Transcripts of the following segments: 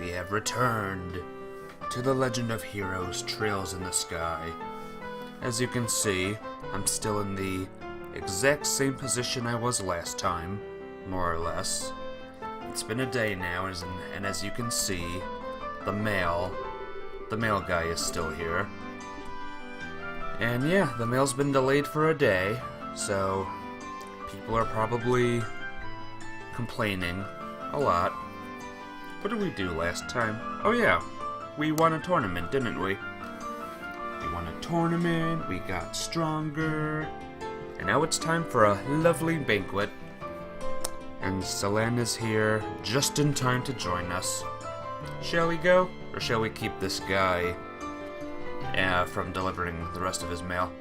we have returned to the Legend of Heroes Trails in the Sky. As you can see, I'm still in the exact same position I was last time, more or less. It's been a day now, and as you can see, the mail guy is still here. And yeah, the mail's been delayed for a day, so people are probably complaining a lot. What did we do last time? Oh yeah, we won a tournament, didn't we? We won a tournament, we got stronger, and now it's time for a lovely banquet. And Selene is here just in time to join us. Shall we go? Or shall we keep this guy from delivering the rest of his mail?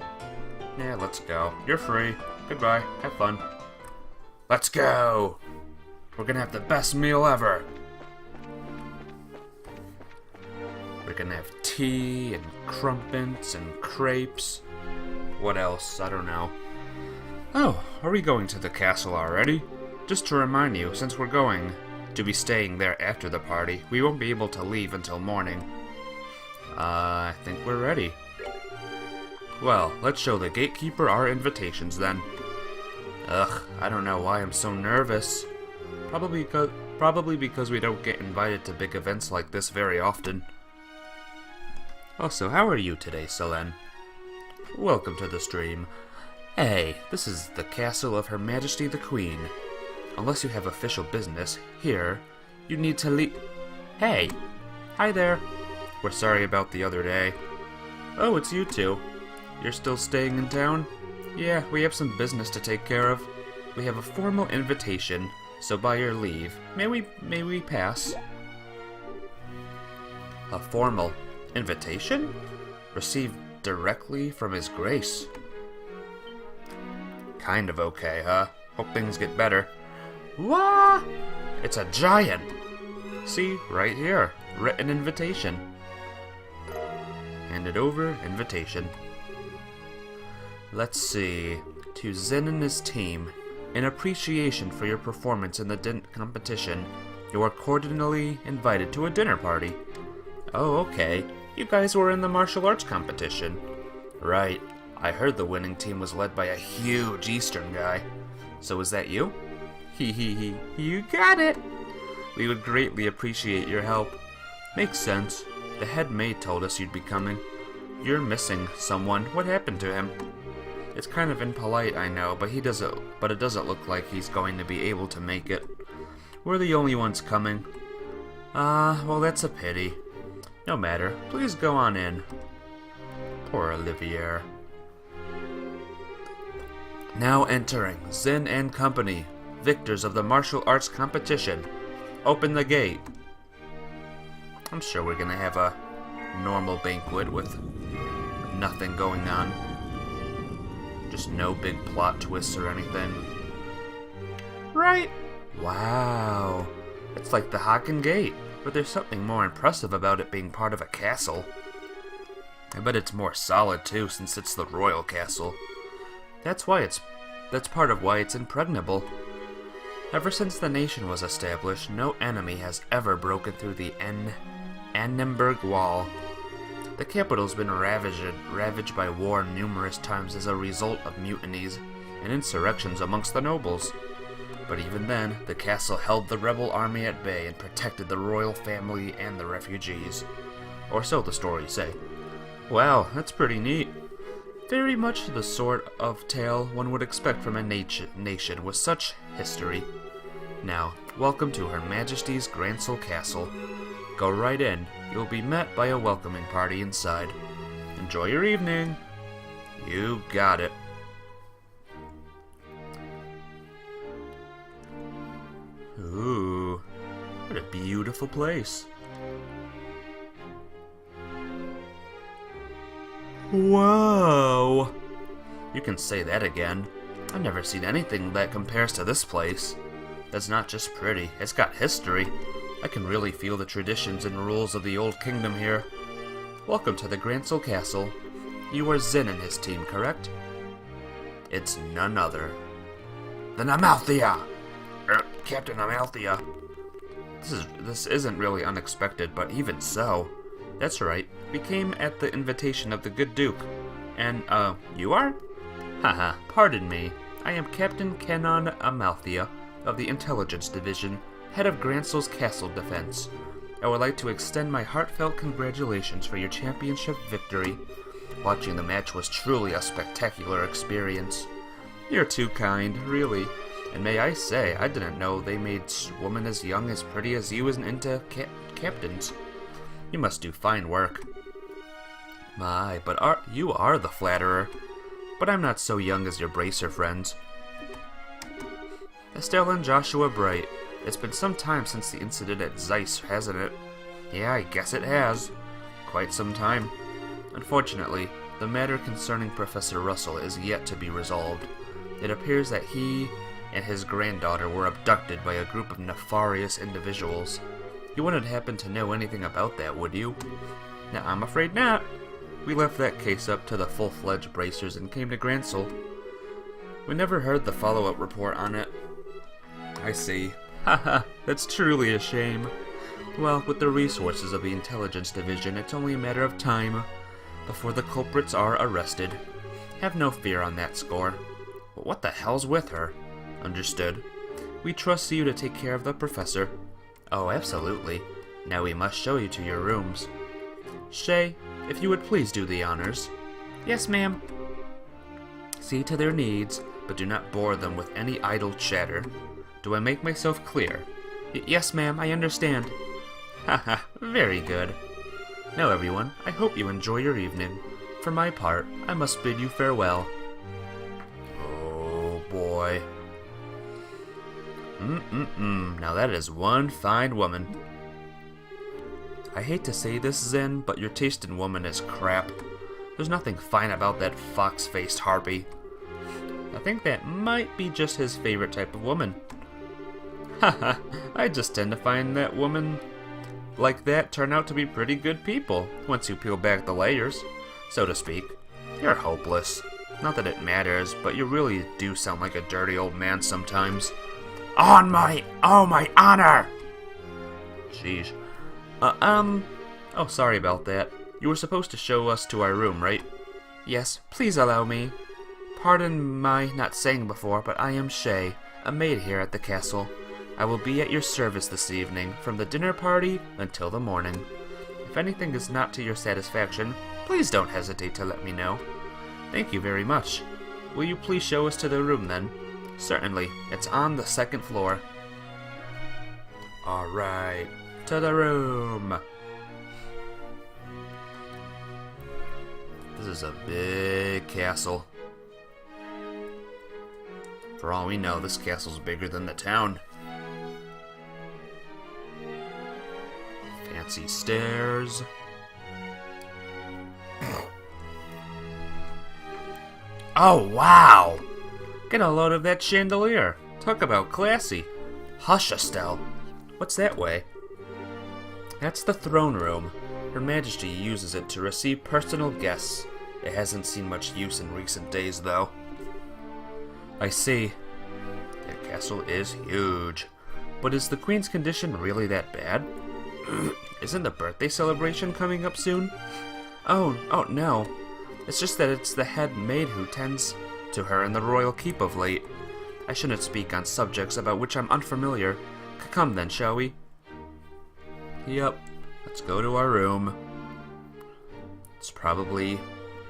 Yeah, let's go. You're free. Goodbye. Have fun. Let's go! We're gonna have the best meal ever! We're gonna have tea and crumpets and crepes. What else? I don't know. Oh, are we going to the castle already? Just to remind you, since we're going to be staying there after the party, we won't be able to leave until morning. I think we're ready. Well, let's show the gatekeeper our invitations then. Ugh, I don't know why I'm so nervous. Probably because we don't get invited to big events like this very often. Also, how are you today, Selene? Welcome to the stream. Hey, this is the castle of Her Majesty the Queen. Unless you have official business here, you need to leave. Hey! Hi there! We're sorry about the other day. Oh, it's you two. You're still staying in town? Yeah, we have some business to take care of. We have a formal invitation, so by your leave, may we pass? A formal invitation? Received directly from His Grace. Kind of okay, huh? Hope things get better. What? It's a giant! See, right here. Written invitation. Hand it over, invitation. Let's see. To Zen and his team, in appreciation for your performance in the competition, you are cordially invited to a dinner party. Oh, okay. You guys were in the martial arts competition. Right. I heard the winning team was led by a huge Eastern guy. So is that you? Hee. You got it! We would greatly appreciate your help. Makes sense. The head maid told us you'd be coming. You're missing someone. What happened to him? It's kind of impolite, I know, but it doesn't look like he's going to be able to make it. We're the only ones coming. Well, that's a pity. No matter. Please go on in. Poor Olivier. Now entering Zen and Company, victors of the martial arts competition. Open the gate. I'm sure we're gonna have a normal banquet with nothing going on. Just no big plot twists or anything. Right? Wow. It's like the Hagen Gate, but there's something more impressive about it being part of a castle. I bet it's more solid too, since it's the royal castle. That's part of why it's impregnable. Ever since the nation was established, no enemy has ever broken through the Annenberg Wall. The capital's been ravaged by war numerous times as a result of mutinies and insurrections amongst the nobles. But even then, the castle held the rebel army at bay and protected the royal family and the refugees. Or so the stories say. Wow, that's pretty neat. Very much the sort of tale one would expect from a nation with such history. Now, welcome to Her Majesty's Grancel Castle. Go right in. You'll be met by a welcoming party inside. Enjoy your evening. You got it. Ooh, what a beautiful place. Whoa! You can say that again. I've never seen anything that compares to this place. That's not just pretty, it's got history. I can really feel the traditions and rules of the old kingdom here. Welcome to the Grancel Castle. You are Zen and his team, correct? It's none other than Amalthea! Captain Amalthea. This isn't really unexpected, but even so. That's right, we came at the invitation of the good Duke. And, you are? Haha, pardon me. I am Captain Canon Amalthea of the Intelligence Division, head of Gransel's Castle Defense. I would like to extend my heartfelt congratulations for your championship victory. Watching the match was truly a spectacular experience. You're too kind, really. And may I say, I didn't know they made women as young as pretty as you into captains. You must do fine work. My, but you are the flatterer. But I'm not so young as your bracer friends. Estelle and Joshua Bright. It's been some time since the incident at Zeiss, hasn't it? Yeah, I guess it has. Quite some time. Unfortunately, the matter concerning Professor Russell is yet to be resolved. It appears that he and his granddaughter were abducted by a group of nefarious individuals. You wouldn't happen to know anything about that, would you? No, I'm afraid not. We left that case up to the full-fledged bracers and came to Gransel. We never heard the follow-up report on it. I see. Haha, that's truly a shame. Well, with the resources of the Intelligence Division, it's only a matter of time before the culprits are arrested. Have no fear on that score. But what the hell's with her? Understood. We trust you to take care of the professor. Oh, absolutely. Now we must show you to your rooms. Shay, if you would please do the honors. Yes, ma'am. See to their needs, but do not bore them with any idle chatter. Do I make myself clear? Yes, ma'am, I understand. Haha, very good. Now, everyone, I hope you enjoy your evening. For my part, I must bid you farewell. Oh, boy. Now that is one fine woman. I hate to say this, Zen, but your taste in woman is crap. There's nothing fine about that fox-faced harpy. I think that might be just his favorite type of woman. Haha, I just tend to find that women like that turn out to be pretty good people, once you peel back the layers, so to speak. You're hopeless. Not that it matters, but you really do sound like a dirty old man sometimes. Oh my honor! Sheesh. Oh, sorry about that. You were supposed to show us to our room, right? Yes, please allow me. Pardon my not saying before, but I am Shay, a maid here at the castle. I will be at your service this evening, from the dinner party until the morning. If anything is not to your satisfaction, please don't hesitate to let me know. Thank you very much. Will you please show us to the room then? Certainly, it's on the second floor. Alright, to the room. This is a big castle. For all we know, this castle's bigger than the town. Fancy stairs. Oh, wow! Get a load of that chandelier. Talk about classy. Hush, Estelle. What's that way? That's the throne room. Her Majesty uses it to receive personal guests. It hasn't seen much use in recent days, though. I see. That castle is huge. But is the Queen's condition really that bad? Isn't the birthday celebration coming up soon? Oh no. It's just that it's the head maid who tends to her in the royal keep of late. I shouldn't speak on subjects about which I'm unfamiliar. Come then, shall we? Yep. Let's go to our room. It's probably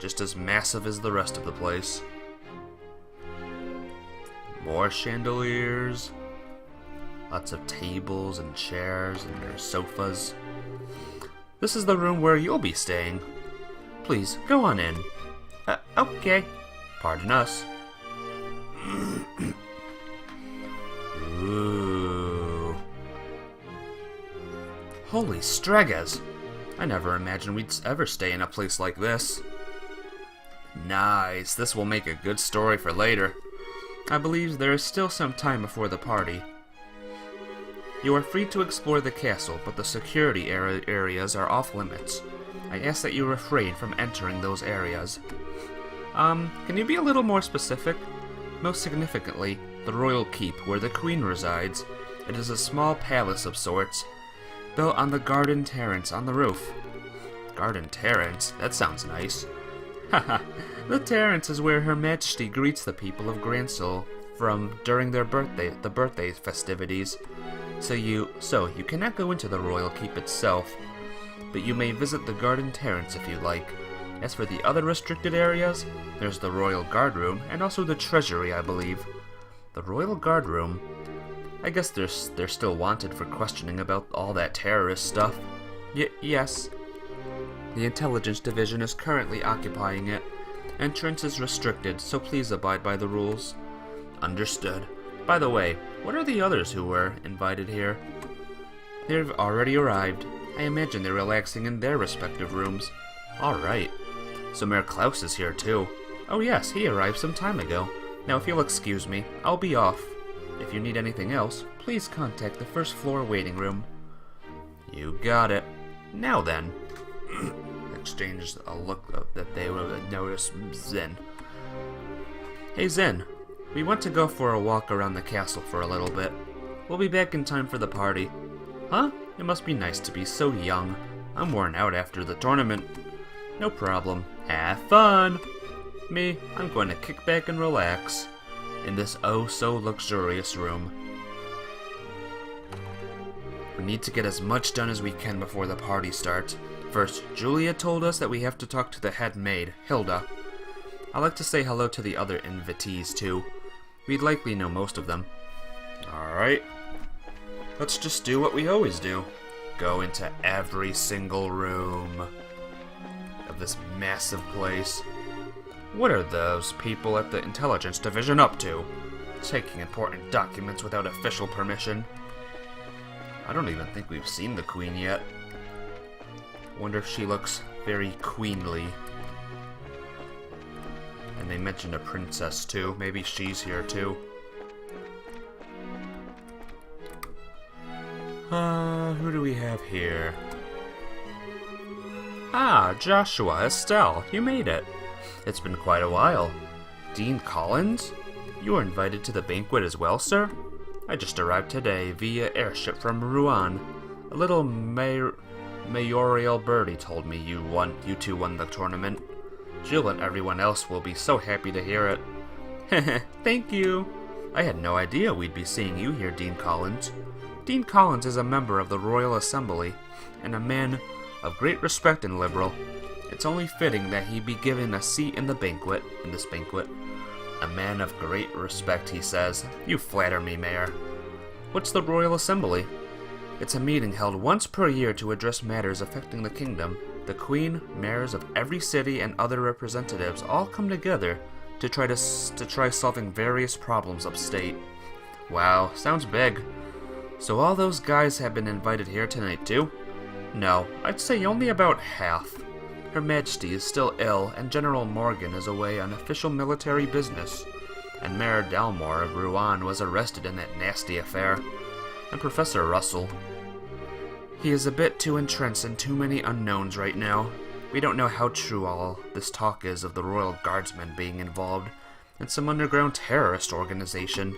just as massive as the rest of the place. More chandeliers. Lots of tables and chairs and there's sofas. This is the room where you'll be staying. Please, go on in. Okay. Pardon us. Ooh. Holy Stregas! I never imagined we'd ever stay in a place like this. Nice. This will make a good story for later. I believe there is still some time before the party. You are free to explore the castle, but the security areas are off limits. I ask that you refrain from entering those areas. Can you be a little more specific? Most significantly, the royal keep where the Queen resides. It is a small palace of sorts, built on the garden terrace on the roof. Garden terrace? That sounds nice. Haha, the terrace is where Her Majesty greets the people of Gransel during the birthday festivities. So you cannot go into the royal keep itself, but you may visit the garden terrace if you like. As for the other restricted areas, there's the royal guard room and also the treasury, I believe. The royal guard room? I guess they're still wanted for questioning about all that terrorist stuff. Yes. The intelligence division is currently occupying it. Entrance is restricted, so please abide by the rules. Understood. By the way, what are the others who were invited here? They've already arrived. I imagine they're relaxing in their respective rooms. Alright. So Mayor Klaus is here too. Oh yes, he arrived some time ago. Now if you'll excuse me, I'll be off. If you need anything else, please contact the first floor waiting room. You got it. Now then. Exchanged a look that they would notice Zen. Hey Zen, we want to go for a walk around the castle for a little bit. We'll be back in time for the party. Huh? It must be nice to be so young. I'm worn out after the tournament. No problem. Have fun! Me, I'm going to kick back and relax in this oh-so-luxurious room. We need to get as much done as we can before the party starts. First, Julia told us that we have to talk to the head maid, Hilda. I'd like to say hello to the other invitees, too. We'd likely know most of them. Alright. Let's just do what we always do. Go into every single room of this massive place. What are those people at the intelligence division up to? Taking important documents without official permission. I don't even think we've seen the queen yet. Wonder if she looks very queenly. And they mentioned a princess too. Maybe she's here too. Who do we have here? Ah, Joshua, Estelle, you made it. It's been quite a while. Dean Collins? You were invited to the banquet as well, sir? I just arrived today via airship from Rouen. A little mayoral birdie told me you two won the tournament. Jill and everyone else will be so happy to hear it. Heh, thank you. I had no idea we'd be seeing you here, Dean Collins. Dean Collins is a member of the Royal Assembly, and a man of great respect and liberal. It's only fitting that he be given a seat in this banquet. A man of great respect, he says. You flatter me, Mayor. What's the Royal Assembly? It's a meeting held once per year to address matters affecting the kingdom. The Queen, mayors of every city, and other representatives all come together to try solving various problems upstate. Wow, sounds big. So all those guys have been invited here tonight too? No, I'd say only about half. Her Majesty is still ill, and General Morgan is away on official military business. And Mayor Dalmore of Rouen was arrested in that nasty affair. And Professor Russell. He is a bit too entrenched in too many unknowns right now. We don't know how true all this talk is of the Royal Guardsmen being involved in some underground terrorist organization.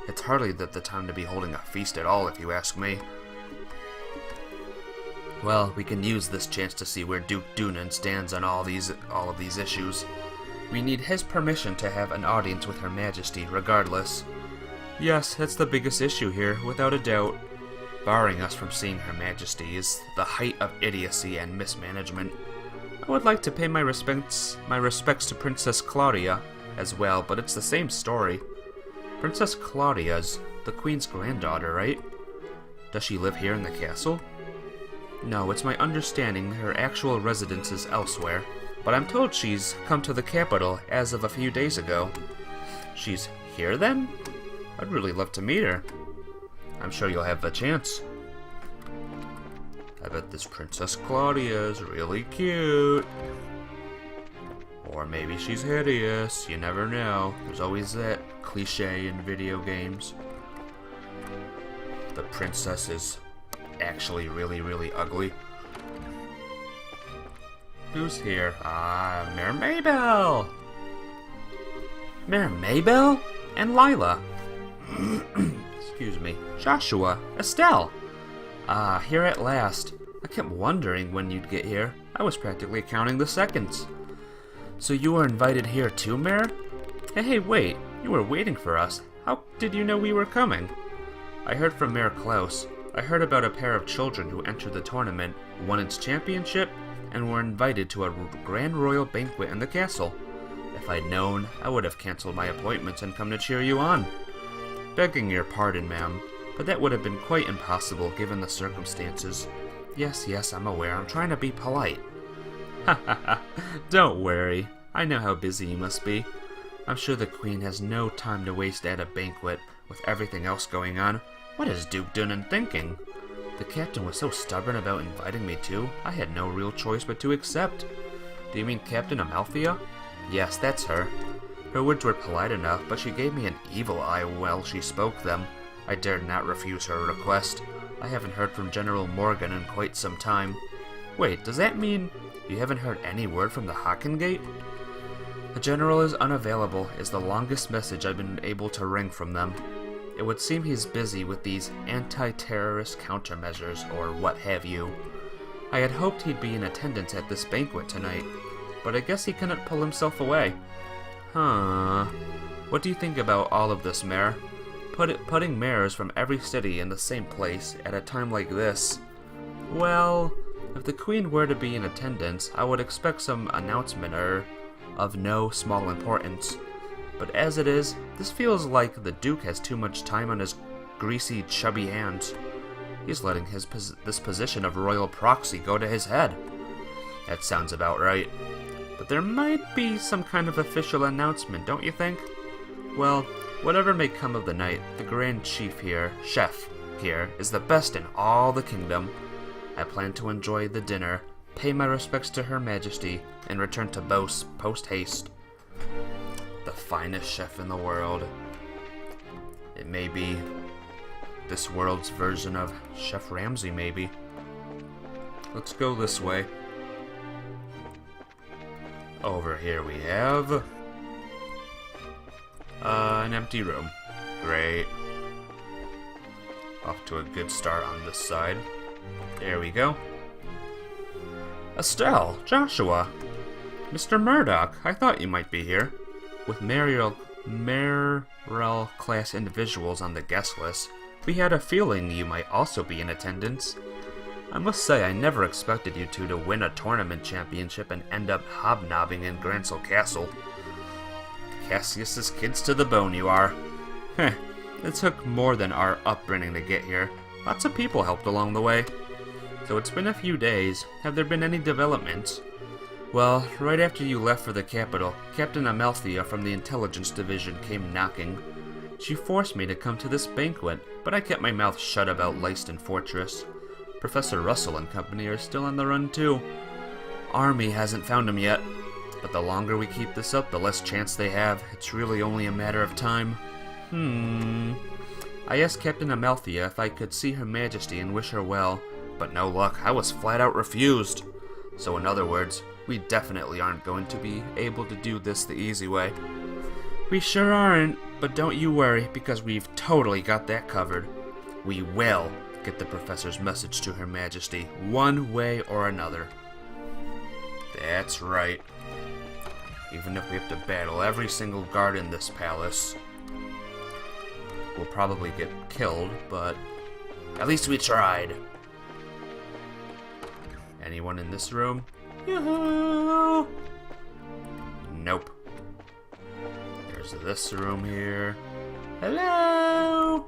It's hardly the time to be holding a feast at all, if you ask me. Well, we can use this chance to see where Duke Doonan stands on all of these issues. We need his permission to have an audience with Her Majesty, regardless. Yes, that's the biggest issue here, without a doubt. Barring us from seeing Her Majesty is the height of idiocy and mismanagement. I would like to pay my respects to Princess Claudia as well, but it's the same story. Princess Claudia's the Queen's granddaughter, right? Does she live here in the castle? No, it's my understanding her actual residence is elsewhere, but I'm told she's come to the capital as of a few days ago. She's here then? I'd really love to meet her. I'm sure you'll have the chance. I bet this Princess Claudia is really cute. Or maybe she's hideous, you never know. There's always that cliche in video games. The princess is actually really, really ugly. Who's here? Ah, Mayor Maybell! Mayor Maybell? And Lila. excuse me, Joshua, Estelle! Ah, here at last. I kept wondering when you'd get here. I was practically counting the seconds. So you were invited here too, Mayor? Hey, wait, you were waiting for us. How did you know we were coming? I heard from Mayor Klaus. I heard about a pair of children who entered the tournament, won its championship, and were invited to a grand royal banquet in the castle. If I'd known, I would have canceled my appointments and come to cheer you on. Begging your pardon, ma'am, but that would have been quite impossible given the circumstances. Yes, I'm aware. I'm trying to be polite. Ha ha ha. Don't worry. I know how busy you must be. I'm sure the Queen has no time to waste at a banquet with everything else going on. What is Duke Dunnan thinking? The captain was so stubborn about inviting me too, I had no real choice but to accept. Do you mean Captain Amalthea? Yes, that's her. Her words were polite enough, but she gave me an evil eye while she spoke them. I dared not refuse her request. I haven't heard from General Morgan in quite some time. Wait, does that mean you haven't heard any word from the Hockengate? The General is unavailable is the longest message I've been able to wring from them. It would seem he's busy with these anti-terrorist countermeasures, or what have you. I had hoped he'd be in attendance at this banquet tonight, but I guess he couldn't pull himself away. Huh. What do you think about all of this, Mayor? Putting mayors from every city in the same place at a time like this? Well, if the Queen were to be in attendance, I would expect some announcement of no small importance. But as it is, this feels like the Duke has too much time on his greasy, chubby hands. He's letting this position of royal proxy go to his head. That sounds about right. But there might be some kind of official announcement, don't you think? Well, whatever may come of the night, the Grand Chef here, is the best in all the kingdom. I plan to enjoy the dinner, pay my respects to Her Majesty, and return to Beauce post-haste. The finest chef in the world. It may be this world's version of Chef Ramsay, maybe. Let's go this way. Over here we have an empty room. Great. Off to a good start on this side. There we go. Estelle, Joshua, Mr. Murdoch, I thought you might be here. With mayoral class individuals on the guest list, we had a feeling you might also be in attendance. I must say I never expected you two to win a tournament championship and end up hobnobbing in Grancel Castle. Cassius's kids to the bone you are. Heh, it took more than our upbringing to get here. Lots of people helped along the way. So it's been a few days. Have there been any developments? Well, right after you left for the capital, Captain Amalthea from the Intelligence Division came knocking. She forced me to come to this banquet, but I kept my mouth shut about Leiston Fortress. Professor Russell and company are still on the run too. Army hasn't found him yet, but the longer we keep this up, the less chance they have. It's really only a matter of time. I asked Captain Amalthea if I could see Her Majesty and wish her well, but no luck. I was flat out refused. So in other words, we definitely aren't going to be able to do this the easy way. We sure aren't, but don't you worry, because we've totally got that covered. We will get the professor's message to Her Majesty, one way or another. That's right. Even if we have to battle every single guard in this palace, we'll probably get killed, but at least we tried. Anyone in this room? Yoo-hoo! Nope. There's this room here. Hello!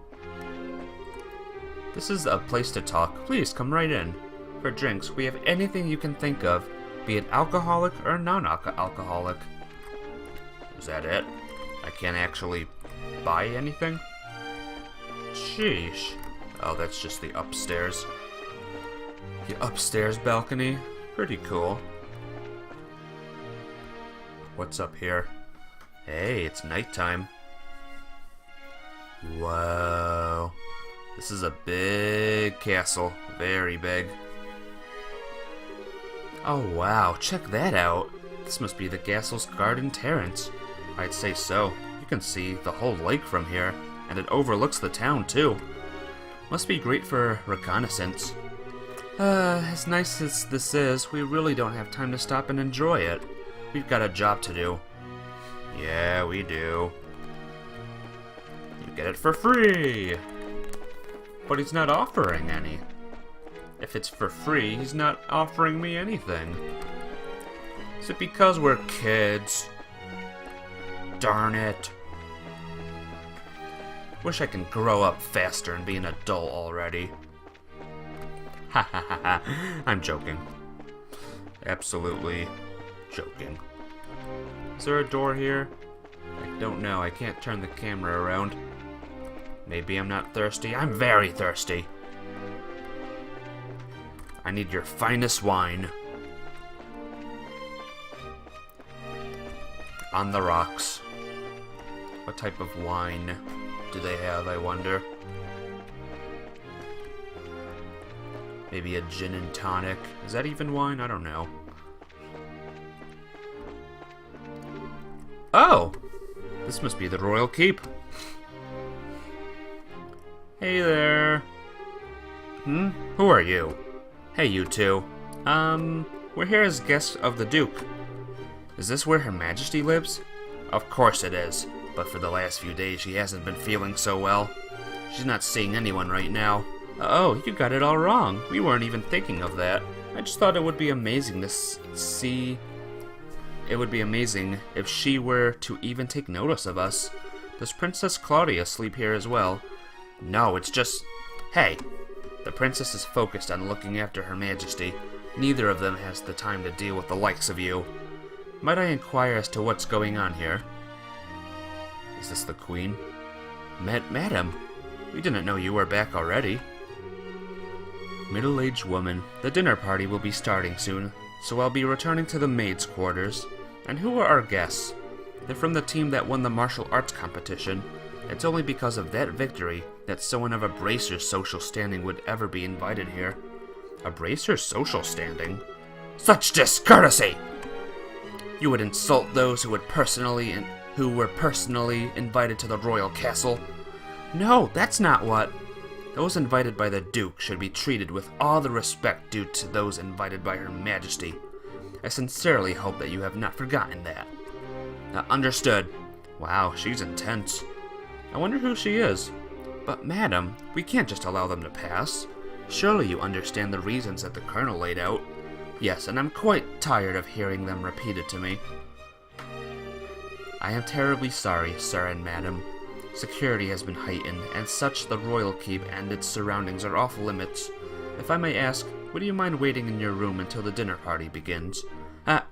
This is a place to talk. Please come right in. For drinks, we have anything you can think of, be it alcoholic or non-alcoholic. Is that it? I can't actually buy anything? Sheesh. Oh, that's just the upstairs. The upstairs balcony. Pretty cool. What's up here? Hey, it's nighttime. Whoa. This is a big castle. Very big. Oh wow, check that out. This must be the castle's garden terrace. I'd say so. You can see the whole lake from here. and it overlooks the town, too. Must be great for reconnaissance. As nice as this is, we really don't have time to stop and enjoy it. We've got a job to do. Yeah, we do. You get it for free! But he's not offering any. If it's for free, he's not offering me anything. Is it because we're kids? Darn it. Wish I can grow up faster and be an adult already. Ha ha ha ha. I'm joking. Absolutely joking. Is there a door here? I don't know. I can't turn the camera around. Maybe I'm not thirsty. I'm very thirsty. I need your finest wine. On the rocks. What type of wine do they have, I wonder? Maybe a gin and tonic. Is that even wine? I don't know. Oh! This must be the royal keep. Hey there. Who are you? Hey, you two. We're here as guests of the Duke. Is this where Her Majesty lives? Of course it is, but for the last few days she hasn't been feeling so well. She's not seeing anyone right now. Oh, you got it all wrong. We weren't even thinking of that. I just thought it would be amazing to see... It would be amazing if she were to even take notice of us. Does Princess Claudia sleep here as well? No, it's just... Hey! The princess is focused on looking after Her Majesty. Neither of them has the time to deal with the likes of you. Might I inquire as to what's going on here? Is this the Queen? Madam, we didn't know you were back already. Middle-aged woman, the dinner party will be starting soon, so I'll be returning to the maids' quarters. And who are our guests? They're from the team that won the martial arts competition. It's only because of that victory that someone of a bracer's social standing would ever be invited here. A bracer's social standing? Such discourtesy! You would insult those who were personally invited to the royal castle? No, that's not what... Those invited by the Duke should be treated with all the respect due to those invited by Her Majesty. I sincerely hope that you have not forgotten that. Understood. Wow, she's intense. I wonder who she is. But madam, we can't just allow them to pass. Surely you understand the reasons that the Colonel laid out. Yes, and I'm quite tired of hearing them repeated to me. I am terribly sorry, sir and madam. Security has been heightened, and such the royal keep and its surroundings are off limits. If I may ask, would you mind waiting in your room until the dinner party begins?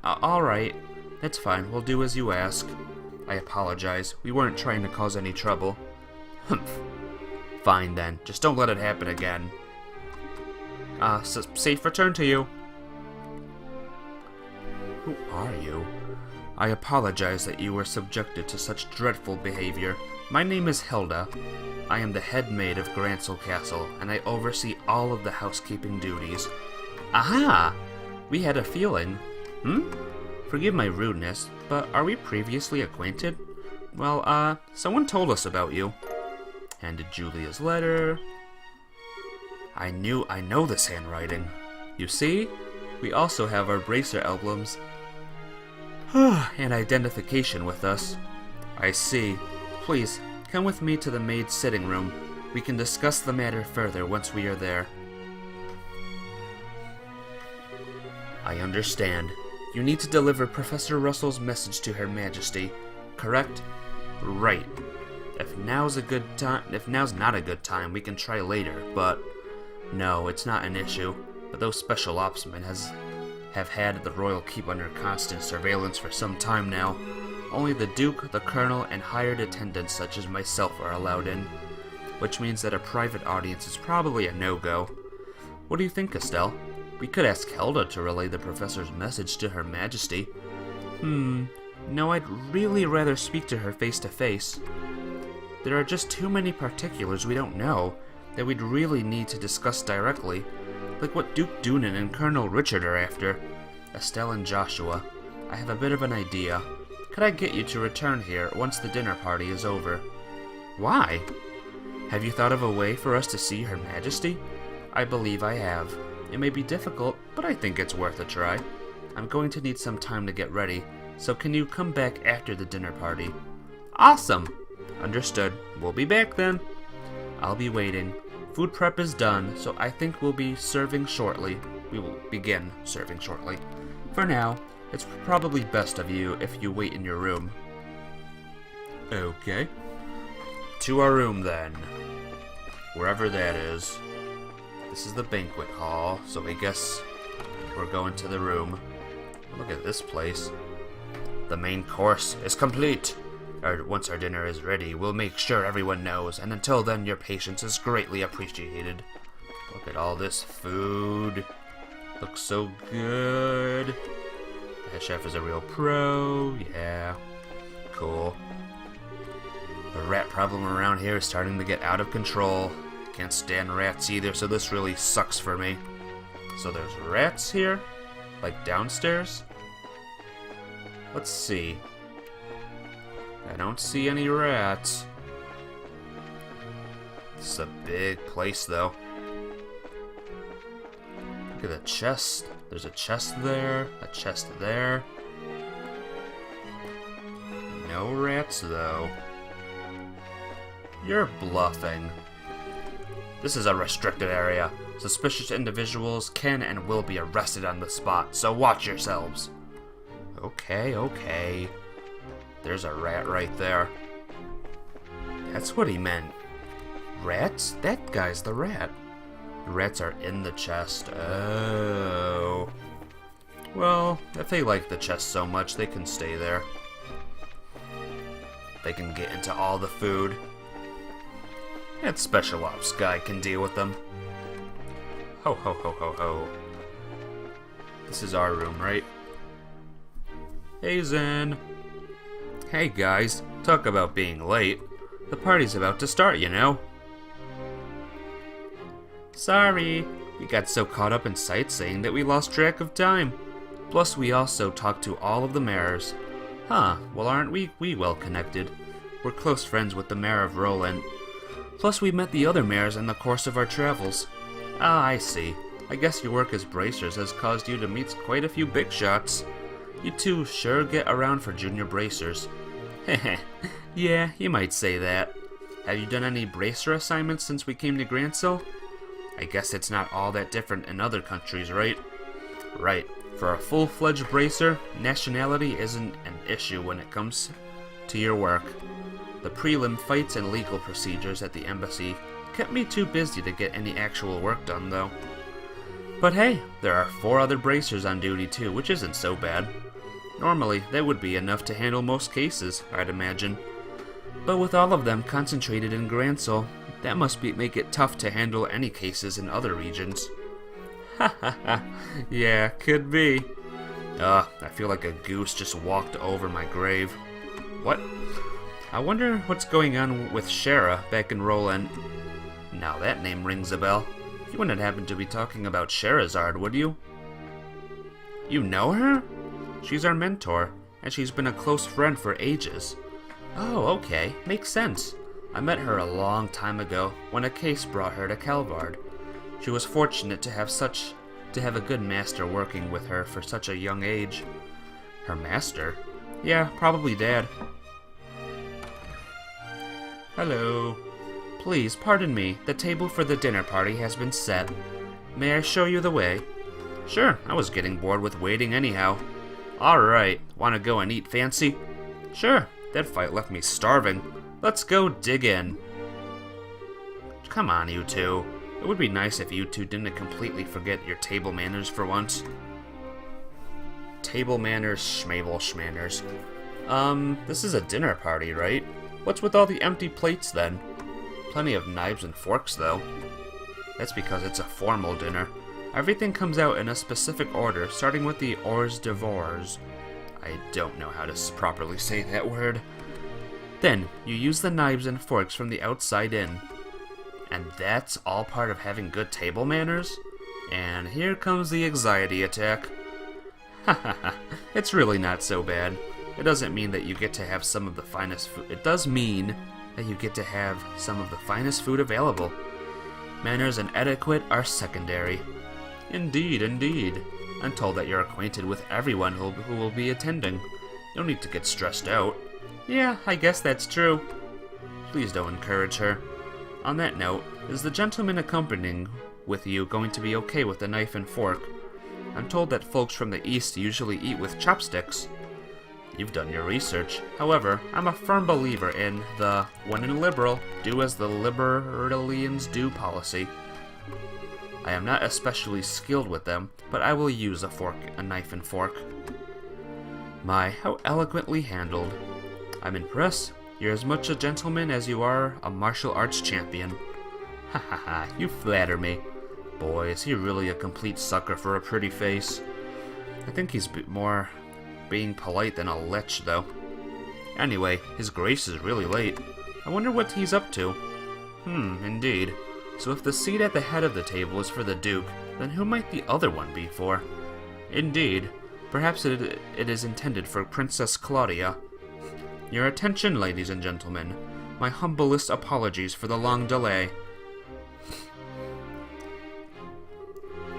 Alright. That's fine, we'll do as you ask. I apologize, we weren't trying to cause any trouble. Humph. Fine then, just don't let it happen again. Safe return to you. Who are you? I apologize that you were subjected to such dreadful behavior. My name is Hilda. I am the head maid of Grancel Castle, and I oversee all of the housekeeping duties. Aha! We had a feeling. Forgive my rudeness, but are we previously acquainted? Well, someone told us about you. Handed Julia's letter. I know this handwriting. You see? We also have our bracer emblems and identification with us. I see. Please, come with me to the maid's sitting room. We can discuss the matter further once we are there. I understand. You need to deliver Professor Russell's message to Her Majesty, correct? Right. If now's not a good time, we can try later, but... No, it's not an issue. But those special opsmen have had the royal keep under constant surveillance for some time now. Only the Duke, the Colonel, and hired attendants such as myself are allowed in, which means that a private audience is probably a no-go. What do you think, Estelle? We could ask Hilda to relay the professor's message to Her Majesty. No, I'd really rather speak to her face-to-face. There are just too many particulars we don't know that we'd really need to discuss directly, like what Duke Doonan and Colonel Richard are after. Estelle and Joshua, I have a bit of an idea. Could I get you to return here once the dinner party is over? Why? Have you thought of a way for us to see Her Majesty? I believe I have. It may be difficult, but I think it's worth a try. I'm going to need some time to get ready, so can you come back after the dinner party? Awesome! Understood. We'll be back then. I'll be waiting. Food prep is done, so I think we'll be serving shortly. We will begin serving shortly. For now, it's probably best of you if you wait in your room. Okay. To our room then. Wherever that is. This is the banquet hall, so I guess we're going to the room. Look at this place. The main course is complete. Once our dinner is ready, we'll make sure everyone knows, and until then, your patience is greatly appreciated. Look at all this food. Looks so good. The head chef is a real pro. Yeah. Cool. The rat problem around here is starting to get out of control. Can't stand rats either, so this really sucks for me. So there's rats here? Like downstairs? Let's see. I don't see any rats. This is a big place, though. Look at the chest. There's a chest there, a chest there. No rats, though. You're bluffing. This is a restricted area. Suspicious individuals can and will be arrested on the spot, so watch yourselves. Okay, okay. There's a rat right there. That's what he meant. Rats? That guy's the rat. The rats are in the chest. Oh. Well, if they like the chest so much, they can stay there. They can get into all the food. That special ops guy can deal with them. Ho ho ho ho ho. This is our room, right? Hey Zen. Hey guys, talk about being late. The party's about to start, you know. Sorry, we got so caught up in sightseeing that we lost track of time. Plus we also talked to all of the mayors. Huh, well aren't we well connected? We're close friends with the mayor of Roland. Plus we met the other mayors in the course of our travels. Ah, I see. I guess your work as bracers has caused you to meet quite a few big shots. You two sure get around for junior bracers. Heh yeah, you might say that. Have you done any bracer assignments since we came to Grancel? I guess it's not all that different in other countries, right? Right. For a full-fledged bracer, nationality isn't an issue when it comes to your work. The prelim fights and legal procedures at the embassy kept me too busy to get any actual work done, though. But hey, there are 4 other bracers on duty too, which isn't so bad. Normally, that would be enough to handle most cases, I'd imagine. But with all of them concentrated in Grancel, that must make it tough to handle any cases in other regions. Ha ha ha, yeah, could be. I feel like a goose just walked over my grave. What? I wonder what's going on with Shara back in Roland. Now that name rings a bell. You wouldn't happen to be talking about Sherazard, would you? You know her? She's our mentor, and she's been a close friend for ages. Oh, okay. Makes sense. I met her a long time ago when a case brought her to Calvard. She was fortunate to have a good master working with her for such a young age. Her master? Yeah, probably Dad. Hello. Please, pardon me. The table for the dinner party has been set. May I show you the way? Sure, I was getting bored with waiting anyhow. Alright, wanna go and eat fancy? Sure, that fight left me starving. Let's go dig in. Come on, you two. It would be nice if you two didn't completely forget your table manners for once. Table manners, schmable schmanners. This is a dinner party, right? What's with all the empty plates then? Plenty of knives and forks, though. That's because it's a formal dinner. Everything comes out in a specific order, starting with the hors d'oeuvres. I don't know how to properly say that word. Then, you use the knives and forks from the outside in. And that's all part of having good table manners? And here comes the anxiety attack. Hahaha, it's really not so bad. It doesn't mean that you get to have some of the finest food. It does mean that you get to have some of the finest food available. Manners and etiquette are secondary. Indeed, indeed. I'm told that you're acquainted with everyone who will be attending. No need to get stressed out. Yeah, I guess that's true. Please don't encourage her. On that note, is the gentleman accompanying with you going to be okay with the knife and fork? I'm told that folks from the East usually eat with chopsticks. You've done your research. However, I'm a firm believer in the when in liberal, do as the libertalians do policy. I am not especially skilled with them, but I will use a knife and fork. My, how eloquently handled. I'm impressed. You're as much a gentleman as you are a martial arts champion. Ha ha ha, you flatter me. Boy, is he really a complete sucker for a pretty face. I think he's more being polite than a lech, though. Anyway, his grace is really late. I wonder what he's up to. Indeed. So if the seat at the head of the table is for the Duke, then who might the other one be for? Indeed. Perhaps it is intended for Princess Claudia. Your attention, ladies and gentlemen. My humblest apologies for the long delay.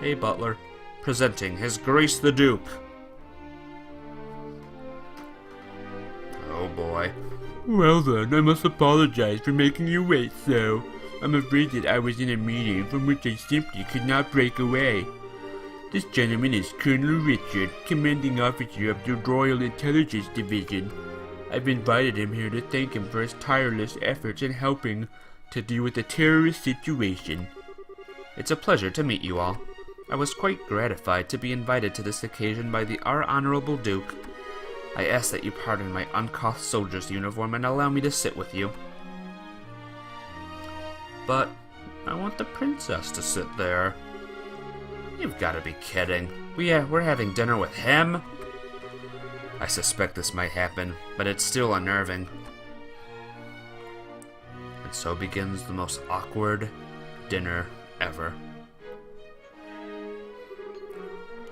Hey, Butler. Presenting His Grace the Duke. Oh boy. Well then, I must apologize for making you wait so. I'm afraid that I was in a meeting from which I simply could not break away. This gentleman is Colonel Richard, commanding officer of the Royal Intelligence Division. I've invited him here to thank him for his tireless efforts in helping to deal with the terrorist situation. It's a pleasure to meet you all. I was quite gratified to be invited to this occasion by our Honorable Duke. I ask that you pardon my uncouth soldier's uniform and allow me to sit with you. But I want the princess to sit there. You've got to be kidding. We're having dinner with him? I suspect this might happen, but it's still unnerving. And so begins the most awkward dinner ever.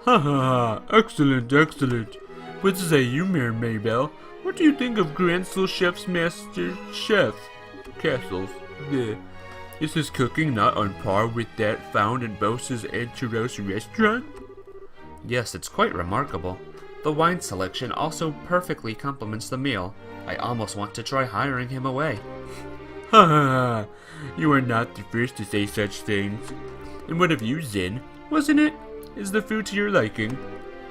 Ha ha ha, excellent, excellent. What say you, Mayor Maybell? What do you think of Grancel Chef's Master Chef? Castles. Bleh. Is his cooking not on par with that found in Bose's Antiros restaurant? Yes, it's quite remarkable. The wine selection also perfectly complements the meal. I almost want to try hiring him away. Ha ha ha! You are not the first to say such things. And what of you, Zin? Wasn't it? Is the food to your liking?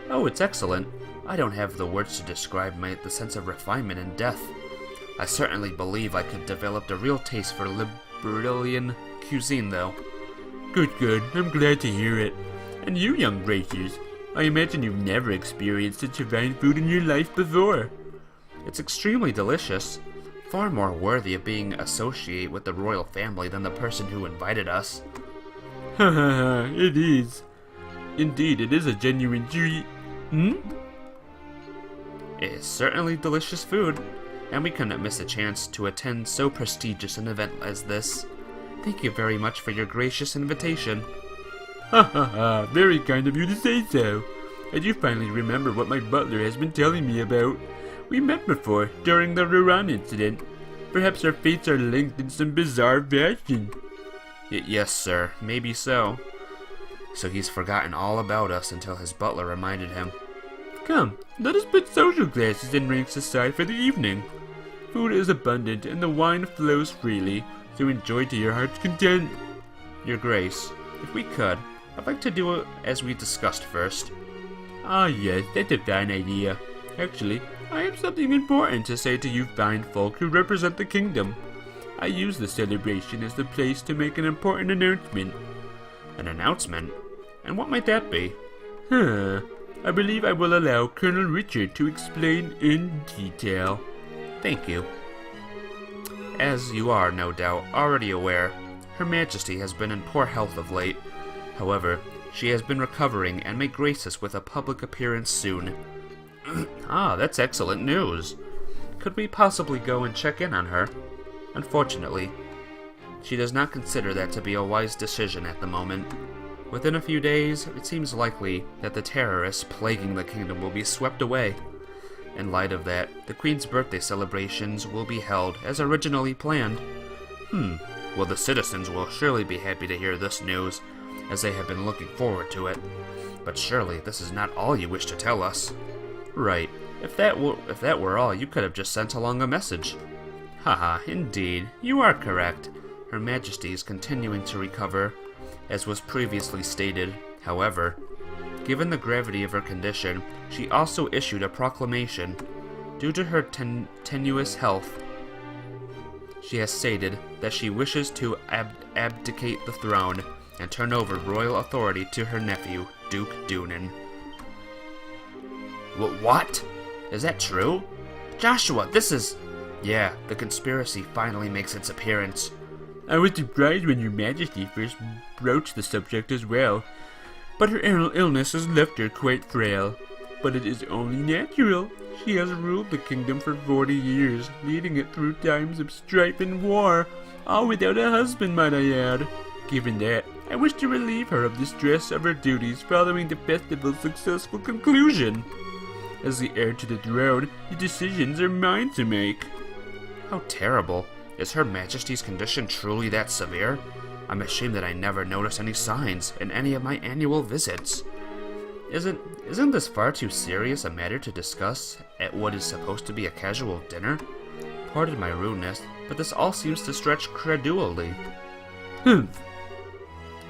Oh, it's excellent. I don't have the words to describe the sense of refinement and depth. I certainly believe I could develop a real taste for Libertalian cuisine, though. Good, good. I'm glad to hear it. And you, young racers, I imagine you've never experienced such fine food in your life before. It's extremely delicious. Far more worthy of being associated with the royal family than the person who invited us. Ha ha ha, it is. Indeed, it is a genuine treat. It is certainly delicious food, and we couldn't miss a chance to attend so prestigious an event as this. Thank you very much for your gracious invitation. Ha ha ha, very kind of you to say so. I do finally remember what my butler has been telling me about. We met before, during the Ruran incident. Perhaps our fates are linked in some bizarre fashion. Yes, sir, maybe so. So he's forgotten all about us until his butler reminded him. Come, let us put social classes and ranks aside for the evening. Food is abundant and the wine flows freely, so enjoy to your heart's content. Your Grace, if we could, I'd like to do it as we discussed first. Ah yes, that's a fine idea. Actually, I have something important to say to you fine folk who represent the kingdom. I use the celebration as the place to make an important announcement. An announcement? And what might that be? I believe I will allow Colonel Richard to explain in detail. Thank you. As you are, no doubt, already aware, Her Majesty has been in poor health of late. However, she has been recovering and may grace us with a public appearance soon. Ah, that's excellent news. Could we possibly go and check in on her? Unfortunately, she does not consider that to be a wise decision at the moment. Within a few days, it seems likely that the terrorists plaguing the kingdom will be swept away. In light of that, the Queen's birthday celebrations will be held as originally planned. Well, the citizens will surely be happy to hear this news, as they have been looking forward to it. But surely this is not all you wish to tell us. Right. If that were all, you could have just sent along a message. Haha, indeed. You are correct. Her Majesty is continuing to recover, as was previously stated. However, given the gravity of her condition, she also issued a proclamation. Due to her tenuous health, she has stated that she wishes to abdicate the throne and turn over royal authority to her nephew, Duke Dunan. What? Is that true? Joshua, this is... Yeah, the conspiracy finally makes its appearance. I was surprised when Your Majesty first broached the subject as well, but her illness has left her quite frail. But it is only natural. She has ruled the kingdom for 40 years, leading it through times of strife and war, all without a husband, might I add. Given that, I wish to relieve her of the stress of her duties following the festival's successful conclusion. As the heir to the throne, the decisions are mine to make. How terrible. Is Her Majesty's condition truly that severe? I'm ashamed that I never noticed any signs in any of my annual visits. Isn't this far too serious a matter to discuss at what is supposed to be a casual dinner? Pardon my rudeness, but this all seems to stretch credulity. Mayor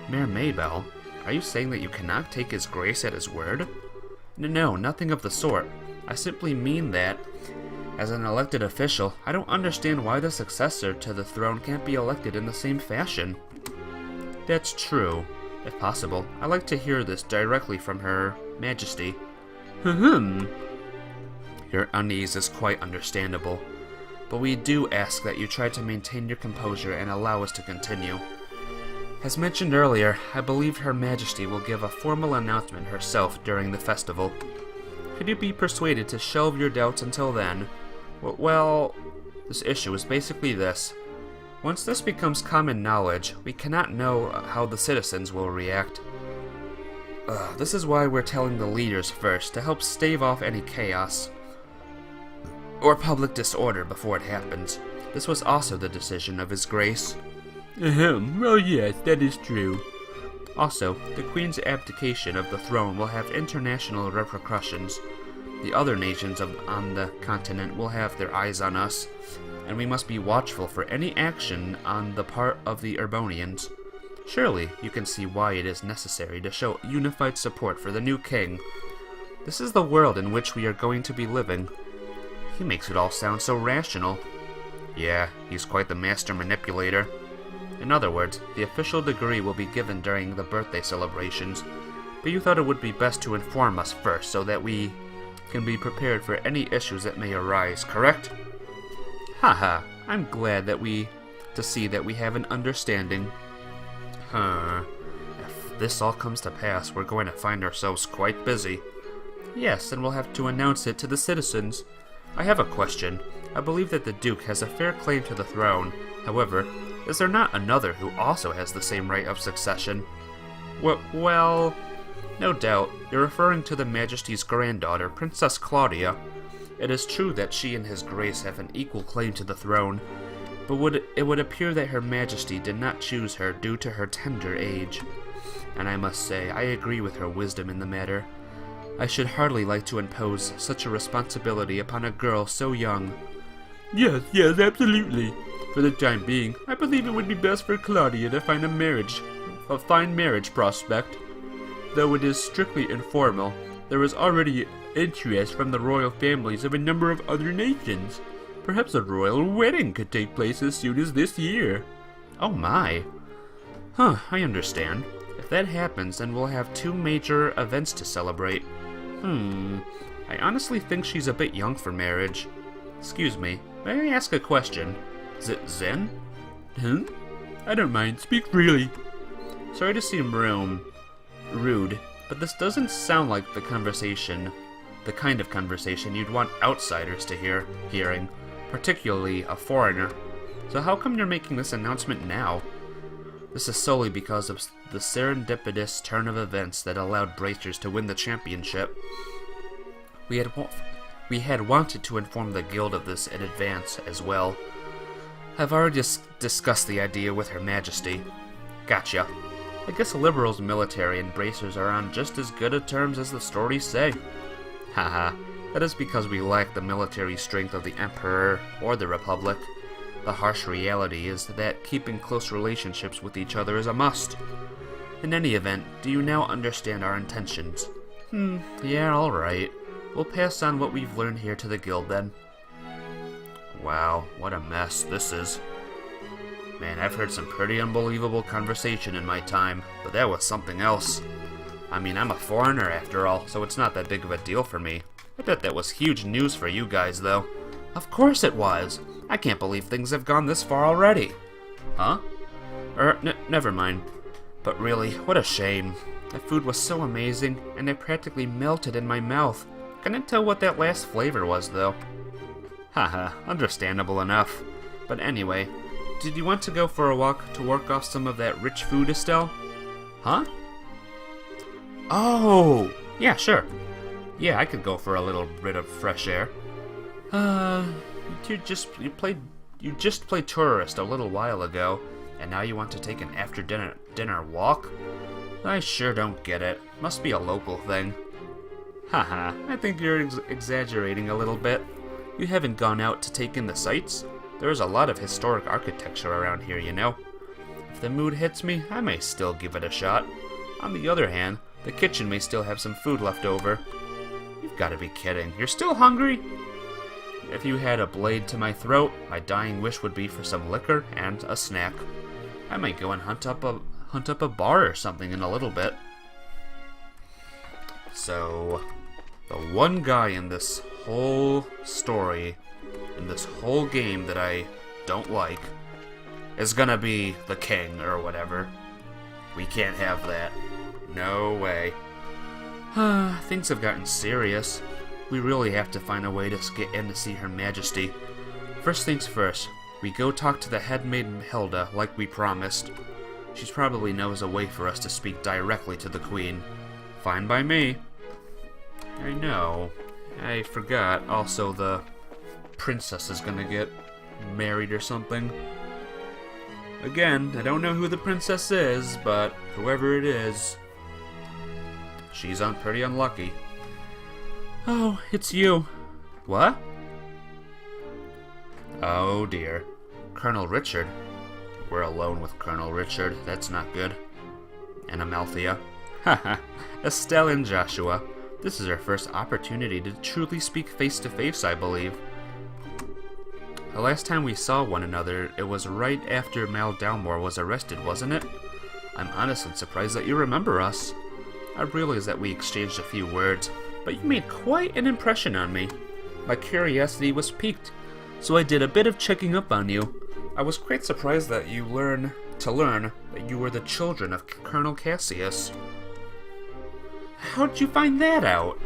Maybell, are you saying that you cannot take His Grace at his word? No, nothing of the sort. I simply mean that, as an elected official, I don't understand why the successor to the throne can't be elected in the same fashion. That's true. If possible, I'd like to hear this directly from Her Majesty. Your unease is quite understandable, but we do ask that you try to maintain your composure and allow us to continue. As mentioned earlier, I believe Her Majesty will give a formal announcement herself during the festival. Could you be persuaded to shelve your doubts until then? Well, this issue is basically this. Once this becomes common knowledge, we cannot know how the citizens will react. This is why we're telling the leaders first, to help stave off any chaos or public disorder before it happens. This was also the decision of His Grace. Well, yes, that is true. Also, the Queen's abdication of the throne will have international repercussions. The other nations on the continent will have their eyes on us, and we must be watchful for any action on the part of the Urbonians. Surely, you can see why it is necessary to show unified support for the new king. This is the world in which we are going to be living. He makes it all sound so rational. Yeah, he's quite the master manipulator. In other words, the official degree will be given during the birthday celebrations, but you thought it would be best to inform us first so that we can be prepared for any issues that may arise, correct? Haha, I'm glad to see that we have an understanding. If this all comes to pass, we're going to find ourselves quite busy. Yes, and we'll have to announce it to the citizens. I have a question. I believe that the Duke has a fair claim to the throne. However, is there not another who also has the same right of succession? Well, no doubt, you're referring to the Majesty's granddaughter, Princess Claudia. It is true that she and His Grace have an equal claim to the throne, but it would appear that Her Majesty did not choose her due to her tender age. And I must say, I agree with her wisdom in the matter. I should hardly like to impose such a responsibility upon a girl so young. Yes, absolutely. For the time being, I believe it would be best for Claudia to find a fine marriage prospect. Though it is strictly informal, there is already interest from the royal families of a number of other nations. Perhaps a royal wedding could take place as soon as this year. Oh my. I understand. If that happens, then we'll have 2 major events to celebrate. I honestly think she's a bit young for marriage. Excuse me, may I ask a question? Is it Zen? I don't mind. Speak freely. Sorry to seem rude, but this doesn't sound like the kind of conversation you'd want outsiders to hearing, particularly a foreigner. So how come you're making this announcement now? This is solely because of the serendipitous turn of events that allowed Bracers to win the championship. We We had wanted to inform the guild of this in advance as well. I've already discussed the idea with Her Majesty. Gotcha. I guess Liberal's military and bracers are on just as good of terms as the stories say. Haha, that is because we lack the military strength of the Emperor or the Republic. The harsh reality is that keeping close relationships with each other is a must. In any event, do you now understand our intentions? Yeah, alright. We'll pass on what we've learned here to the guild then. Wow, what a mess this is. Man, I've heard some pretty unbelievable conversation in my time, but that was something else. I mean, I'm a foreigner after all, so it's not that big of a deal for me. I bet that was huge news for you guys, though. Of course it was! I can't believe things have gone this far already. Huh? Never mind. But really, what a shame. The food was so amazing, and it practically melted in my mouth. Couldn't tell what that last flavor was, though. Haha, understandable enough. But anyway, did you want to go for a walk to work off some of that rich food, Estelle? Huh? Oh! Yeah, sure. Yeah, I could go for a little bit of fresh air. You just played tourist a little while ago, and now you want to take an after dinner walk? I sure don't get it. Must be a local thing. Haha, I think you're exaggerating a little bit. You haven't gone out to take in the sights? There's a lot of historic architecture around here, you know. If the mood hits me, I may still give it a shot. On the other hand, the kitchen may still have some food left over. You've got to be kidding. You're still hungry? If you had a blade to my throat, my dying wish would be for some liquor and a snack. I might go and hunt up a bar or something in a little bit. So, the one guy in this whole story, in this whole game that I don't like, is gonna be the king or whatever. We can't have that. No way. Things have gotten serious. We really have to find a way to get in to see Her Majesty. First things first, we go talk to the head maiden Hilda like we promised. She probably knows a way for us to speak directly to the Queen. Fine by me. I know. I forgot. Also, the princess is gonna get married or something. Again, I don't know who the princess is, but whoever it is, she's pretty unlucky. Oh, it's you. What? Oh dear. Colonel Richard. We're alone with Colonel Richard. That's not good. And Amalthea. Haha. Estelle and Joshua. This is our first opportunity to truly speak face to face, I believe. The last time we saw one another, it was right after Mal Dalmore was arrested, wasn't it? I'm honestly surprised that you remember us. I realize that we exchanged a few words, but you made quite an impression on me. My curiosity was piqued, so I did a bit of checking up on you. I was quite surprised that you learn that you were the children of Colonel Cassius. How'd you find that out?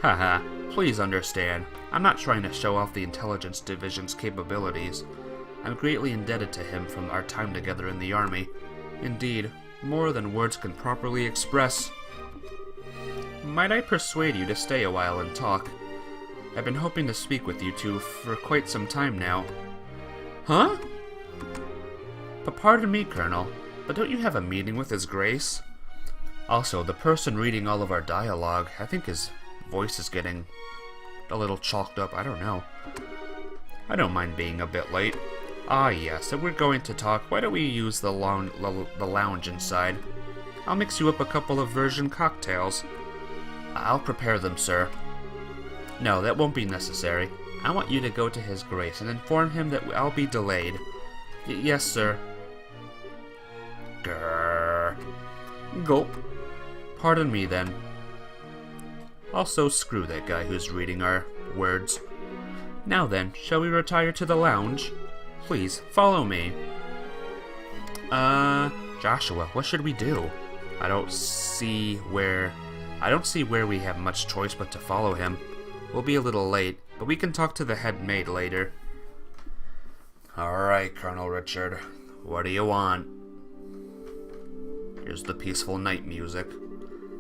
Haha, please understand. I'm not trying to show off the Intelligence Division's capabilities. I'm greatly indebted to him from our time together in the Army. Indeed, more than words can properly express. Might I persuade you to stay a while and talk? I've been hoping to speak with you two for quite some time now. Huh? But pardon me, Colonel, but don't you have a meeting with His Grace? Also, the person reading all of our dialogue, I think his voice is getting a little chalked up, I don't know. I don't mind being a bit late. Ah yes, if we're going to talk, why don't we use the lounge inside? I'll mix you up a couple of version cocktails. I'll prepare them, sir. No, that won't be necessary. I want you to go to His Grace and inform him that I'll be delayed. Yes, sir. Grrr. Gulp. Pardon me, then. Also, screw that guy who's reading our words. Now then, shall we retire to the lounge? Please, follow me. Joshua, what should we do? I don't see where we have much choice but to follow him. We'll be a little late, but we can talk to the head maid later. Alright, Colonel Richard. What do you want? Here's the peaceful night music.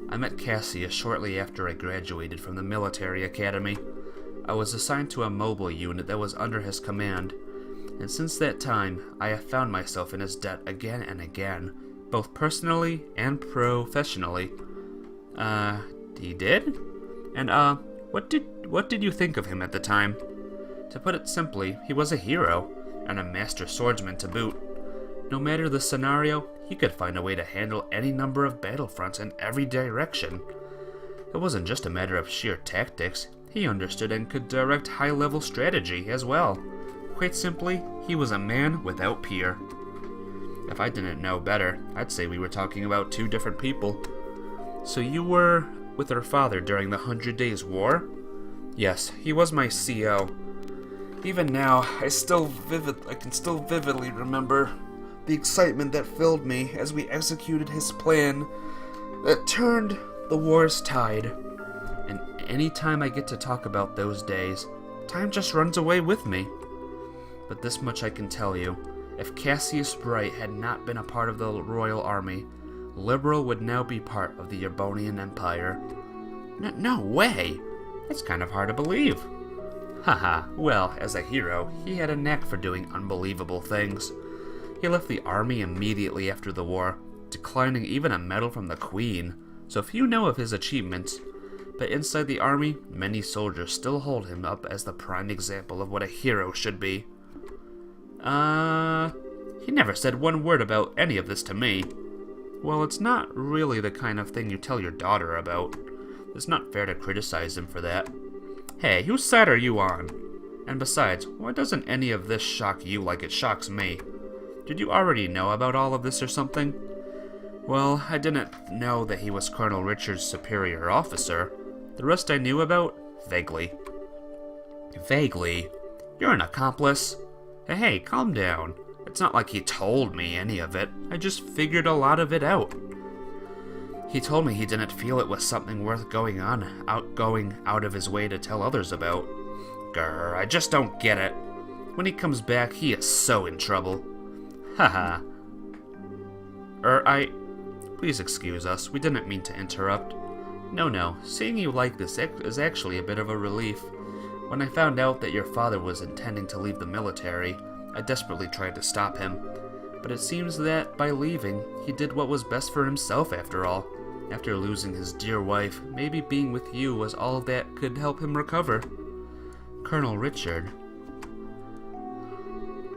I met Cassius shortly after I graduated from the military academy. I was assigned to a mobile unit that was under his command, and since that time, I have found myself in his debt again and again, both personally and professionally. He did? And, what did you think of him at the time? To put it simply, he was a hero, and a master swordsman to boot. No matter the scenario, he could find a way to handle any number of battlefronts in every direction. It wasn't just a matter of sheer tactics, he understood and could direct high-level strategy as well. Quite simply, he was a man without peer. If I didn't know better, I'd say we were talking about two different people. So you were with her father during the 100 Days War? Yes, he was my CO. Even now, I can still vividly remember the excitement that filled me as we executed his plan that turned the war's tide. And any time I get to talk about those days, time just runs away with me. But this much I can tell you. If Cassius Bright had not been a part of the Royal Army, Liberal would now be part of the Yerbonian Empire. No way! That's kind of hard to believe. Haha, well, as a hero, he had a knack for doing unbelievable things. He left the army immediately after the war, declining even a medal from the Queen, so few know of his achievements. But inside the army, many soldiers still hold him up as the prime example of what a hero should be. He never said one word about any of this to me. Well, it's not really the kind of thing you tell your daughter about. It's not fair to criticize him for that. Hey, whose side are you on? And besides, why doesn't any of this shock you like it shocks me? Did you already know about all of this or something? Well, I didn't know that he was Colonel Richard's superior officer. The rest I knew about? Vaguely. Vaguely? You're an accomplice? Hey, calm down. It's not like he told me any of it. I just figured a lot of it out. He told me he didn't feel it was something worth going out of his way to tell others about. Grr, I just don't get it. When he comes back, he is so in trouble. Haha. Please excuse us, we didn't mean to interrupt. No, seeing you like this is actually a bit of a relief. When I found out that your father was intending to leave the military, I desperately tried to stop him. But it seems that, by leaving, he did what was best for himself after all. After losing his dear wife, maybe being with you was all that could help him recover. Colonel Richard.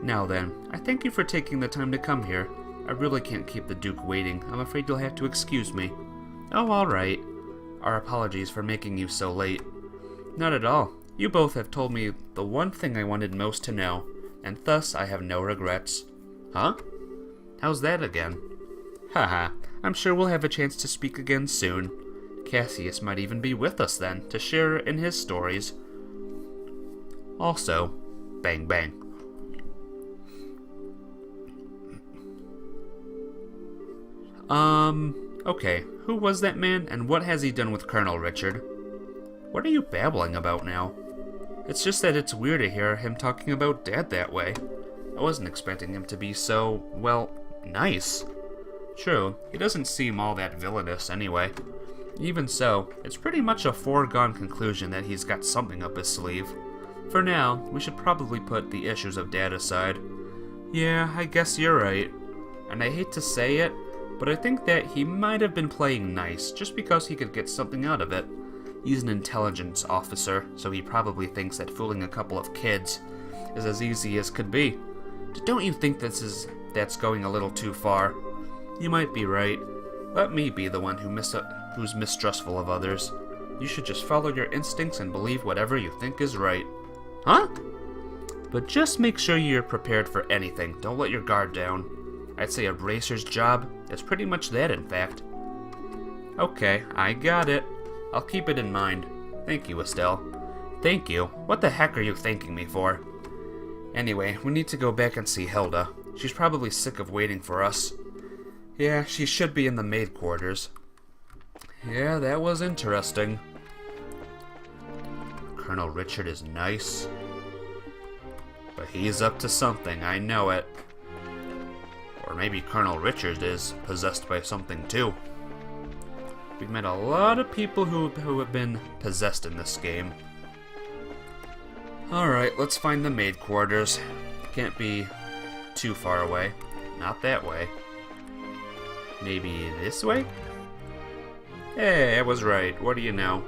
Now then, I thank you for taking the time to come here. I really can't keep the Duke waiting. I'm afraid you'll have to excuse me. Oh, all right. Our apologies for making you so late. Not at all. You both have told me the one thing I wanted most to know, and thus I have no regrets. Huh? How's that again? Haha, I'm sure we'll have a chance to speak again soon. Cassius might even be with us then, to share in his stories. Also, bang bang. Okay, who was that man, and what has he done with Colonel Richard? What are you babbling about now? It's just that it's weird to hear him talking about Dad that way. I wasn't expecting him to be so, well, nice. True, he doesn't seem all that villainous anyway. Even so, it's pretty much a foregone conclusion that he's got something up his sleeve. For now, we should probably put the issues of Dad aside. Yeah, I guess you're right. And I hate to say it, but I think that he might have been playing nice just because he could get something out of it. He's an intelligence officer, so he probably thinks that fooling a couple of kids is as easy as could be. Don't you think that's going a little too far? You might be right. Let me be the one who's mistrustful of others. You should just follow your instincts and believe whatever you think is right. Huh? But just make sure you're prepared for anything. Don't let your guard down. I'd say a racer's job is pretty much that, in fact. Okay, I got it. I'll keep it in mind. Thank you, Estelle. Thank you? What the heck are you thanking me for? Anyway, we need to go back and see Hilda. She's probably sick of waiting for us. Yeah, she should be in the maid quarters. Yeah, that was interesting. Colonel Richard is nice. But he's up to something, I know it. Or maybe Colonel Richard is possessed by something too. We've met a lot of people who have been possessed in this game. Alright, let's find the maid quarters. Can't be too far away. Not that way. Maybe this way? Hey, I was right. What do you know?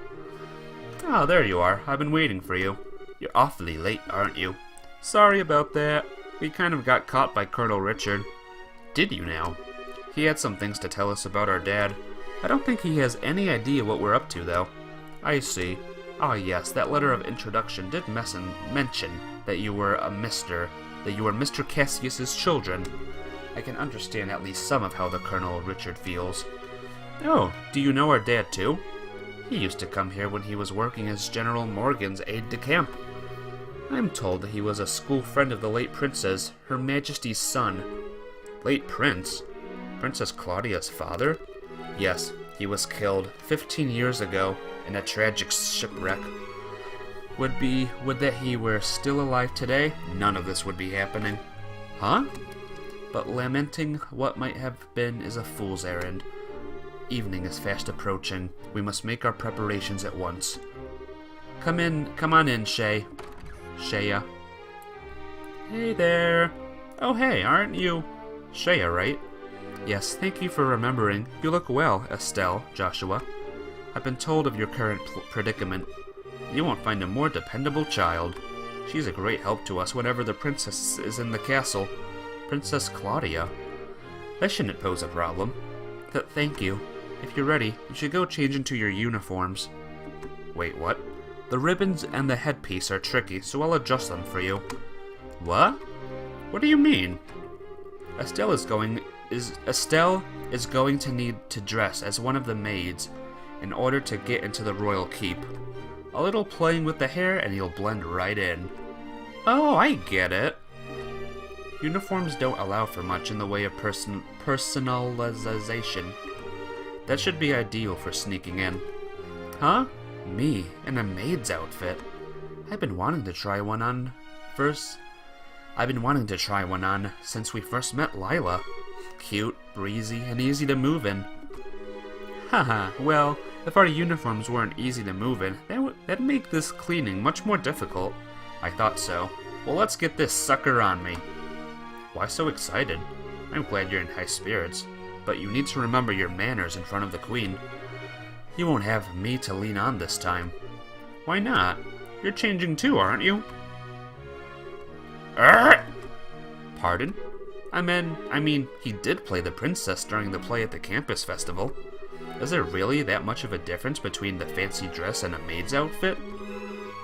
Oh, there you are. I've been waiting for you. You're awfully late, aren't you? Sorry about that. We kind of got caught by Colonel Richard. Did you now? He had some things to tell us about our dad. I don't think he has any idea what we're up to, though. I see. Ah, yes, that letter of introduction did mention that you were Mr. Cassius's children. I can understand at least some of how the Colonel Richard feels. Oh, do you know our dad, too? He used to come here when he was working as General Morgan's aide-de-camp. I'm told that he was a school friend of the late princess, Her Majesty's son. Late prince? Princess Claudia's father? Yes, he was killed 15 years ago in a tragic shipwreck. Would that he were still alive today, none of this would be happening. Huh? But lamenting what might have been is a fool's errand. Evening is fast approaching. We must make our preparations at once. Come on in, Shea. Shea. Hey there. Oh hey, aren't you Shea, right? Yes, thank you for remembering. You look well, Estelle, Joshua. I've been told of your current predicament. You won't find a more dependable child. She's a great help to us whenever the princess is in the castle. Princess Claudia. That shouldn't pose a problem. Thank you. If you're ready, you should go change into your uniforms. Wait, what? The ribbons and the headpiece are tricky, so I'll adjust them for you. What? What do you mean? Estelle is going to need to dress as one of the maids in order to get into the royal keep. A little playing with the hair and you'll blend right in. Oh, I get it. Uniforms don't allow for much in the way of personalization. That should be ideal for sneaking in. Huh? Me, in a maid's outfit? I've been wanting to try one on since we first met Lila. Cute, breezy, and easy to move in. Haha, well, if our uniforms weren't easy to move in, that'd make this cleaning much more difficult. I thought so. Well, let's get this sucker on me. Why so excited? I'm glad you're in high spirits, but you need to remember your manners in front of the Queen. You won't have me to lean on this time. Why not? You're changing too, aren't you? Pardon? I mean, he did play the princess during the play at the campus festival. Is there really that much of a difference between the fancy dress and a maid's outfit?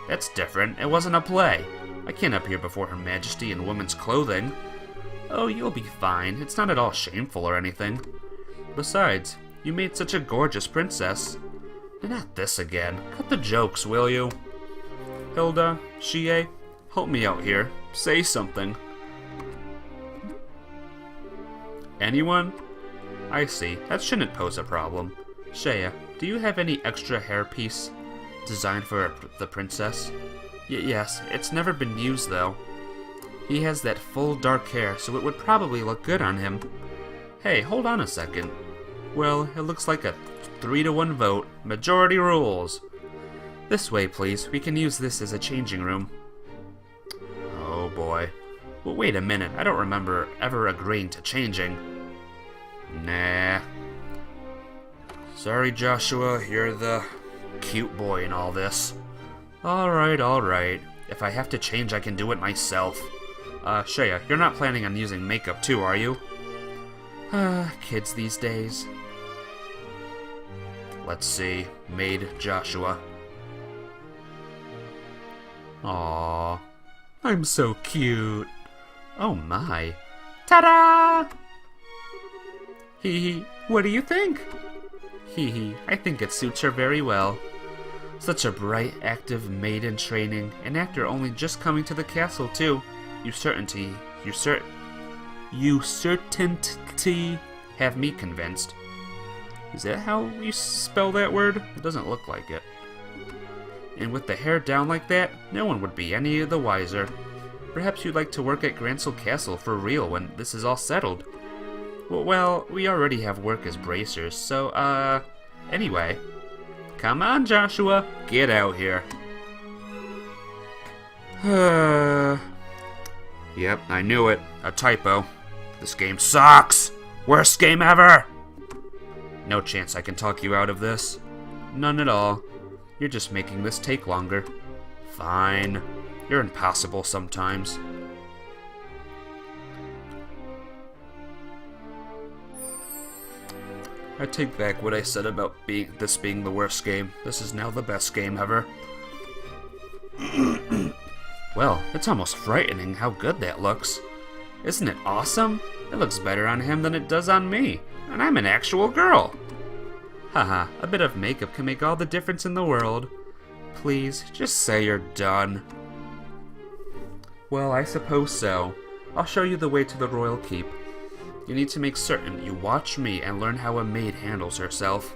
That's different. It wasn't a play. I can't appear before Her Majesty in woman's clothing. Oh, you'll be fine. It's not at all shameful or anything. Besides, you made such a gorgeous princess. Not this again. Cut the jokes, will you? Hilda, Shie, help me out here. Say something. Anyone? I see. That shouldn't pose a problem. Shea, do you have any extra hairpiece designed for the princess? Yes, it's never been used though. He has that full dark hair, so it would probably look good on him. Hey, hold on a second. Well, it looks like a 3-to-1 vote. Majority rules. This way, please. We can use this as a changing room. Oh boy. Well, wait a minute. I don't remember ever agreeing to changing. Nah. Sorry, Joshua. You're the cute boy in all this. Alright. If I have to change, I can do it myself. Shea, you're not planning on using makeup too, are you? Kids these days. Let's see. Maid Joshua. Aww. I'm so cute. Oh my. Ta-da! Hee hee. What do you think? Hee hee. I think it suits her very well. Such a bright, active maid in training, an actor only just coming to the castle too. You certainly have me convinced. Is that how you spell that word? It doesn't look like it. And with the hair down like that, no one would be any the wiser. Perhaps you'd like to work at Grancel Castle for real when this is all settled. Well, we already have work as bracers, so, anyway. Come on, Joshua, get out here. Yep, I knew it. A typo. This game sucks! Worst game ever! No chance I can talk you out of this. None at all. You're just making this take longer. Fine. You're impossible sometimes. I take back what I said about this being the worst game. This is now the best game ever. Well, it's almost frightening how good that looks. Isn't it awesome? It looks better on him than it does on me. And I'm an actual girl. Haha, a bit of makeup can make all the difference in the world. Please, just say you're done. Well, I suppose so. I'll show you the way to the royal keep. You need to make certain you watch me and learn how a maid handles herself.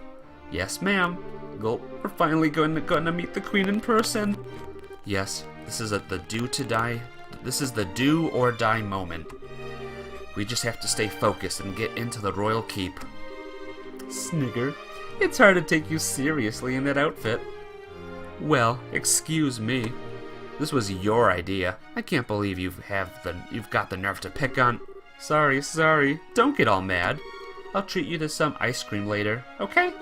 Yes, ma'am. Gulp, we're finally going to meet the queen in person. Yes, this is the do or die moment. We just have to stay focused and get into the royal keep. Snigger, it's hard to take you seriously in that outfit. Well, excuse me. This was your idea. I can't believe you've got the nerve to pick on. Sorry. Don't get all mad. I'll treat you to some ice cream later, okay?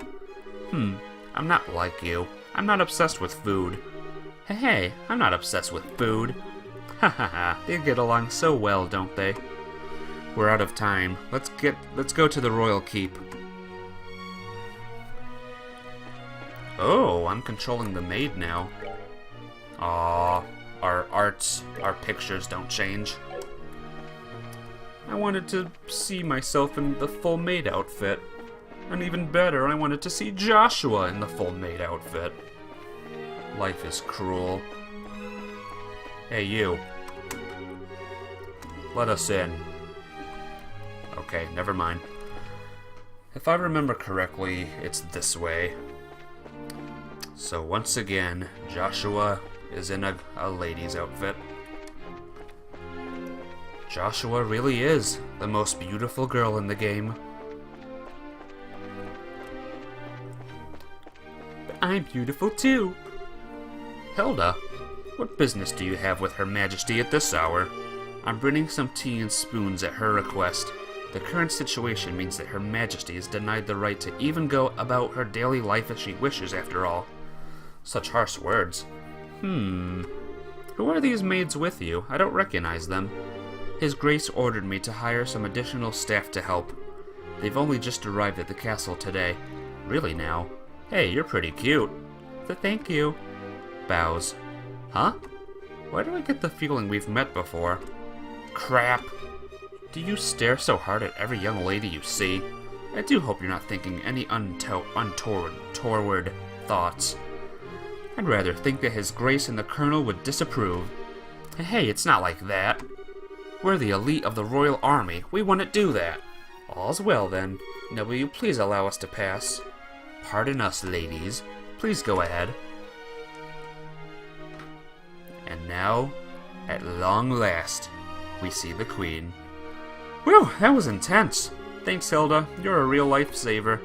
I'm not like you. I'm not obsessed with food. Hey, I'm not obsessed with food. Hahaha, they get along so well, don't they? We're out of time. Let's go to the royal keep. Oh, I'm controlling the maid now. Aww, our pictures don't change. I wanted to see myself in the full maid outfit. And even better, I wanted to see Joshua in the full maid outfit. Life is cruel. Hey, you. Let us in. Okay, never mind. If I remember correctly, it's this way. So once again, Joshua is in a lady's outfit. Joshua really is the most beautiful girl in the game. But I'm beautiful too. Hilda, what business do you have with Her Majesty at this hour? I'm bringing some tea and spoons at her request. The current situation means that Her Majesty is denied the right to even go about her daily life as she wishes, after all. Such harsh words. Who are these maids with you? I don't recognize them. His Grace ordered me to hire some additional staff to help. They've only just arrived at the castle today. Really now? Hey, you're pretty cute. Thank you. Bows. Huh? Why do I get the feeling we've met before? Crap. Do you stare so hard at every young lady you see? I do hope you're not thinking any untoward thoughts. I'd rather think that His Grace and the Colonel would disapprove. Hey, it's not like that. We're the elite of the royal army. We wouldn't do that. All's well, then. Now will you please allow us to pass? Pardon us, ladies. Please go ahead. And now, at long last, we see the Queen. Whew, that was intense. Thanks, Hilda. You're a real lifesaver.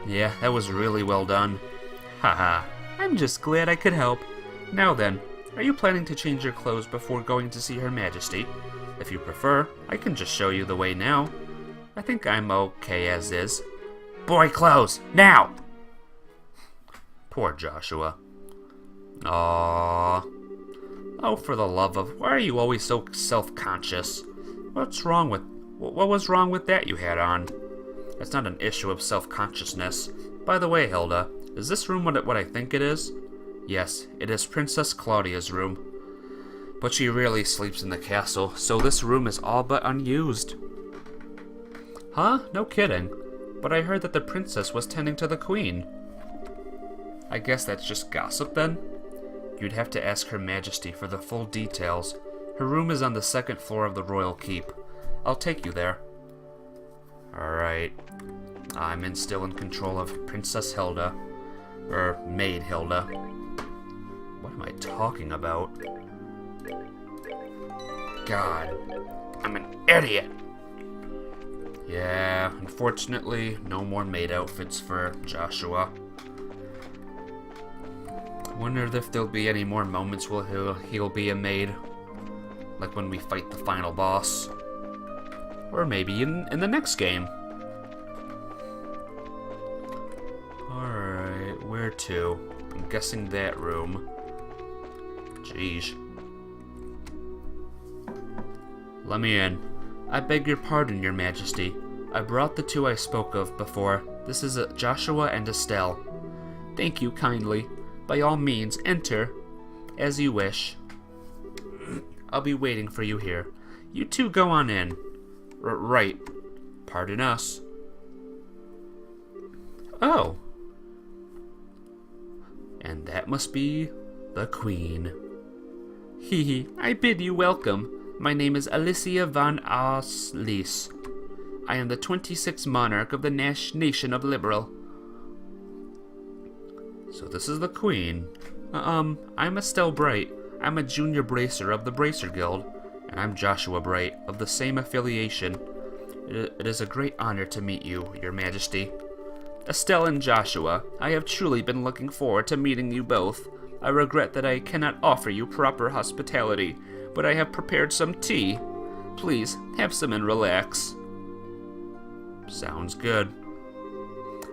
Yeah, that was really well done. Haha. I'm just glad I could help. Now then, are you planning to change your clothes before going to see Her Majesty? If you prefer, I can just show you the way now. I think I'm okay as is. Boy clothes, now! Poor Joshua. Aww. Oh, for the love of... Why are you always so self-conscious? What was wrong with that you had on? It's not an issue of self-consciousness. By the way, Hilda, is this room what I think it is? Yes, it is Princess Claudia's room. But she rarely sleeps in the castle, so this room is all but unused. Huh? No kidding. But I heard that the princess was tending to the queen. I guess that's just gossip then? You'd have to ask Her Majesty for the full details. Her room is on the second floor of the royal keep. I'll take you there. Alright. I'm still in control of Princess Hilda. Maid Hilda. What am I talking about? God, I'm an idiot. Yeah, unfortunately, no more maid outfits for Joshua. Wonder if there'll be any more moments where he'll be a maid. Like when we fight the final boss. Or maybe in the next game. Alright, where to? I'm guessing that room. Jeez. Let me in. I beg your pardon, Your Majesty. I brought the two I spoke of before. This is Joshua and Estelle. Thank you kindly. By all means, enter. As you wish. I'll be waiting for you here. You two go on in. Right. Pardon us. Oh. And that must be the Queen. Hee, I bid you welcome. My name is Alicia van Aslis. I am the 26th monarch of the nation of Liberal. So this is the Queen. I'm Estelle Bright. I'm a junior bracer of the Bracer Guild. And I'm Joshua Bright, of the same affiliation. It is a great honor to meet you, Your Majesty. Estelle and Joshua, I have truly been looking forward to meeting you both. I regret that I cannot offer you proper hospitality, but I have prepared some tea. Please, have some and relax. Sounds good.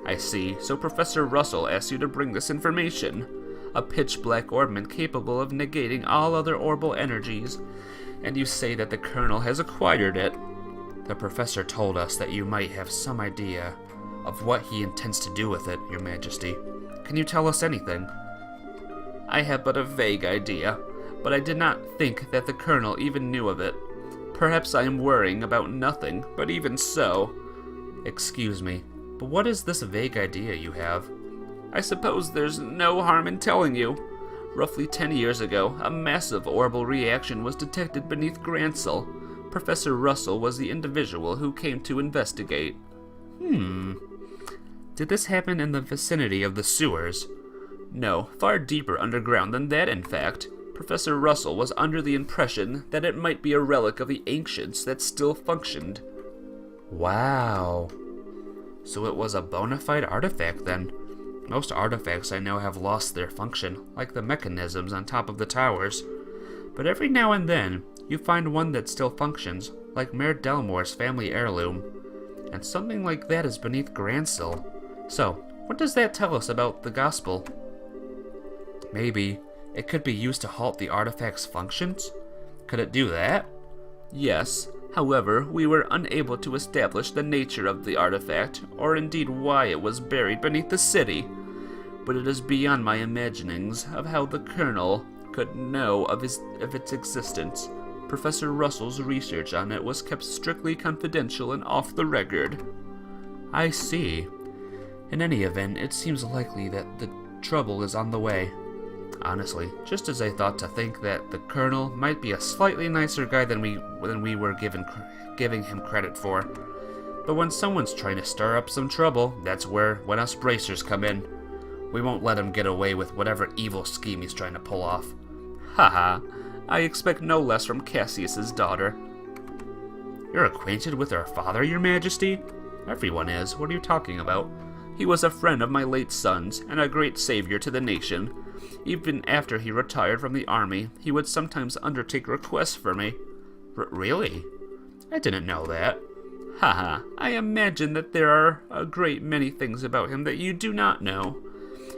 I see, so Professor Russell asked you to bring this information. A pitch-black ornament capable of negating all other orbital energies. And you say that the Colonel has acquired it. The Professor told us that you might have some idea of what he intends to do with it, Your Majesty. Can you tell us anything? I have but a vague idea, but I did not think that the Colonel even knew of it. Perhaps I am worrying about nothing, but even so... Excuse me, but what is this vague idea you have? I suppose there's no harm in telling you. Roughly 10 years ago, a massive orbital reaction was detected beneath Gransel. Professor Russell was the individual who came to investigate. Did this happen in the vicinity of the sewers? No, far deeper underground than that, in fact. Professor Russell was under the impression that it might be a relic of the ancients that still functioned. Wow. So it was a bona fide artifact then. Most artifacts I know have lost their function, like the mechanisms on top of the towers. But every now and then, you find one that still functions, like Mayor Delmore's family heirloom. And something like that is beneath Gransel. So, what does that tell us about the gospel? Maybe it could be used to halt the artifact's functions? Could it do that? Yes. However, we were unable to establish the nature of the artifact, or indeed why it was buried beneath the city. But it is beyond my imaginings of how the Colonel could know of its existence. Professor Russell's research on it was kept strictly confidential and off the record. I see. In any event, it seems likely that the trouble is on the way. Honestly, just as I thought to think that the Colonel might be a slightly nicer guy than we were giving him credit for. But when someone's trying to stir up some trouble, that's when us bracers come in. We won't let him get away with whatever evil scheme he's trying to pull off. Haha, I expect no less from Cassius's daughter. You're acquainted with her father, Your Majesty? Everyone is. What are you talking about? He was a friend of my late son's, and a great savior to the nation. Even after he retired from the army, he would sometimes undertake requests for me. Really? I didn't know that. Haha, I imagine that there are a great many things about him that you do not know,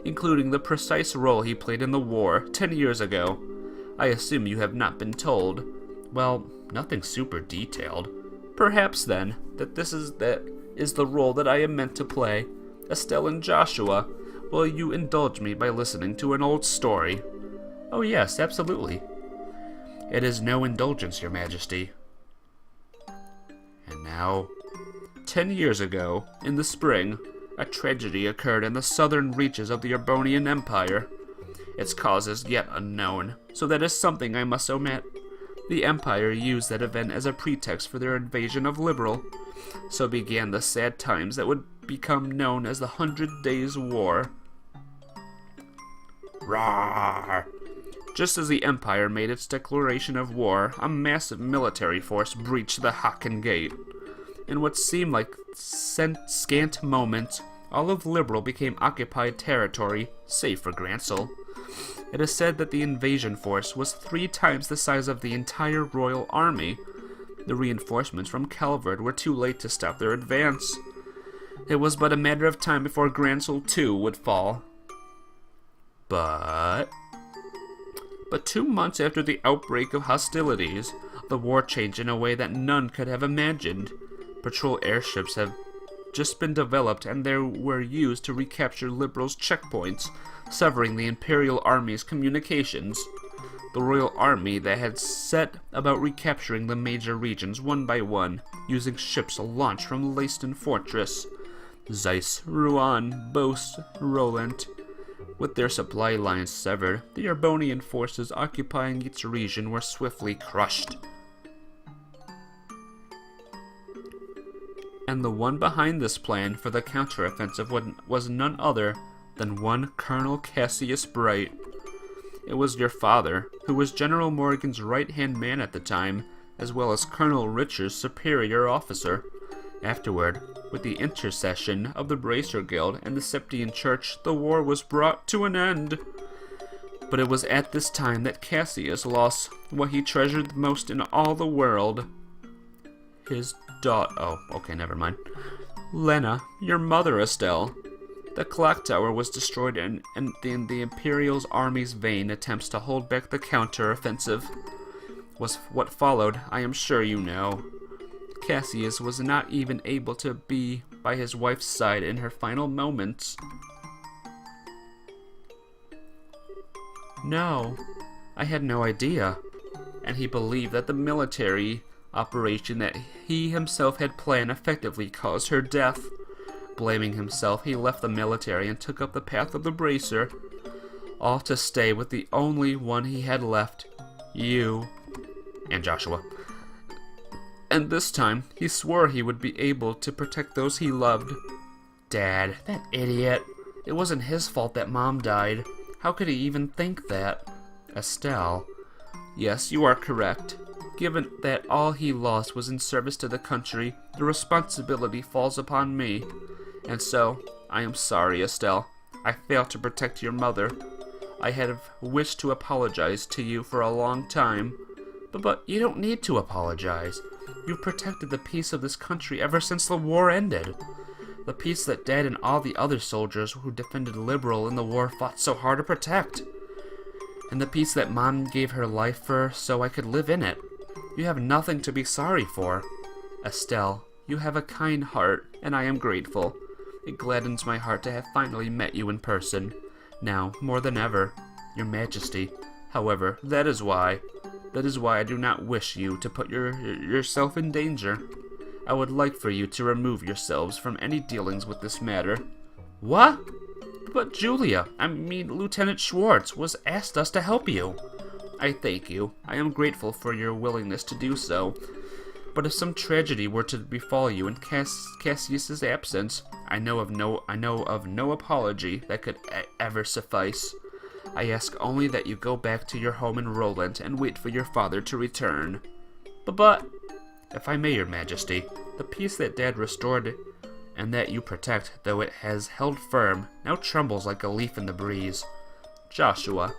including the precise role he played in the war 10 years ago. I assume you have not been told. Well, nothing super detailed. Perhaps, then, that is the role that I am meant to play. Estelle and Joshua, will you indulge me by listening to an old story? Oh yes, absolutely. It is no indulgence, Your Majesty. And now, 10 years ago, in the spring, a tragedy occurred in the southern reaches of the Urbonian Empire. Its cause is yet unknown, so that is something I must omit. The Empire used that event as a pretext for their invasion of Liberal. So began the sad times that would become known as the 100 Days' War. Rawr! Just as the Empire made its declaration of war, a massive military force breached the Haken Gate. In what seemed like scant moments, all of Liberal became occupied territory, save for Gransel. It is said that the invasion force was 3 times the size of the entire royal army. The reinforcements from Calvard were too late to stop their advance. It was but a matter of time before Gransel too would fall. But 2 months after the outbreak of hostilities, the war changed in a way that none could have imagined. Patrol airships have just been developed, and they were used to recapture Liberals' checkpoints, severing the Imperial Army's communications. The Royal Army that had set about recapturing the major regions one by one, using ships launched from Leiston Fortress. Zeiss, Rouen, Beauce, Roland. With their supply lines severed, the Arbonian forces occupying its region were swiftly crushed. And the one behind this plan for the counteroffensive was none other than one Colonel Cassius Bright. It was your father, who was General Morgan's right-hand man at the time, as well as Colonel Richard's superior officer. Afterward, with the intercession of the Bracer Guild and the Septian Church, the war was brought to an end. But it was at this time that Cassius lost what he treasured most in all the world. His daughter. Oh, okay, never mind. Lena, your mother, Estelle. The clock tower was destroyed in the Imperial Army's vain attempts to hold back the counter-offensive. Was what followed, I am sure you know. Cassius was not even able to be by his wife's side in her final moments. No, I had no idea. And he believed that the military operation that he himself had planned effectively caused her death. Blaming himself, he left the military and took up the path of the Bracer, all to stay with the only one he had left, you, and Joshua. And this time, he swore he would be able to protect those he loved. Dad, that idiot. It wasn't his fault that Mom died. How could he even think that? Estelle. Yes, you are correct. Given that all he lost was in service to the country, the responsibility falls upon me. And so, I am sorry, Estelle. I failed to protect your mother. I had wished to apologize to you for a long time. But you don't need to apologize. You've protected the peace of this country ever since the war ended. The peace that Dad and all the other soldiers who defended Liberal in the war fought so hard to protect. And the peace that Mom gave her life for so I could live in it. You have nothing to be sorry for. Estelle, you have a kind heart, and I am grateful. It gladdens my heart to have finally met you in person. Now, more than ever, Your Majesty. However, that is why I do not wish you to put yourself in danger. I would like for you to remove yourselves from any dealings with this matter. What? But Lieutenant Schwartz was asked us to help you. I thank you. I am grateful for your willingness to do so. But if some tragedy were to befall you in Cassius's absence, I know of no apology that could ever suffice. I ask only that you go back to your home in Roland and wait for your father to return. But, if I may, Your Majesty, the peace that Dad restored and that you protect, though it has held firm, now trembles like a leaf in the breeze. Joshua,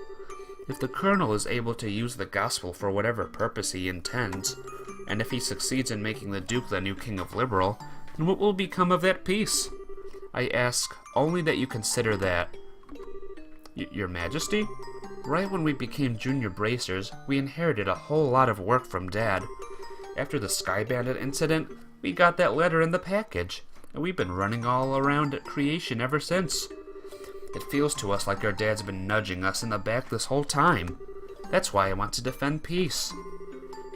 if the Colonel is able to use the gospel for whatever purpose he intends, and if he succeeds in making the Duke the new King of Liberal, then what will become of that peace? I ask only that you consider that. Your Majesty? Right when we became junior bracers, we inherited a whole lot of work from Dad. After the Sky Bandit incident, we got that letter in the package, and we've been running all around at creation ever since. It feels to us like our dad's been nudging us in the back this whole time. That's why I want to defend peace.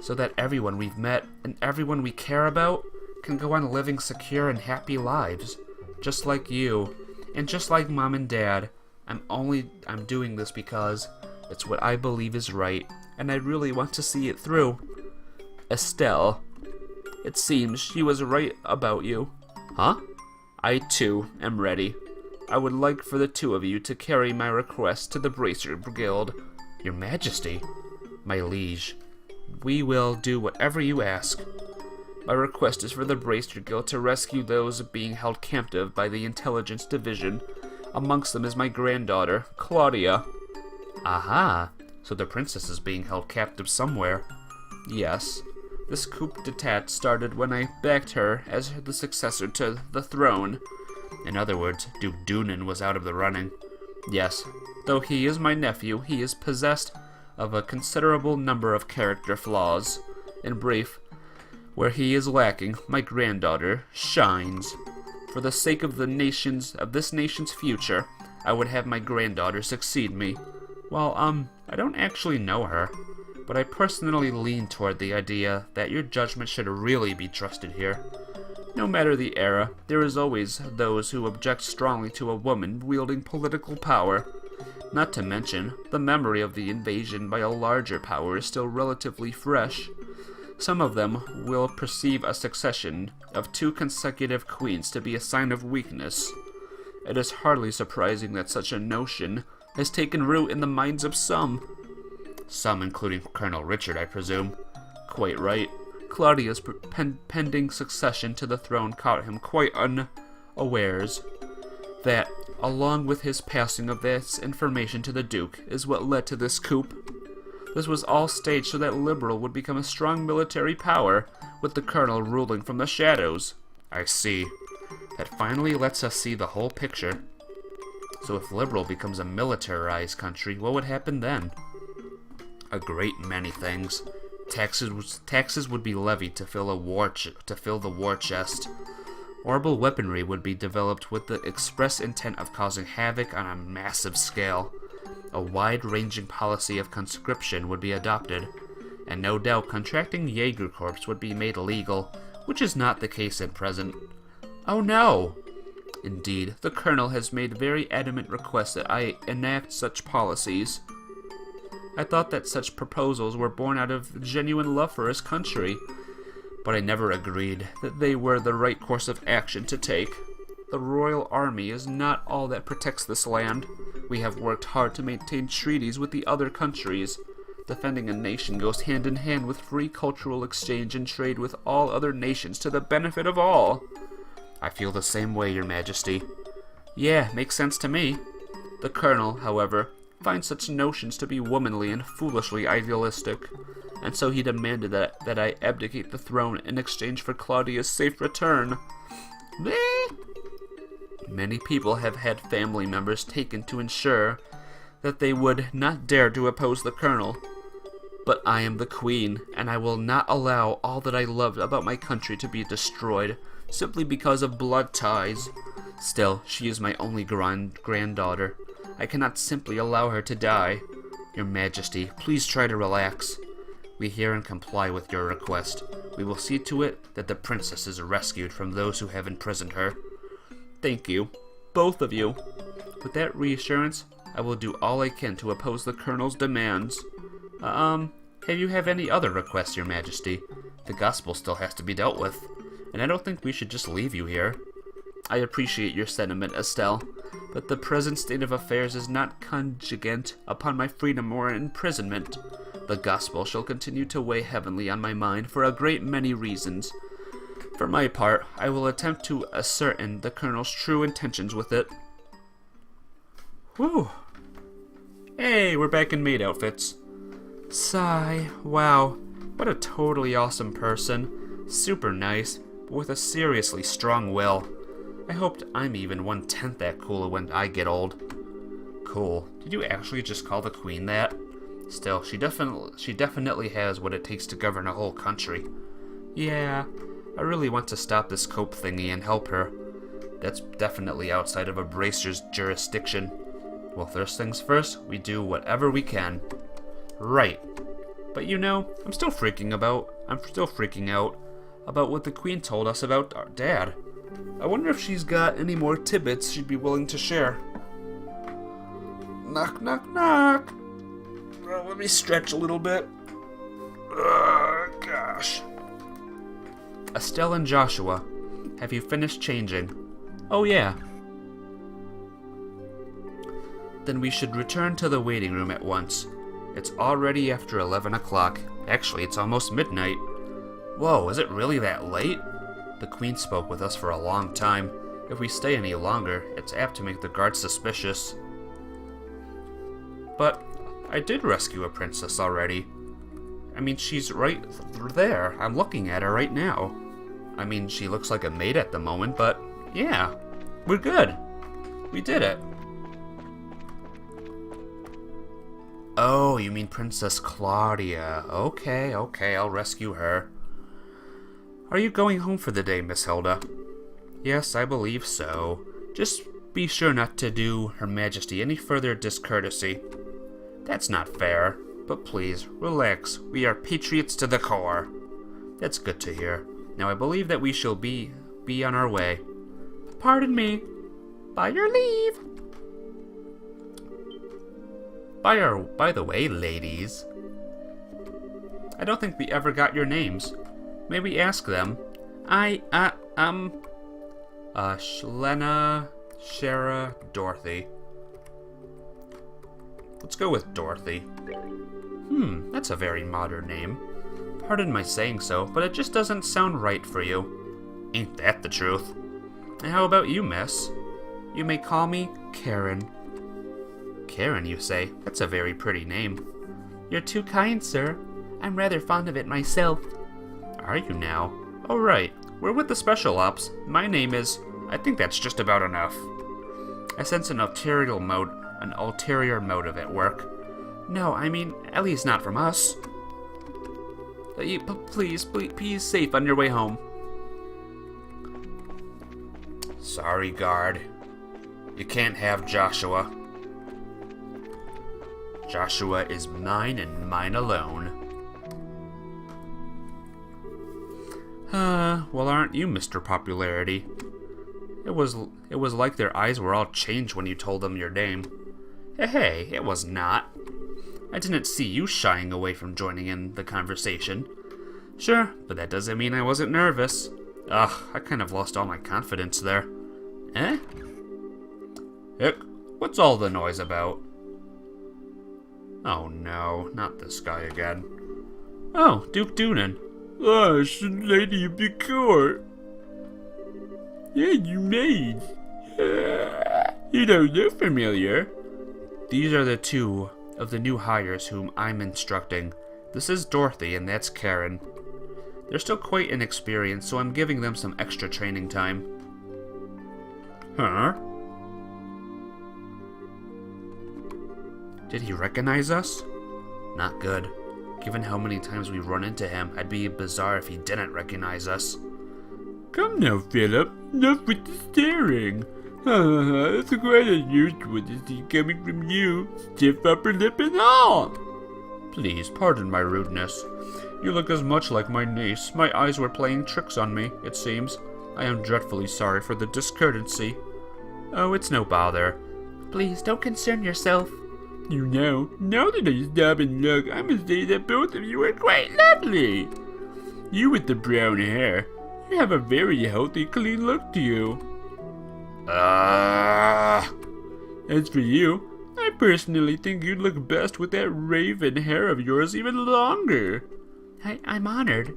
So that everyone we've met and everyone we care about can go on living secure and happy lives. Just like you, and just like Mom and Dad. I'm doing this because it's what I believe is right, and I really want to see it through. Estelle, it seems she was right about you. Huh? I too am ready. I would like for the two of you to carry my request to the Bracer Guild. Your Majesty, my liege, we will do whatever you ask. My request is for the Bracer Guild to rescue those being held captive by the Intelligence Division. Amongst them is my granddaughter, Claudia. Aha! So the princess is being held captive somewhere. Yes. This coup d'etat started when I backed her as the successor to the throne. In other words, Duke Dunan was out of the running. Yes, though he is my nephew, he is possessed of a considerable number of character flaws. In brief, where he is lacking, my granddaughter shines. For the sake of this nation's future, I would have my granddaughter succeed me. Well, I don't actually know her, but I personally lean toward the idea that your judgment should really be trusted here. No matter the era, there is always those who object strongly to a woman wielding political power. Not to mention, the memory of the invasion by a larger power is still relatively fresh. Some of them will perceive a succession of 2 consecutive queens to be a sign of weakness. It is hardly surprising that such a notion has taken root in the minds of some. Some, including Colonel Richard, I presume. Quite right. Claudia's pending succession to the throne caught him quite unawares. That, along with his passing of this information to the Duke, is what led to this coup. This was all staged so that Liberal would become a strong military power, with the Colonel ruling from the shadows. I see. That finally lets us see the whole picture. So if Liberal becomes a militarized country, what would happen then? A great many things. Taxes would be levied to fill the war chest. Horrible weaponry would be developed with the express intent of causing havoc on a massive scale. A wide-ranging policy of conscription would be adopted, and no doubt contracting Jaeger Corps would be made legal, which is not the case at present. Oh no! Indeed, the Colonel has made very adamant requests that I enact such policies. I thought that such proposals were born out of genuine love for his country, but I never agreed that they were the right course of action to take. The Royal Army is not all that protects this land. We have worked hard to maintain treaties with the other countries. Defending a nation goes hand in hand with free cultural exchange and trade with all other nations to the benefit of all. I feel the same way, Your Majesty. Yeah, makes sense to me. The Colonel, however, finds such notions to be womanly and foolishly idealistic, and so he demanded that I abdicate the throne in exchange for Claudia's safe return. Many people have had family members taken to ensure that they would not dare to oppose the Colonel. But I am the Queen, and I will not allow all that I loved about my country to be destroyed, simply because of blood ties. Still, she is my only granddaughter. I cannot simply allow her to die. Your Majesty, please try to relax. We hear and comply with your request. We will see to it that the princess is rescued from those who have imprisoned her. Thank you, both of you. With that reassurance, I will do all I can to oppose the Colonel's demands. Have you any other requests, Your Majesty? The gospel still has to be dealt with, and I don't think we should just leave you here. I appreciate your sentiment, Estelle, but the present state of affairs is not contingent upon my freedom or imprisonment. The gospel shall continue to weigh heavily on my mind for a great many reasons. For my part, I will attempt to ascertain the Colonel's true intentions with it. Whew. Hey, we're back in maid outfits. Sigh. Wow, what a totally awesome person. Super nice, but with a seriously strong will. I hoped I'm even 1/10 that cool when I get old. Cool. Did you actually just call the Queen that? Still, she definitely has what it takes to govern a whole country. Yeah, I really want to stop this cope thingy and help her. That's definitely outside of a bracer's jurisdiction. Well, first things first, we do whatever we can. Right. But you know, I'm still freaking out about what the Queen told us about our dad. I wonder if she's got any more tidbits she'd be willing to share. Knock, knock, knock. Oh, let me stretch a little bit. Gosh. Estelle and Joshua, have you finished changing? Oh yeah. Then we should return to the waiting room at once. It's already after 11 o'clock. Actually, it's almost midnight. Whoa, is it really that late? The Queen spoke with us for a long time. If we stay any longer, it's apt to make the guards suspicious. But I did rescue a princess already. I mean, she's right there. I'm looking at her right now. I mean, she looks like a maid at the moment, but yeah, we're good. We did it. Oh, you mean Princess Claudia. Okay, I'll rescue her. Are you going home for the day, Miss Hilda? Yes, I believe so. Just be sure not to do Her Majesty any further discourtesy. That's not fair, but please, relax. We are patriots to the core. That's good to hear. Now I believe that we shall be on our way. Pardon me. By your leave. By the way, ladies, I don't think we ever got your names. May we ask them? Shlena, Shara, Dorothy. Let's go with Dorothy. That's a very modern name. Pardon my saying so, but it just doesn't sound right for you. Ain't that the truth? And how about you, miss? You may call me Karen. Karen, you say? That's a very pretty name. You're too kind, sir. I'm rather fond of it myself. Are you now? Oh, right. We're with the Special Ops. My name is... I think that's just about enough. I sense an ulterior motive at work. No, I mean, at least not from us. Please, safe on your way home. Sorry, guard. You can't have Joshua. Joshua is mine and mine alone. Well, aren't you, Mr. Popularity? It was like their eyes were all changed when you told them your name. Hey, it was not. I didn't see you shying away from joining in the conversation. Sure, but that doesn't mean I wasn't nervous. Ugh, I kind of lost all my confidence there. Eh? Hick, what's all the noise about? Oh no, not this guy again. Oh, Duke Doonan. Lady of the court. Yeah, you made. You don't look familiar. These are the two of the new hires whom I'm instructing. This is Dorothy and that's Karen. They're still quite inexperienced, so I'm giving them some extra training time. Huh? Did he recognize us? Not good. Given how many times we run into him, I'd be bizarre if he didn't recognize us. Come now, Philip. Enough with the staring. It's quite unusual to see coming from you, stiff upper lip and all. Please, pardon my rudeness. You look as much like my niece. My eyes were playing tricks on me, it seems. I am dreadfully sorry for the discourtesy. Oh, it's no bother. Please, don't concern yourself. You know, now that I stop and look, I must say that both of you are quite lovely. You with the brown hair. You have a very healthy, clean look to you. As for you, I personally think you'd look best with that raven hair of yours even longer. I'm honored.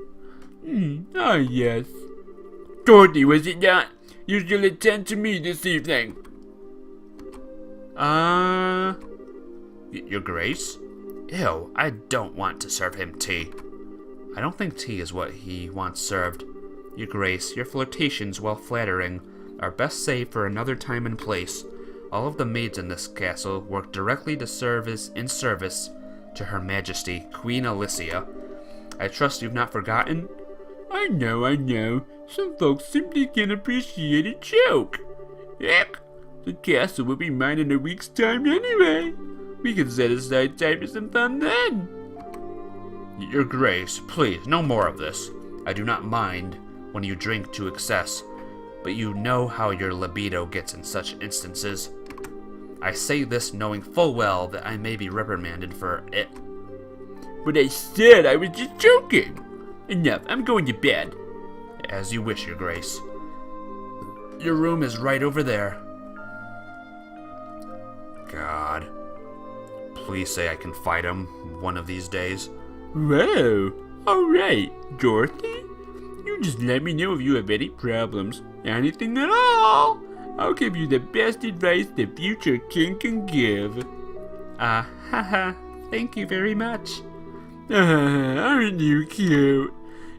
Yes. Dorothy, was it not? You shall attend to me this evening. Your Grace? Ew, I don't want to serve him tea. I don't think tea is what he wants served. Your Grace, your flirtations, while flattering, are best saved for another time and place. All of the maids in this castle work directly to serve in service to Her Majesty, Queen Alicia. I trust you've not forgotten? I know. Some folks simply can't appreciate a joke. Heck, the castle will be mine in a week's time anyway. We can set aside time for some fun then. Your Grace, please, no more of this. I do not mind when you drink to excess, but you know how your libido gets in such instances. I say this knowing full well that I may be reprimanded for it. But I said I was just joking. Enough, I'm going to bed. As you wish, Your Grace. Your room is right over there. God. Please say I can fight him one of these days. Whoa. Alright, Dorothy. You just let me know if you have any problems. Anything at all. I'll give you the best advice the future king can give. Haha. Thank you very much. Aren't you cute?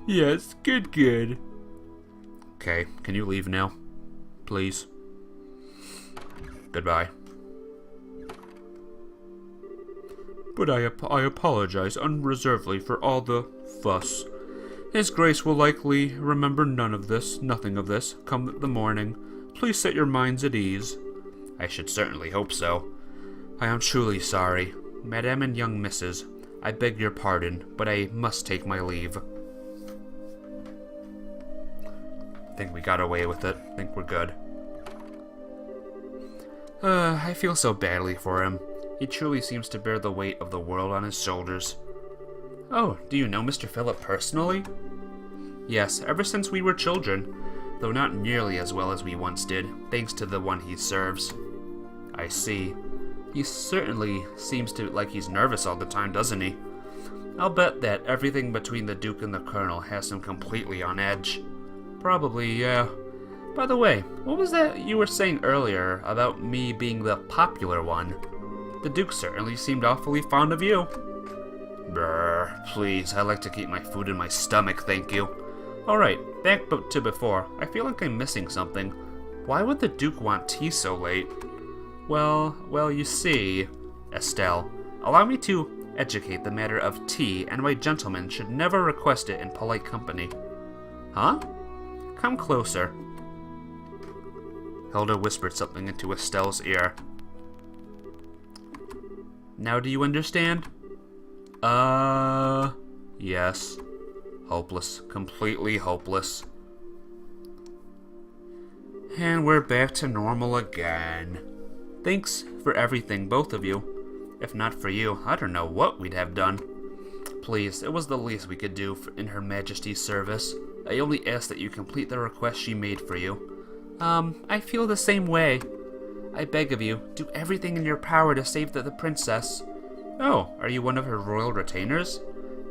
Yes, good. Okay, can you leave now? Please. Goodbye. But I apologize unreservedly for all the fuss. His Grace will likely remember nothing of this, come the morning. Please set your minds at ease. I should certainly hope so. I am truly sorry. Madame and young Misses, I beg your pardon, but I must take my leave. I think we got away with it. I think we're good. I feel so badly for him. He truly seems to bear the weight of the world on his shoulders. Oh, do you know Mr. Philip personally? Yes, ever since we were children, though not nearly as well as we once did, thanks to the one he serves. I see. He certainly seems to like he's nervous all the time, doesn't he? I'll bet that everything between the Duke and the Colonel has him completely on edge. Probably, yeah. By the way, what was that you were saying earlier about me being the popular one? The Duke certainly seemed awfully fond of you. Brr, please, I like to keep my food in my stomach, thank you. Alright, back to before. I feel like I'm missing something. Why would the Duke want tea so late? Well, you see, Estelle, allow me to educate the matter of tea, and my gentleman should never request it in polite company. Huh? Come closer. Hilda whispered something into Estelle's ear. Now do you understand? Yes. Hopeless. Completely hopeless. And we're back to normal again. Thanks for everything, both of you. If not for you, I don't know what we'd have done. Please, it was the least we could do in Her Majesty's service. I only ask that you complete the request she made for you. I feel the same way. I beg of you, do everything in your power to save the princess. Oh, are you one of her royal retainers?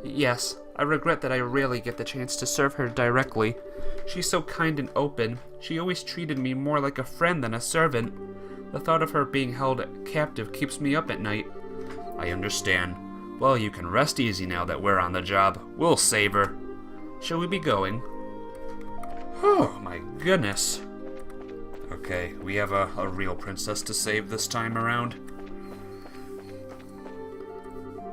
Yes, I regret that I rarely get the chance to serve her directly. She's so kind and open. She always treated me more like a friend than a servant. The thought of her being held captive keeps me up at night. I understand. Well, you can rest easy now that we're on the job. We'll save her. Shall we be going? Oh, my goodness. Okay, we have a real princess to save this time around.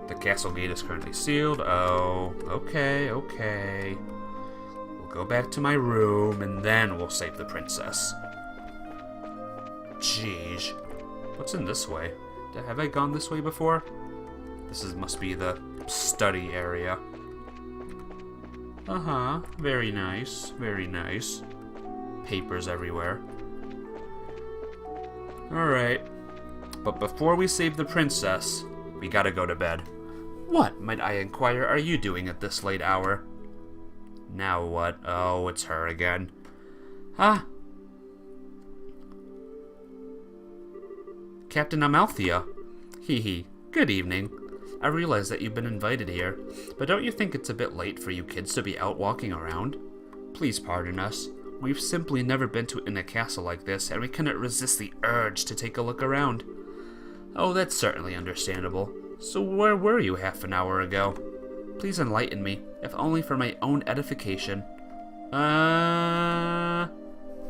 The castle gate is currently sealed. Oh, okay. We'll go back to my room, and then we'll save the princess. Jeez. What's in this way? Have I gone this way before? Must be the study area. Uh-huh. Very nice. Papers everywhere. Alright. But before we save the princess, we gotta go to bed. What, might I inquire, are you doing at this late hour? Now what? Oh, it's her again. Ah. Captain Amalthea. Hee. Good evening. I realize that you've been invited here, but don't you think it's a bit late for you kids to be out walking around? Please pardon us. We've simply never been in a castle like this, and we couldn't resist the urge to take a look around. Oh, that's certainly understandable. So where were you half an hour ago? Please enlighten me, if only for my own edification.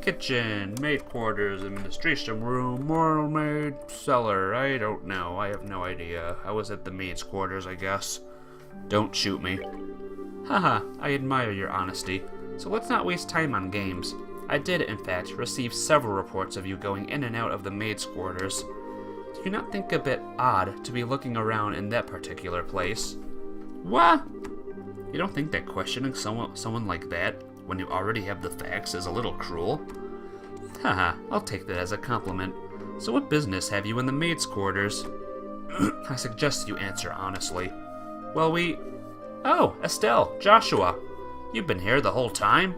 Kitchen, maid quarters, administration room, moral maid, cellar, I don't know. I have no idea. I was at the maid's quarters, I guess. Don't shoot me. Haha, I admire your honesty. So let's not waste time on games. I did, in fact, receive several reports of you going in and out of the maid's quarters. Do you not think a bit odd to be looking around in that particular place? What? You don't think that questioning someone like that, when you already have the facts, is a little cruel? Haha, I'll take that as a compliment. So what business have you in the maid's quarters? I suggest you answer honestly. Well, Oh, Estelle, Joshua. You've been here the whole time?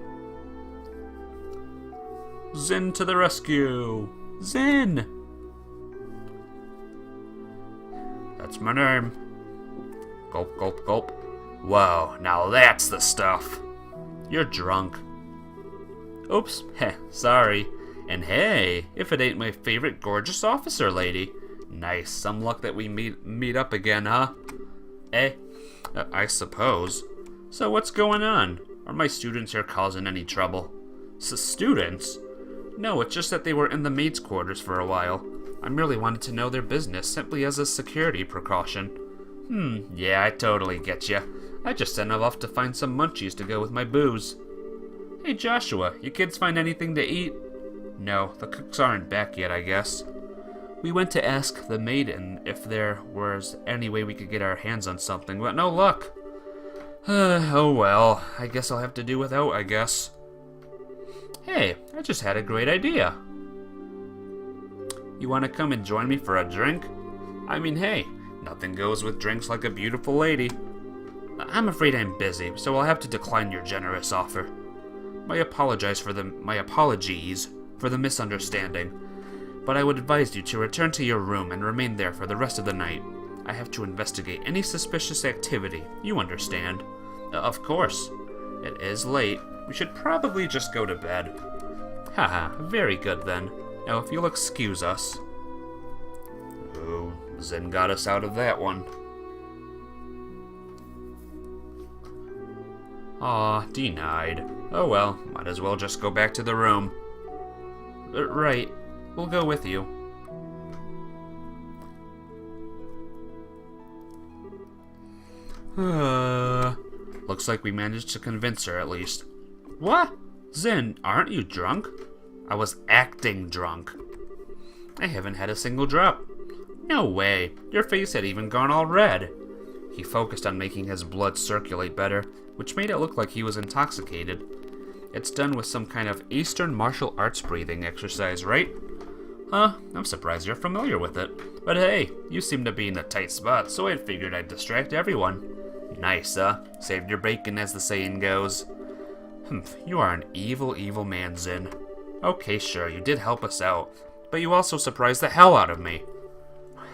Zin to the rescue! Zin! That's my name. Gulp, gulp, gulp. Whoa, now that's the stuff. You're drunk. Oops, heh, sorry. And hey, if it ain't my favorite gorgeous officer lady. Nice. Some luck that we meet up again, huh? Eh? I suppose. So what's going on? Are my students here causing any trouble? Students? No, it's just that they were in the maids' quarters for a while. I merely wanted to know their business, simply as a security precaution. Yeah, I totally get ya. I just sent them off to find some munchies to go with my booze. Hey Joshua, you kids find anything to eat? No, the cooks aren't back yet, I guess. We went to ask the maiden if there was any way we could get our hands on something, but no luck. Oh well, I guess I'll have to do without, I guess. Hey, I just had a great idea. You want to come and join me for a drink? I mean, hey, nothing goes with drinks like a beautiful lady. I'm afraid I'm busy, so I'll have to decline your generous offer. My apologies for the misunderstanding, but I would advise you to return to your room and remain there for the rest of the night. I have to investigate any suspicious activity, you understand. Of course. It is late. We should probably just go to bed. Haha, very good then. Now if you'll excuse us. Oh, Zen got us out of that one. Aw, denied. Oh well, might as well just go back to the room. Right, we'll go with you. Looks like we managed to convince her at least. What? Zen, aren't you drunk? I was acting drunk. I haven't had a single drop. No way, your face had even gone all red. He focused on making his blood circulate better, which made it look like he was intoxicated. It's done with some kind of Eastern martial arts breathing exercise, right? Huh, I'm surprised you're familiar with it. But hey, you seem to be in a tight spot, so I figured I'd distract everyone. Nice, saved your bacon, as the saying goes. You are an evil, evil man, Zin. Okay, sure, you did help us out, but you also surprised the hell out of me.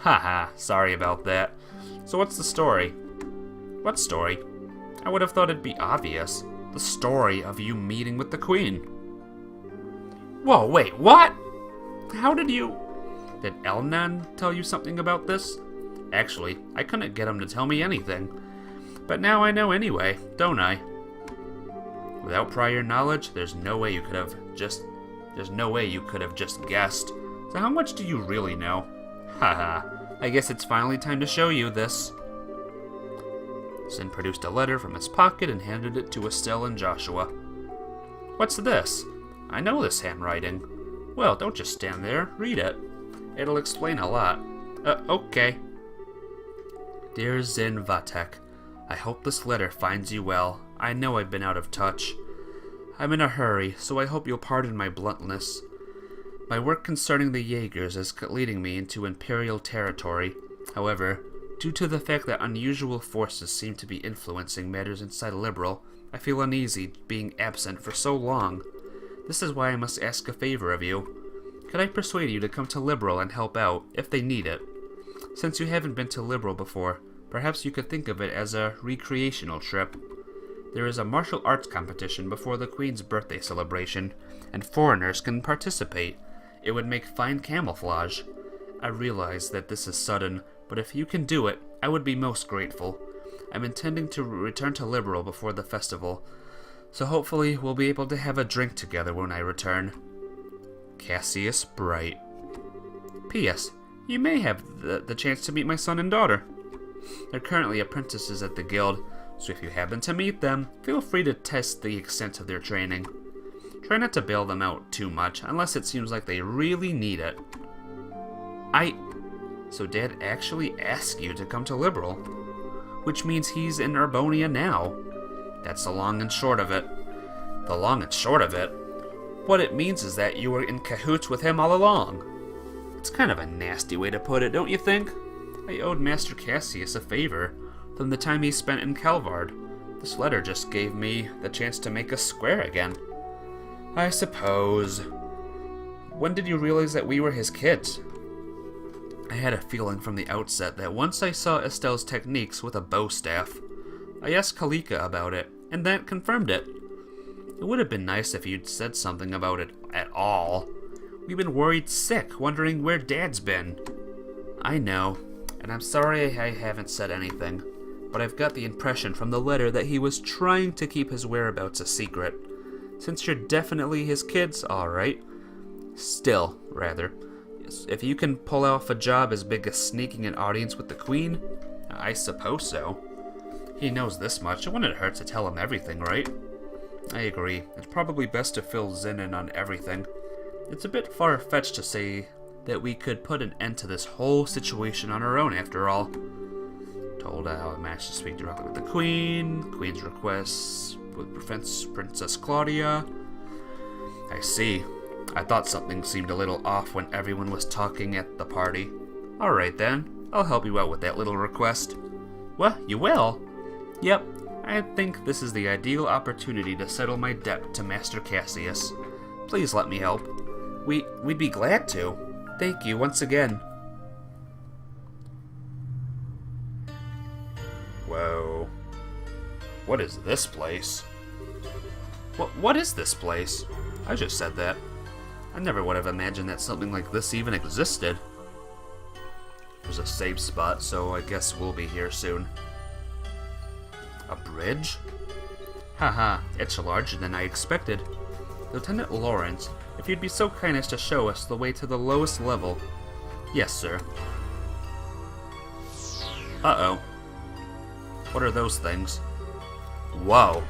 Haha, sorry about that. So what's the story? What story? I would have thought it'd be obvious. The story of you meeting with the Queen. Whoa, wait, what? How did you... Did Elnan tell you something about this? Actually, I couldn't get him to tell me anything. But now I know anyway, don't I? Without prior knowledge, there's no way you could have just guessed. So how much do you really know? Haha, I guess it's finally time to show you this. Sin produced a letter from his pocket and handed it to Estelle and Joshua. What's this? I know this handwriting. Well, don't just stand there. Read it. It'll explain a lot. Okay. Dear Zin Vatek, I hope this letter finds you well. I know I've been out of touch. I'm in a hurry, so I hope you'll pardon my bluntness. My work concerning the Jaegers is leading me into Imperial territory. However, due to the fact that unusual forces seem to be influencing matters inside Liberal, I feel uneasy being absent for so long. This is why I must ask a favor of you. Could I persuade you to come to Liberal and help out, if they need it? Since you haven't been to Liberal before, perhaps you could think of it as a recreational trip. There is a martial arts competition before the Queen's birthday celebration, and foreigners can participate. It would make fine camouflage. I realize that this is sudden, but if you can do it, I would be most grateful. I'm intending to return to Liberal before the festival, so hopefully we'll be able to have a drink together when I return. Cassius Bright. P.S. You may have the chance to meet my son and daughter. They're currently apprentices at the guild, so if you happen to meet them, feel free to test the extent of their training. Try not to bail them out too much, unless it seems like they really need it. So Dad actually asked you to come to Liberal, which means he's in Urbonia now. That's the long and short of it. The long and short of it? What it means is that you were in cahoots with him all along. It's kind of a nasty way to put it, don't you think? I owed Master Cassius a favor from the time he spent in Kelvard. This letter just gave me the chance to make us square again. I suppose. When did you realize that we were his kids? I had a feeling from the outset that once I saw Estelle's techniques with a bow staff. I asked Kalika about it, and that confirmed it. It would have been nice if you'd said something about it at all. We've been worried sick, wondering where Dad's been. I know, and I'm sorry I haven't said anything, but I've got the impression from the letter that he was trying to keep his whereabouts a secret. Since you're definitely his kids, alright. Still, rather. If you can pull off a job as big as sneaking an audience with the Queen, I suppose so. He knows this much, it wouldn't hurt to tell him everything, right? I agree. It's probably best to fill Zen in on everything. It's a bit far-fetched to say that we could put an end to this whole situation on our own, after all. Told how I managed to speak directly with the Queen's requests with Princess Claudia. I see. I thought something seemed a little off when everyone was talking at the party. Alright then, I'll help you out with that little request. What? You will? Yep, I think this is the ideal opportunity to settle my debt to Master Cassius. Please let me help. We'd be glad to. Thank you once again. Whoa. What is this place? What is this place? I just said that. I never would have imagined that something like this even existed. There's a safe spot, so I guess we'll be here soon. A bridge? Haha, it's larger than I expected. Lieutenant Lawrence, if you'd be so kind as to show us the way to the lowest level. Yes, sir. Uh-oh. What are those things? Whoa.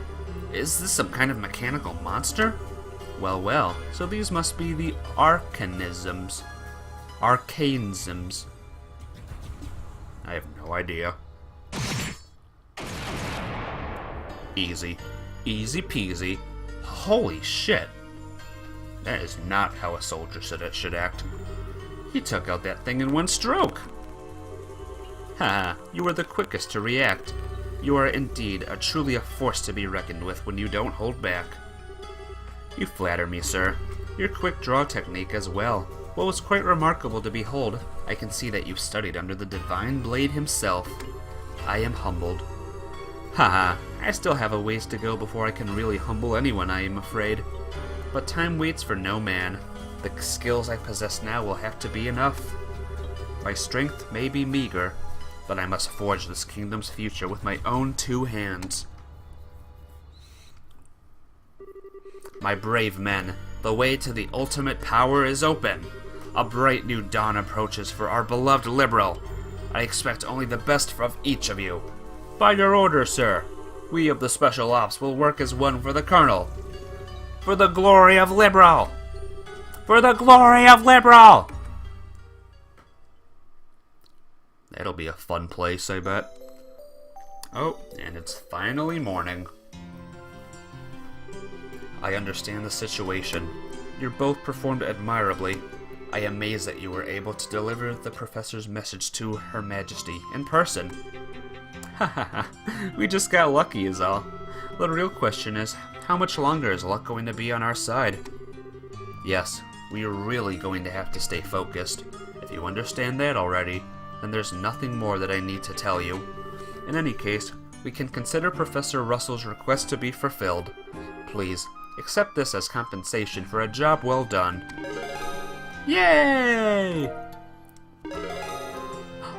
Is this some kind of mechanical monster? Well, well, so these must be the arcanisms. Arcanisms. I have no idea. Easy. Easy peasy. Holy shit. That is not how a soldier should act. He took out that thing in one stroke. Haha, you were the quickest to react. You are indeed truly a force to be reckoned with when you don't hold back. You flatter me, sir. Your quick draw technique as well. What was quite remarkable to behold, I can see that you studied under the Divine Blade himself. I am humbled. Haha, I still have a ways to go before I can really humble anyone, I am afraid. But time waits for no man. The skills I possess now will have to be enough. My strength may be meager, but I must forge this kingdom's future with my own 2 hands. My brave men, the way to the ultimate power is open. A bright new dawn approaches for our beloved Liberal. I expect only the best of each of you. By your order, sir. We of the Special Ops will work as one for the Colonel. For the glory of Liberal! For the glory of Liberal! That'll be a fun place, I bet. Oh, and it's finally morning. I understand the situation. You both performed admirably. I am amazed that you were able to deliver the Professor's message to Her Majesty in person. Hahaha, we just got lucky is all. The real question is, how much longer is luck going to be on our side? Yes, we are really going to have to stay focused. If you understand that already, then there's nothing more that I need to tell you. In any case, we can consider Professor Russell's request to be fulfilled. Please, accept this as compensation for a job well done. Yay!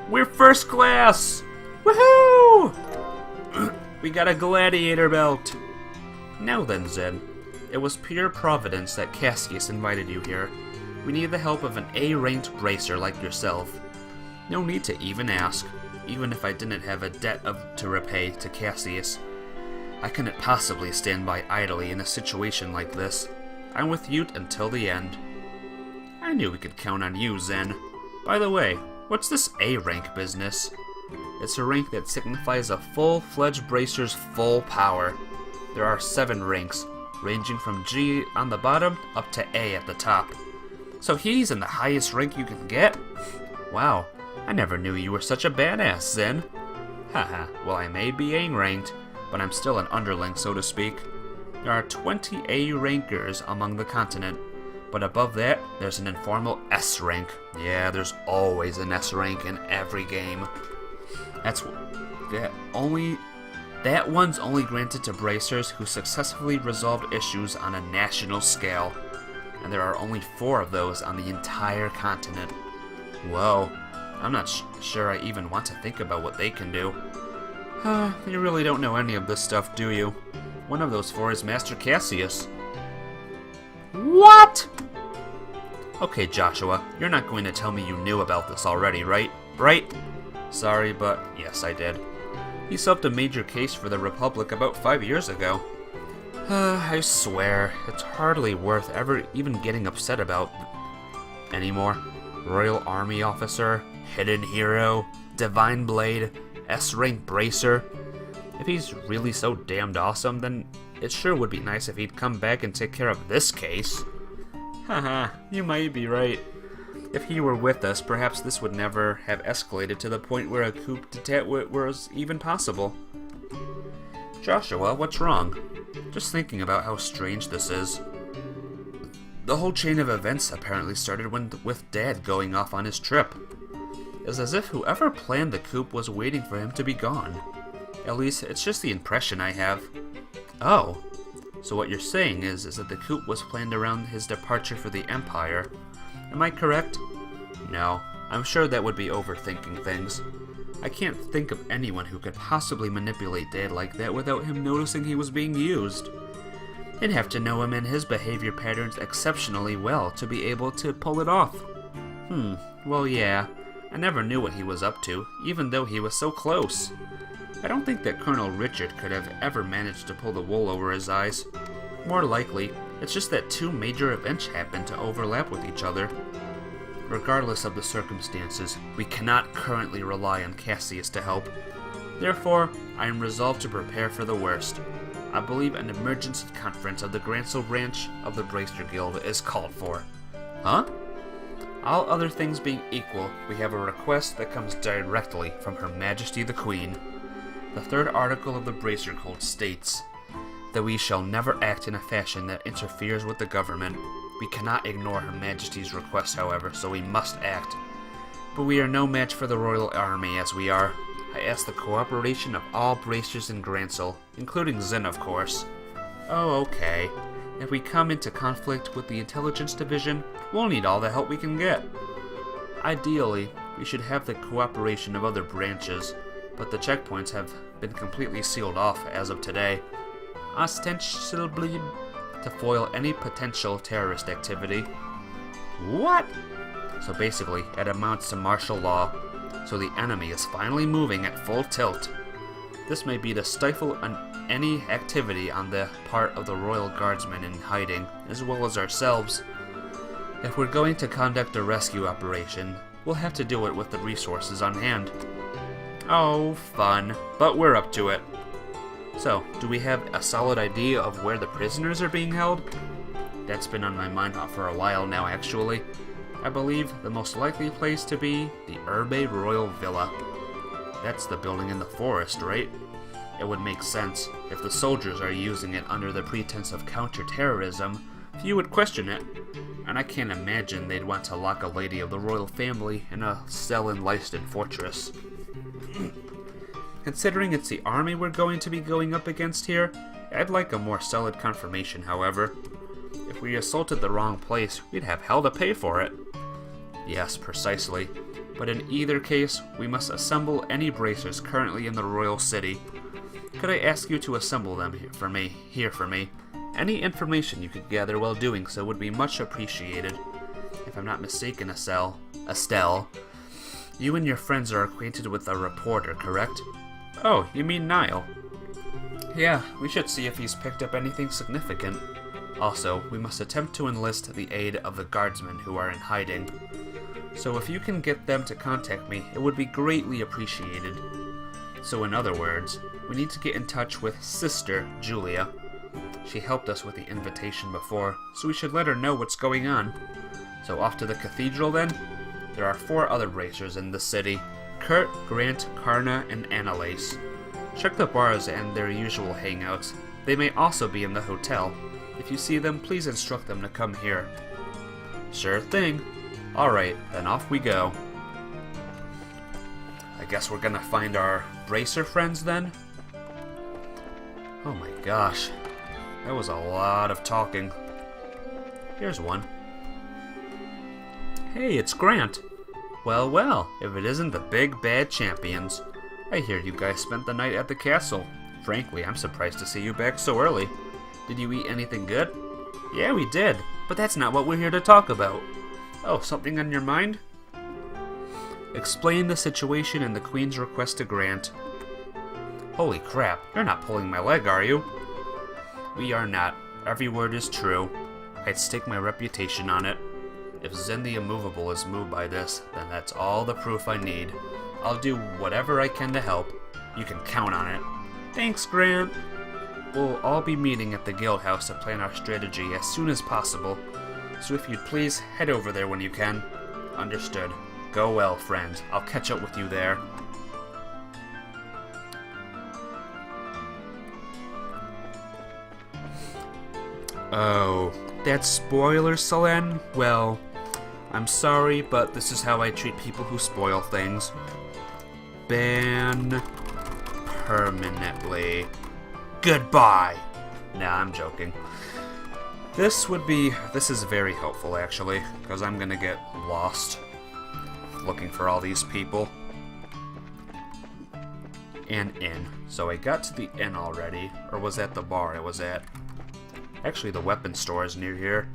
We're first class! Woohoo! We got a gladiator belt! Now then, Zen. It was pure providence that Cassius invited you here. We need the help of an A-ranked bracer like yourself. No need to even ask, even if I didn't have a debt to repay to Cassius. I couldn't possibly stand by idly in a situation like this. I'm with you until the end. I knew we could count on you, Zen. By the way, what's this A-rank business? It's a rank that signifies a full-fledged bracer's full power. There are 7 ranks, ranging from G on the bottom up to A at the top. So he's in the highest rank you can get? Wow, I never knew you were such a badass, Zen. Haha, well I may be A-ranked, but I'm still an underling, so to speak. There are 20 A-rankers among the continent, but above that, there's an informal S rank. Yeah, there's always an S rank in every game. That one's only granted to bracers who successfully resolved issues on a national scale, and there are only 4 of those on the entire continent. Whoa, I'm not sure I even want to think about what they can do. You really don't know any of this stuff, do you? One of those four is Master Cassius. What? Okay, Joshua, you're not going to tell me you knew about this already, right? Right? Sorry, but yes, I did. He solved a major case for the Republic about 5 years ago. I swear, it's hardly worth ever even getting upset about anymore. Royal Army Officer, Hidden Hero, Divine Blade, S-Rank Bracer. If he's really so damned awesome, then it sure would be nice if he'd come back and take care of this case. Haha, you might be right. If he were with us, perhaps this would never have escalated to the point where a coup d'etat was even possible. Joshua, what's wrong? Just thinking about how strange this is. The whole chain of events apparently started with Dad going off on his trip. It's as if whoever planned the coup was waiting for him to be gone. At least, it's just the impression I have. Oh, so what you're saying is that the coup was planned around his departure for the Empire. Am I correct? No, I'm sure that would be overthinking things. I can't think of anyone who could possibly manipulate Dad like that without him noticing he was being used. They'd have to know him and his behavior patterns exceptionally well to be able to pull it off. Well yeah, I never knew what he was up to, even though he was so close. I don't think that Colonel Richard could have ever managed to pull the wool over his eyes. More likely, it's just that two major events happened to overlap with each other. Regardless of the circumstances, we cannot currently rely on Cassius to help. Therefore, I am resolved to prepare for the worst. I believe an emergency conference of the Grancel branch of the Bracer Guild is called for. Huh? All other things being equal, we have a request that comes directly from Her Majesty the Queen. The third article of the Bracer Code states that we shall never act in a fashion that interferes with the government. We cannot ignore Her Majesty's request, however, so we must act. But we are no match for the Royal Army as we are. I ask the cooperation of all Bracers in Grancel, including Zin, of course. Oh, okay. If we come into conflict with the Intelligence Division, we'll need all the help we can get. Ideally, we should have the cooperation of other branches, but the checkpoints have been completely sealed off as of today, ostensibly to foil any potential terrorist activity. What? So basically, it amounts to martial law, so the enemy is finally moving at full tilt. This may be to stifle any activity on the part of the Royal Guardsmen in hiding, as well as ourselves. If we're going to conduct a rescue operation, we'll have to do it with the resources on hand. Oh, fun, but we're up to it. So, do we have a solid idea of where the prisoners are being held? That's been on my mind for a while now, actually. I believe the most likely place to be the Urbe Royal Villa. That's the building in the forest, right? It would make sense. If the soldiers are using it under the pretense of counter-terrorism, few would question it. And I can't imagine they'd want to lock a lady of the royal family in a cell in Leiston Fortress. Considering it's the army we're going to be going up against here, I'd like a more solid confirmation, however. If we assaulted the wrong place, we'd have hell to pay for it. Yes, precisely. But in either case, we must assemble any bracers currently in the royal city. Could I ask you to assemble them here for me? Any information you could gather while doing so would be much appreciated. If I'm not mistaken, Estelle, you and your friends are acquainted with a reporter, correct? Oh, you mean Niall? Yeah, we should see if he's picked up anything significant. Also, we must attempt to enlist the aid of the guardsmen who are in hiding. So if you can get them to contact me, it would be greatly appreciated. So in other words, we need to get in touch with Sister Julia. She helped us with the invitation before, so we should let her know what's going on. So off to the cathedral then? There are 4 other bracers in the city: Kurt, Grant, Karna, and Annalise. Check the bars and their usual hangouts. They may also be in the hotel. If you see them, please instruct them to come here. Sure thing. Alright, then off we go. I guess we're gonna find our bracer friends then? Oh my gosh. That was a lot of talking. Here's one. Hey, it's Grant. Well, well, if it isn't the big bad champions. I hear you guys spent the night at the castle. Frankly, I'm surprised to see you back so early. Did you eat anything good? Yeah, we did, but that's not what we're here to talk about. Oh, something on your mind? Explain the situation and the Queen's request to grant. Holy crap, you're not pulling my leg, are you? We are not. Every word is true. I'd stake my reputation on it. If Zen the Immovable is moved by this, then that's all the proof I need. I'll do whatever I can to help. You can count on it. Thanks, Grant. We'll all be meeting at the guild house to plan our strategy as soon as possible. So if you'd please head over there when you can. Understood. Go well, friend. I'll catch up with you there. Oh, that's spoilers, Selen? Well, I'm sorry, but this is how I treat people who spoil things. Ban permanently. Goodbye! Nah, I'm joking. This is very helpful, actually, because I'm gonna get lost looking for all these people. An inn. So I got to the inn already, or was that the bar I was at? Actually, the weapon store is near here.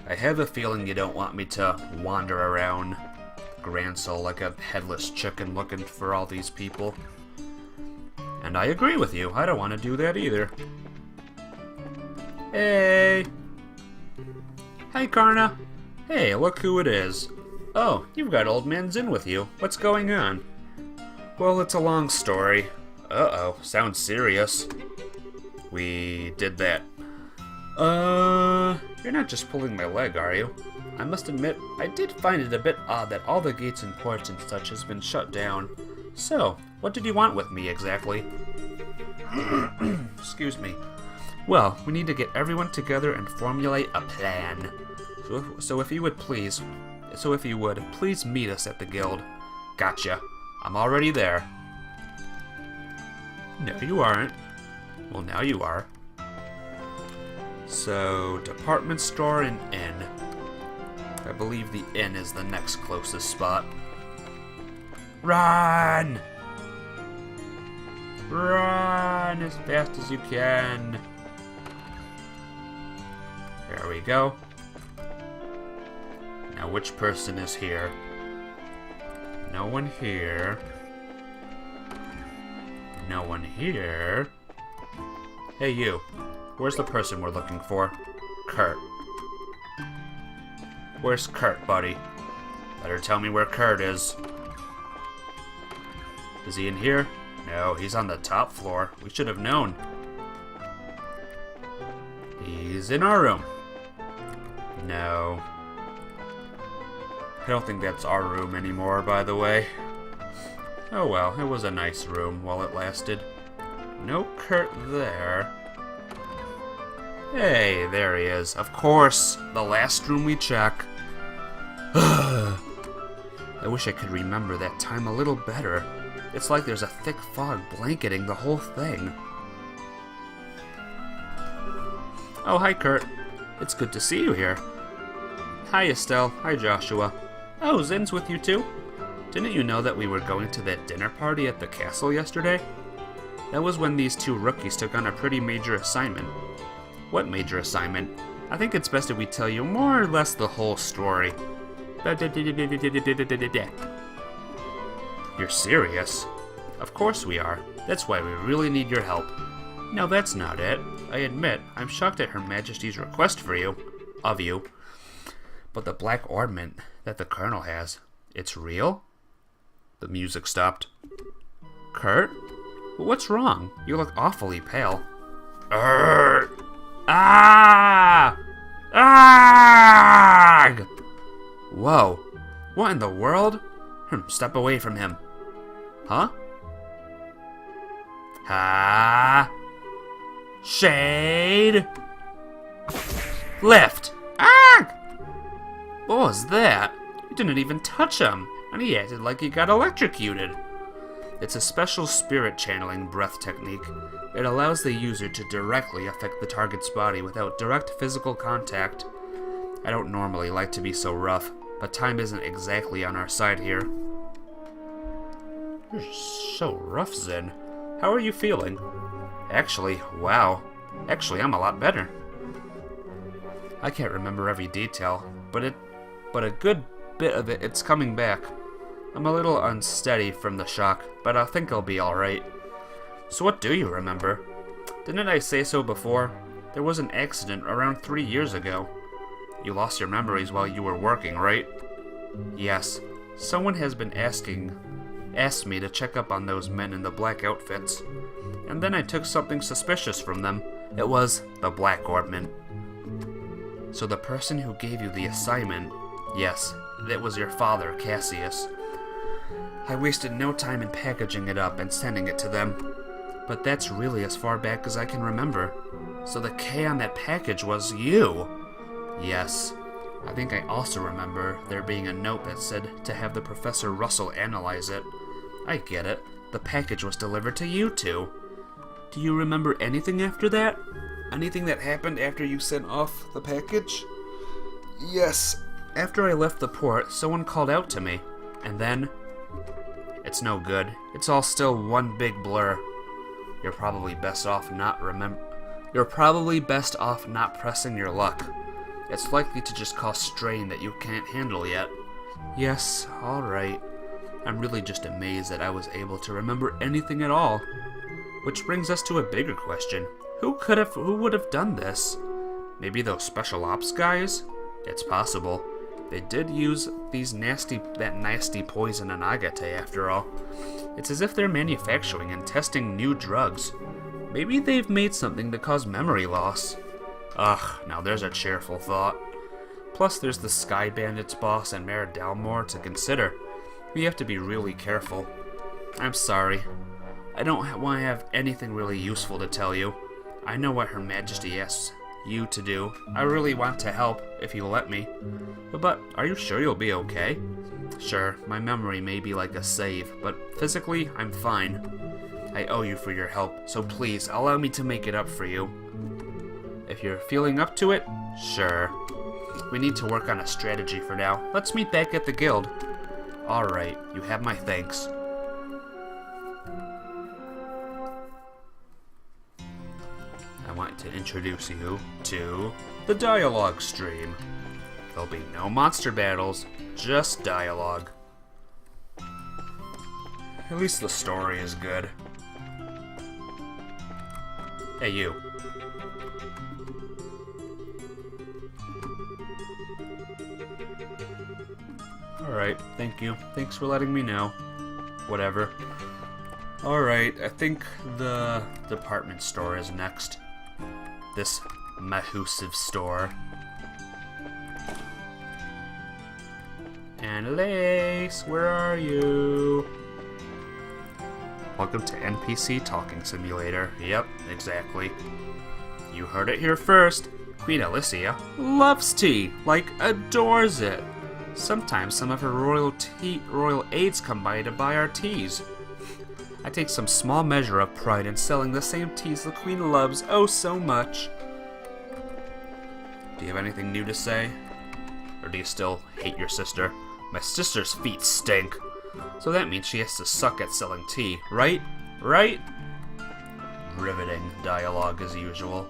I have a feeling you don't want me to wander around Gransel like a headless chicken looking for all these people. And I agree with you. I don't want to do that either. Hey! Hi, Karna. Hey, look who it is. Oh, you've got Old Man Zin with you. What's going on? Well, it's a long story. Uh-oh, sounds serious. We did that. You're not just pulling my leg, are you? I must admit, I did find it a bit odd that all the gates and ports and such has been shut down. So, what did you want with me exactly? Excuse me. Well, we need to get everyone together and formulate a plan. So if you would please meet us at the guild. Gotcha. I'm already there. No, you aren't. Well, now you are. So, department store and inn. I believe the inn is the next closest spot. Run! Run as fast as you can. There we go. Now, which person is here? No one here. No one here. Hey, you. Where's the person we're looking for? Kurt. Where's Kurt, buddy? Better tell me where Kurt is. Is he in here? No, he's on the top floor. We should have known. He's in our room. No. I don't think that's our room anymore, by the way. Oh well, it was a nice room while it lasted. No Kurt there. Hey, there he is. Of course, the last room we check. I wish I could remember that time a little better. It's like there's a thick fog blanketing the whole thing. Oh, hi, Kurt. It's good to see you here. Hi, Estelle. Hi, Joshua. Oh, Zin's with you too? Didn't you know that we were going to that dinner party at the castle yesterday? That was when these two rookies took on a pretty major assignment. What major assignment? I think it's best if we tell you more or less the whole story. You're serious? Of course we are. That's why we really need your help. No, that's not it. I admit, I'm shocked at Her Majesty's request of you. But the black ornament that the Colonel has, it's real? The music stopped. Kurt? What's wrong? You look awfully pale. Ah! Ah! Whoa. What in the world? Step away from him. Huh? Ah! Shade! Lift! Ah! What was that? You didn't even touch him, and he acted like he got electrocuted. It's a special spirit channeling breath technique. It allows the user to directly affect the target's body without direct physical contact. I don't normally like to be so rough, but time isn't exactly on our side here. You're so rough, Zin. How are you feeling? Actually, wow. Actually, I'm a lot better. I can't remember every detail, but a good bit of it's coming back. I'm a little unsteady from the shock, but I think I'll be alright. So what do you remember? Didn't I say so before? There was an accident around 3 years ago. You lost your memories while you were working, right? Yes. Someone has been asked me to check up on those men in the black outfits. And then I took something suspicious from them. It was the Black Orbment. So the person who gave you the assignment, yes, that was your father, Cassius. I wasted no time in packaging it up and sending it to them. But that's really as far back as I can remember. So the K on that package was you! Yes. I think I also remember there being a note that said to have the Professor Russell analyze it. I get it. The package was delivered to you two. Do you remember anything after that? Anything that happened after you sent off the package? Yes. After I left the port, someone called out to me. And then... It's no good. It's all still one big blur. You're probably best off not pressing your luck. It's likely to just cause strain that you can't handle yet. Yes, alright. I'm really just amazed that I was able to remember anything at all. Which brings us to a bigger question. Who would have done this? Maybe those special ops guys? It's possible. They did use that nasty poison on Agate after all. It's as if they're manufacturing and testing new drugs. Maybe they've made something to cause memory loss. Ugh, now there's a cheerful thought. Plus there's the Sky Bandits boss and Mayor Dalmore to consider. We have to be really careful. I'm sorry. I don't want to have anything really useful to tell you. I know what Her Majesty asks you to do. I really want to help, if you let me. But are you sure you'll be okay? Sure, my memory may be like a save, but physically, I'm fine. I owe you for your help, so please, allow me to make it up for you. If you're feeling up to it, sure. We need to work on a strategy for now. Let's meet back at the guild. Alright, you have my thanks. I want to introduce you to the dialogue stream. There'll be no monster battles, just dialogue. At least the story is good. Hey, you. Alright, thank you. Thanks for letting me know. Whatever. Alright, I think the department store is next. This massive store. Annalise, where are you? Welcome to NPC Talking Simulator. Yep, exactly. You heard it here first. Queen Alicia loves tea, like adores it. Sometimes some of her royal aides come by to buy our teas. I take some small measure of pride in selling the same teas the Queen loves oh so much. Do you have anything new to say? Or do you still hate your sister? My sister's feet stink. So that means she has to suck at selling tea, right? Right? Riveting dialogue as usual.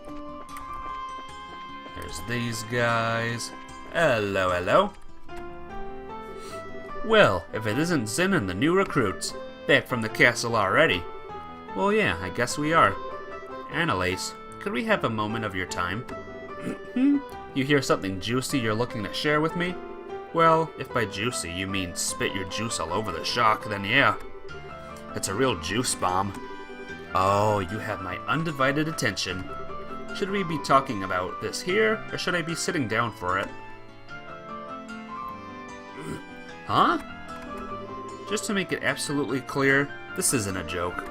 There's these guys. Hello, hello. Well, if it isn't Zin and the new recruits. Back from the castle already. Well, yeah, I guess we are. Annalise, could we have a moment of your time? You hear something juicy you're looking to share with me? Well, if by juicy you mean spit your juice all over the shock, then yeah. It's a real juice bomb. Oh, you have my undivided attention. Should we be talking about this here, or should I be sitting down for it? Huh? Just to make it absolutely clear, this isn't a joke.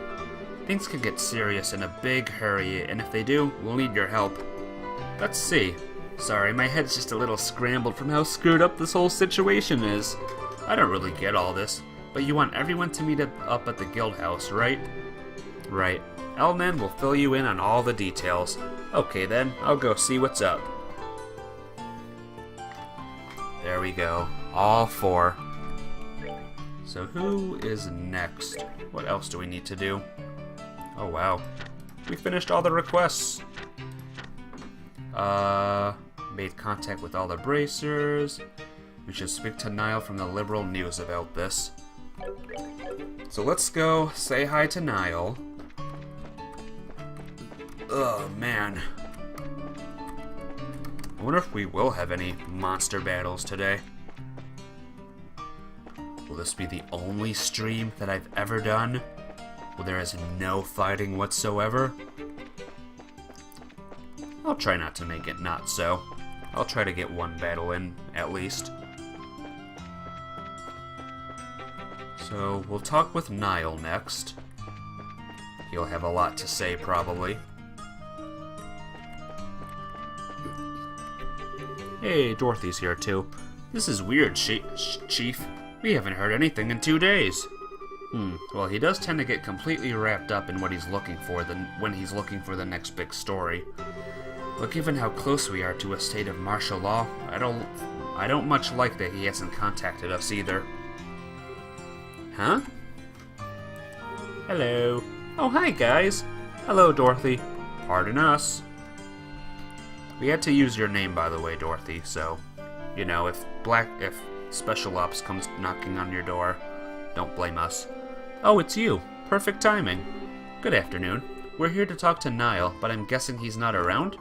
Things can get serious in a big hurry, and if they do, we'll need your help. Let's see. Sorry, my head's just a little scrambled from how screwed up this whole situation is. I don't really get all this, but you want everyone to meet up at the guild house, right? Right. Elnan will fill you in on all the details. Okay then, I'll go see what's up. There we go. All 4. So who is next? What else do we need to do? Oh wow. We finished all the requests. Made contact with all the bracers. We should speak to Niall from the Liberal News about this. So let's go say hi to Niall. Oh man. I wonder if we will have any monster battles today. Will this be the only stream that I've ever done where there is no fighting whatsoever? I'll try not to make it not so. I'll try to get one battle in, at least. So, we'll talk with Niall next. He'll have a lot to say, probably. Hey, Dorothy's here, too. This is weird, Chief. We haven't heard anything in 2 days. Well, he does tend to get completely wrapped up in what he's looking for when he's looking for the next big story. But given how close we are to a state of martial law, I don't much like that he hasn't contacted us either. Huh? Hello. Oh, hi, guys. Hello, Dorothy. Pardon us. We had to use your name, by the way, Dorothy, so, you know, if Special Ops comes knocking on your door, don't blame us. Oh, it's you. Perfect timing. Good afternoon. We're here to talk to Niall, but I'm guessing he's not around?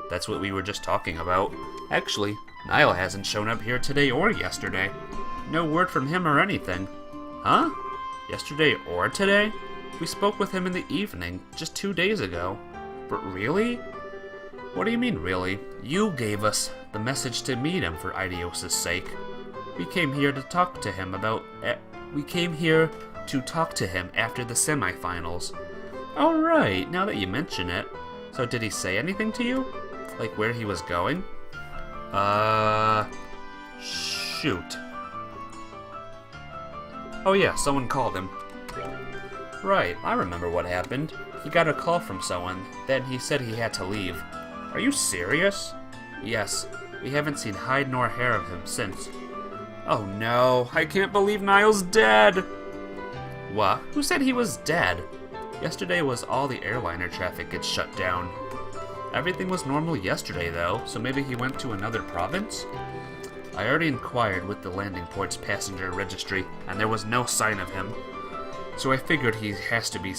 That's what we were just talking about. Actually, Niall hasn't shown up here today or yesterday. No word from him or anything. Huh? Yesterday or today? We spoke with him in the evening, just 2 days ago. But really? What do you mean, really? You gave us the message to meet him for Idios' sake. We came here to talk to him after the semifinals. Alright, now that you mention it. So did he say anything to you? Like where he was going? Shoot. Oh yeah, someone called him. Right, I remember what happened. He got a call from someone, then he said he had to leave. Are you serious? Yes, we haven't seen hide nor hair of him since. Oh no, I can't believe Niall's dead! What? Who said he was dead? Yesterday was all the airliner traffic gets shut down. Everything was normal yesterday though, so maybe he went to another province? I already inquired with the landing port's passenger registry, and there was no sign of him. So I figured he has to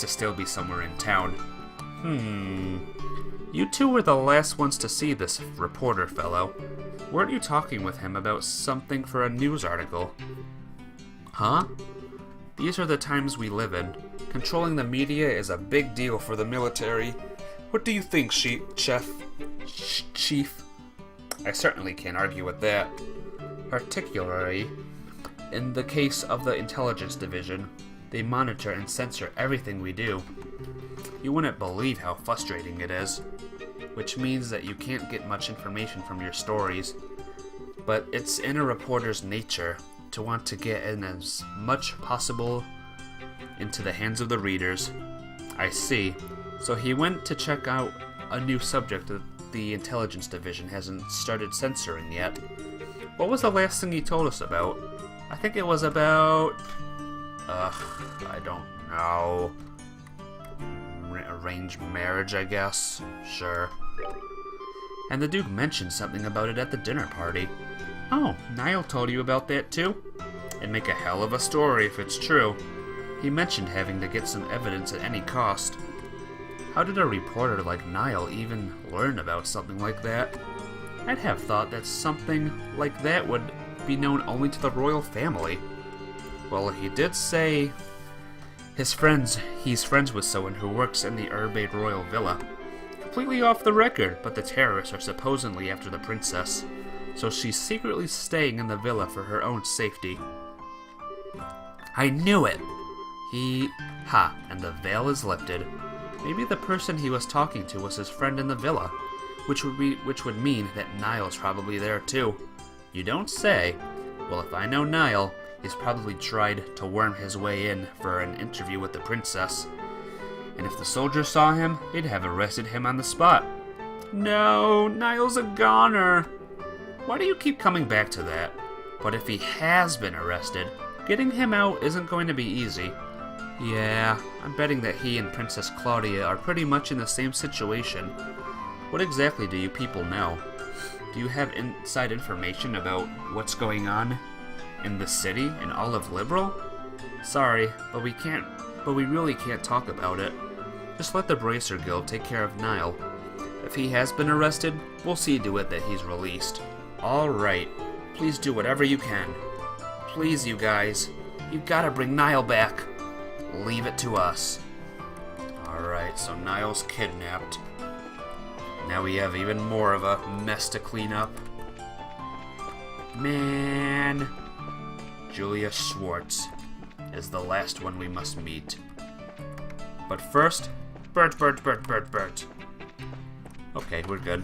still be somewhere in town. You two were the last ones to see this reporter fellow. Weren't you talking with him about something for a news article? Huh? These are the times we live in. Controlling the media is a big deal for the military. What do you think, Chief? I certainly can't argue with that. Particularly, in the case of the intelligence division, they monitor and censor everything we do. You wouldn't believe how frustrating it is. Which means that you can't get much information from your stories. But it's in a reporter's nature to want to get in as much possible into the hands of the readers. I see. So he went to check out a new subject that the intelligence division hasn't started censoring yet. What was the last thing he told us about? I think it was about... I don't know. Arranged marriage, I guess? Sure. And the Duke mentioned something about it at the dinner party. Oh, Niall told you about that too? It'd make a hell of a story if it's true. He mentioned having to get some evidence at any cost. How did a reporter like Niall even learn about something like that? I'd have thought that something like that would be known only to the royal family. Well, he did say he's friends with someone who works in the Urbe Royal Villa. Completely off the record, but the terrorists are supposedly after the princess, so she's secretly staying in the villa for her own safety. I knew it! And the veil is lifted. Maybe the person he was talking to was his friend in the villa, which would mean that Niall's probably there too. You don't say. Well, if I know Niall, he's probably tried to worm his way in for an interview with the princess. And if the soldiers saw him, they'd have arrested him on the spot. No, Niall's a goner. Why do you keep coming back to that? But if he has been arrested, getting him out isn't going to be easy. Yeah, I'm betting that he and Princess Claudia are pretty much in the same situation. What exactly do you people know? Do you have inside information about what's going on in the city, in Olive Liberal? Sorry, but we really can't talk about it. Just let the Bracer Guild take care of Niall. If he has been arrested, we'll see to it that he's released. Alright, please do whatever you can. Please, you guys. You've gotta bring Niall back. Leave it to us. Alright, so Niall's kidnapped. Now we have even more of a mess to clean up. Man. Julia Schwartz is the last one we must meet. But first, Bert. Okay, we're good.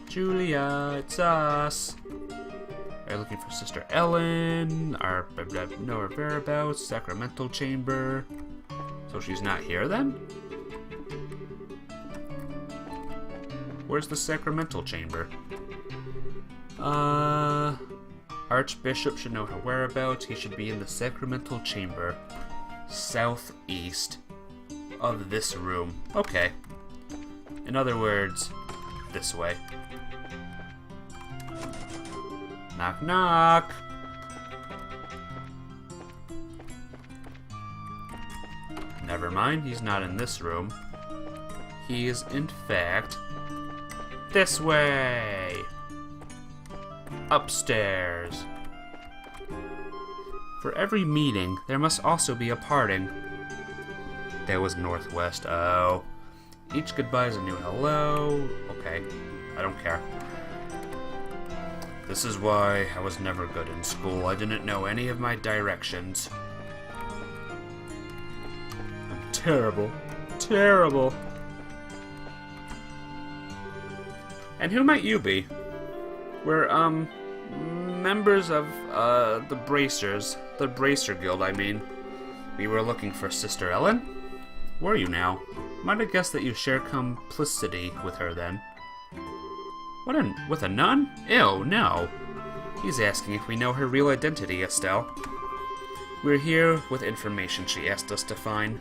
Julia, it's us. Are you looking for Sister Ellen? Know her whereabouts? Sacramental Chamber. So she's not here then? Where's the Sacramental Chamber? Archbishop should know her whereabouts. He should be in the Sacramental Chamber, southeast of this room. Okay. In other words, this way. Knock, knock. Never mind, he's not in this room. He is, in fact, this way. Upstairs. For every meeting, there must also be a parting. That was northwest. Oh. Each goodbye is a new hello. Okay, I don't care. This is why I was never good in school. I didn't know any of my directions. I'm terrible. Terrible. And who might you be? We're, members of, the Bracers. The Bracer Guild, I mean. We were looking for Sister Ellen? Were you now? Might have guessed that you share complicity with her then. With a nun? Ew, no. He's asking if we know her real identity, Estelle. We're here with information she asked us to find.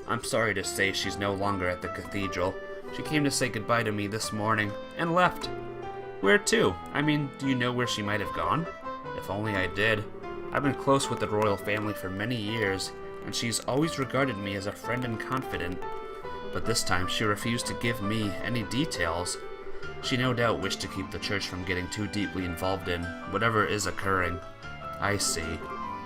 I'm sorry to say she's no longer at the cathedral. She came to say goodbye to me this morning, and left. Where to? I mean, do you know where she might have gone? If only I did. I've been close with the royal family for many years, and she's always regarded me as a friend and confidant. But this time she refused to give me any details. She no doubt wished to keep the church from getting too deeply involved in whatever is occurring. I see.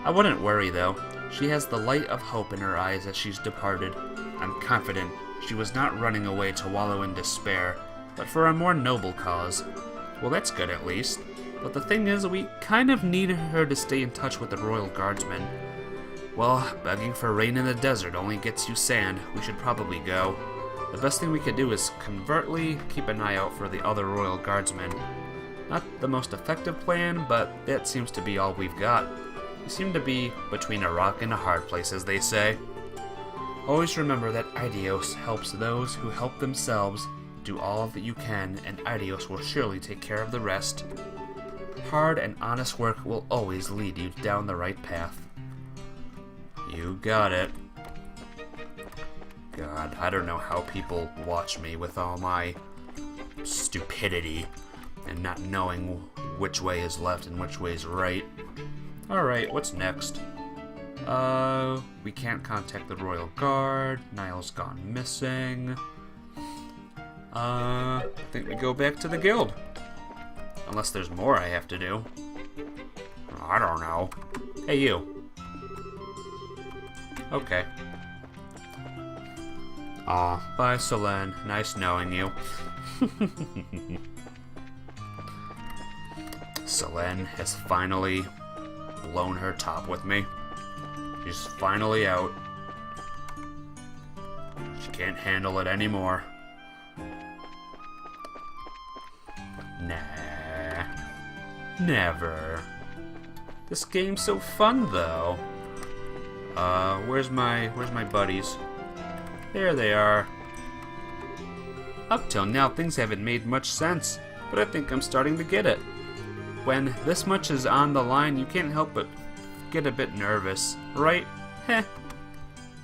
I wouldn't worry, though. She has the light of hope in her eyes as she's departed. I'm confident she was not running away to wallow in despair, but for a more noble cause. Well, that's good at least. But the thing is, we kind of need her to stay in touch with the Royal Guardsmen. Well, begging for rain in the desert only gets you sand. We should probably go. The best thing we could do is covertly keep an eye out for the other Royal Guardsmen. Not the most effective plan, but that seems to be all we've got. We seem to be between a rock and a hard place, as they say. Always remember that Idios helps those who help themselves. Do all that you can, and Idios will surely take care of the rest. Hard and honest work will always lead you down the right path. You got it. God, I don't know how people watch me with all my stupidity and not knowing which way is left and which way is right. Alright, what's next? We can't contact the Royal Guard. Niall's gone missing. I think we go back to the guild. Unless there's more I have to do. I don't know. Hey, you. Okay. Aw, bye, Selene. Nice knowing you. Selene has finally blown her top with me. She's finally out. She can't handle it anymore. Nah. Never. This game's so fun, though. Where's my buddies? There they are. Up till now, things haven't made much sense. but I think I'm starting to get it. When this much is on the line, you can't help but get a bit nervous, right? Heh.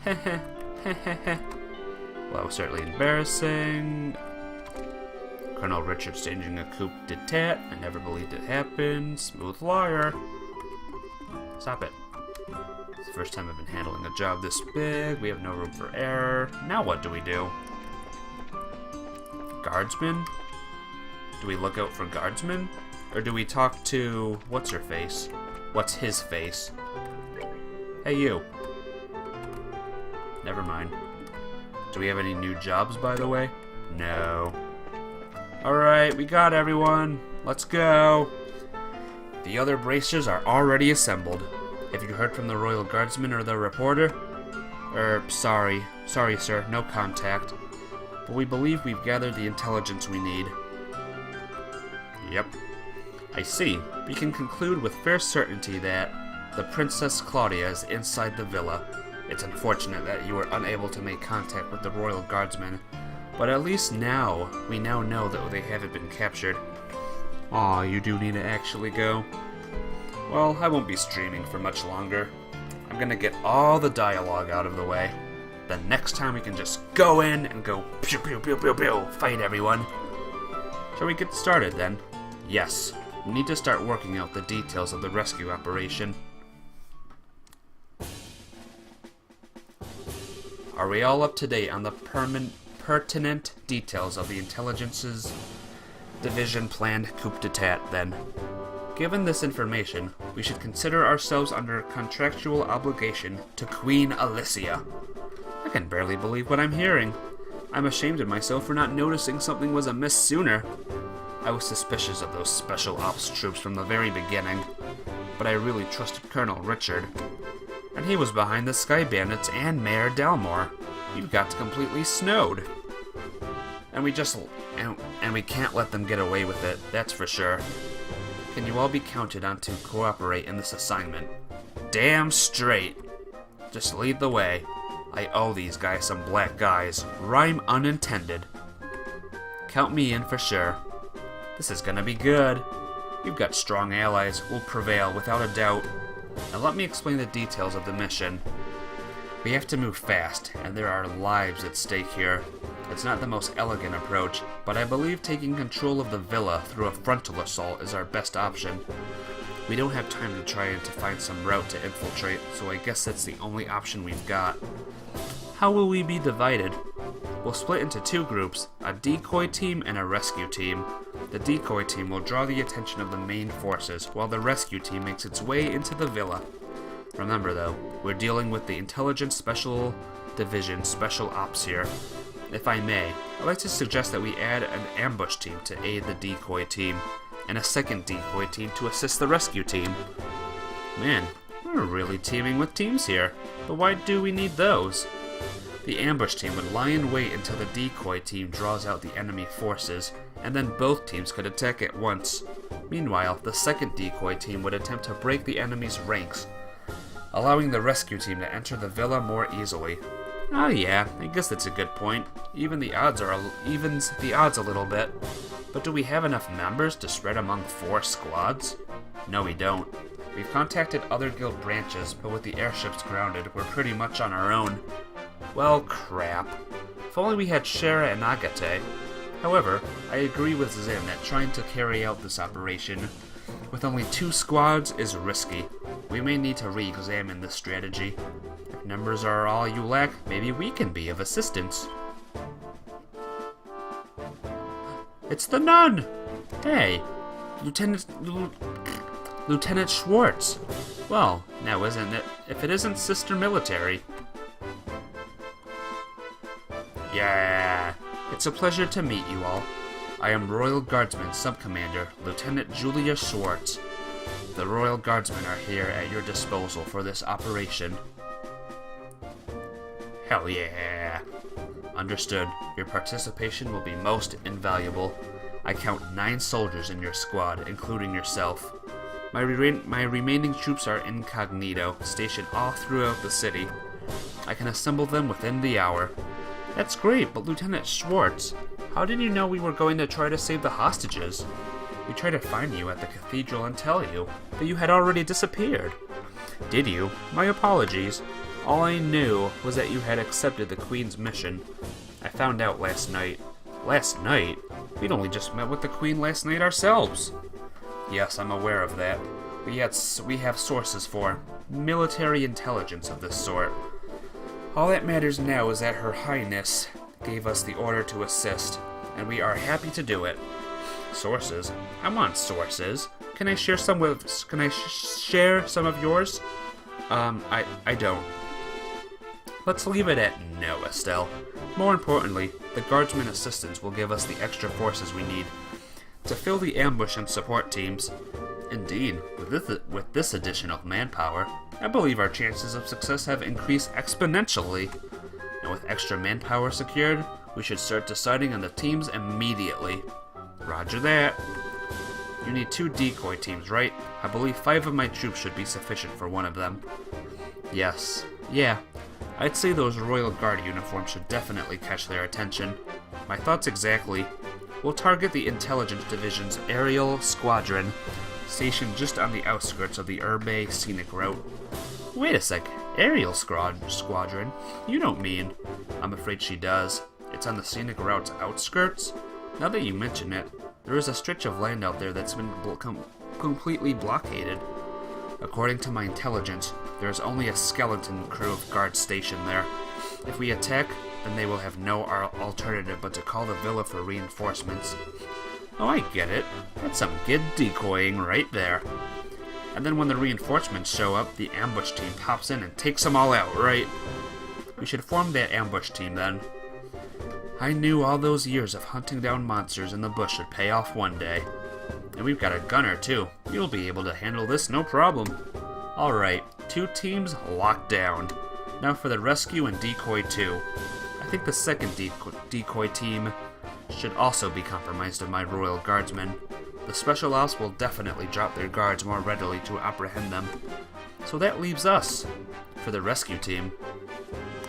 Heh heh heh heh heh. Well, certainly embarrassing. Colonel Richard staging a coup d'etat. I never believed it happened. Smooth liar. Stop it. It's the first time I've been handling a job this big. We have no room for error. Now what do we do? Guardsmen? Do we look out for guardsmen? Or do we talk to... what's her face? What's his face? Hey, you. Never mind. Do we have any new jobs, by the way? No. Alright, we got everyone. Let's go. The other bracers are already assembled. Have you heard from the Royal Guardsman or the reporter? Sorry, sir, no contact. But we believe we've gathered the intelligence we need. Yep. I see. We can conclude with fair certainty that the Princess Claudia is inside the villa. It's unfortunate that you were unable to make contact with the Royal Guardsmen, but at least we now know that they haven't been captured. Aw, you do need to actually go. Well, I won't be streaming for much longer. I'm gonna get all the dialogue out of the way. Then next time we can just go in and go pew pew pew pew pew, fight everyone. Shall we get started then? Yes. We need to start working out the details of the rescue operation. Are we all up to date on the pertinent details of the Intelligence's Division planned coup d'etat, then? Given this information, we should consider ourselves under contractual obligation to Queen Alicia. I can barely believe what I'm hearing. I'm ashamed of myself for not noticing something was amiss sooner. I was suspicious of those special ops troops from the very beginning, but I really trusted Colonel Richard. And he was behind the Sky Bandits and Mayor Dalmore. You've got completely snowed. And we can't let them get away with it, that's for sure. Can you all be counted on to cooperate in this assignment? Damn straight. Just lead the way. I owe these guys some black eyes. Rhyme unintended. Count me in for sure. This is gonna be good. You've got strong allies. We'll prevail without a doubt. Now let me explain the details of the mission. We have to move fast, and there are lives at stake here. It's not the most elegant approach, but I believe taking control of the villa through a frontal assault is our best option. We don't have time to try and to find some route to infiltrate, so I guess that's the only option we've got. How will we be divided? We'll split into two groups, a decoy team and a rescue team. The decoy team will draw the attention of the main forces, while the rescue team makes its way into the villa. Remember though, we're dealing with the Intelligence Special Division Special Ops here. If I may, I'd like to suggest that we add an ambush team to aid the decoy team, and a second decoy team to assist the rescue team. Man, we're really teaming with teams here, but why do we need those? The ambush team would lie in wait until the decoy team draws out the enemy forces, and then both teams could attack at once. Meanwhile, the second decoy team would attempt to break the enemy's ranks, allowing the rescue team to enter the villa more easily. Oh yeah, I guess that's a good point. Evens the odds a little bit. But do we have enough members to spread among 4 squads? No, we don't. We've contacted other guild branches, but with the airships grounded, we're pretty much on our own. Well, crap. If only we had Shara and Agate. However, I agree with Zin that trying to carry out this operation with only 2 squads is risky. We may need to re-examine this strategy. If numbers are all you lack, maybe we can be of assistance. It's the nun! Hey, Lieutenant Schwartz. Well, now isn't it? If it isn't Sister Military. Yeah, it's a pleasure to meet you all. I am Royal Guardsman Subcommander Lieutenant Julia Schwartz. The Royal Guardsmen are here at your disposal for this operation. Hell yeah! Understood. Your participation will be most invaluable. I count 9 soldiers in your squad, including yourself. My remaining troops are incognito, stationed all throughout the city. I can assemble them within the hour. That's great, but Lieutenant Schwartz, How did you know we were going to try to save the hostages? We tried to find you at the cathedral and tell you, but you had already disappeared. Did you? My apologies. All I knew was that you had accepted the Queen's mission. I found out last night. Last night? We'd only just met with the Queen last night ourselves. Yes, I'm aware of that. We have sources for military intelligence of this sort. All that matters now is that Her Highness gave us the order to assist, and we are happy to do it. Sources? I want sources. Can I share some of yours? I don't. Let's leave it at no, Estelle. More importantly, the Guardsman assistance will give us the extra forces we need to fill the ambush and support teams. Indeed, with this additional manpower, I believe our chances of success have increased exponentially. And with extra manpower secured, we should start deciding on the teams immediately. Roger that. You need 2 decoy teams, right? I believe 5 of my troops should be sufficient for one of them. Yes. Yeah. I'd say those Royal Guard uniforms should definitely catch their attention. My thoughts exactly. We'll target the Intelligence Division's aerial squadron, stationed just on the outskirts of the Urbe scenic route. Wait a sec. Aerial squadron? You don't mean... I'm afraid she does. It's on the scenic route's outskirts? Now that you mention it, there is a stretch of land out there that's been completely blockaded. According to my intelligence, there is only a skeleton crew of guards stationed there. If we attack, then they will have no alternative but to call the villa for reinforcements. Oh, I get it. That's some good decoying right there. And then when the reinforcements show up, the ambush team pops in and takes them all out, right? We should form that ambush team then. I knew all those years of hunting down monsters in the bush would pay off one day. And we've got a gunner too. You'll be able to handle this no problem. Alright, 2 teams locked down. Now for the rescue and decoy 2. I think the second decoy team should also be compromised of my Royal Guardsmen. The Special Ops will definitely drop their guards more readily to apprehend them. So that leaves us for the rescue team.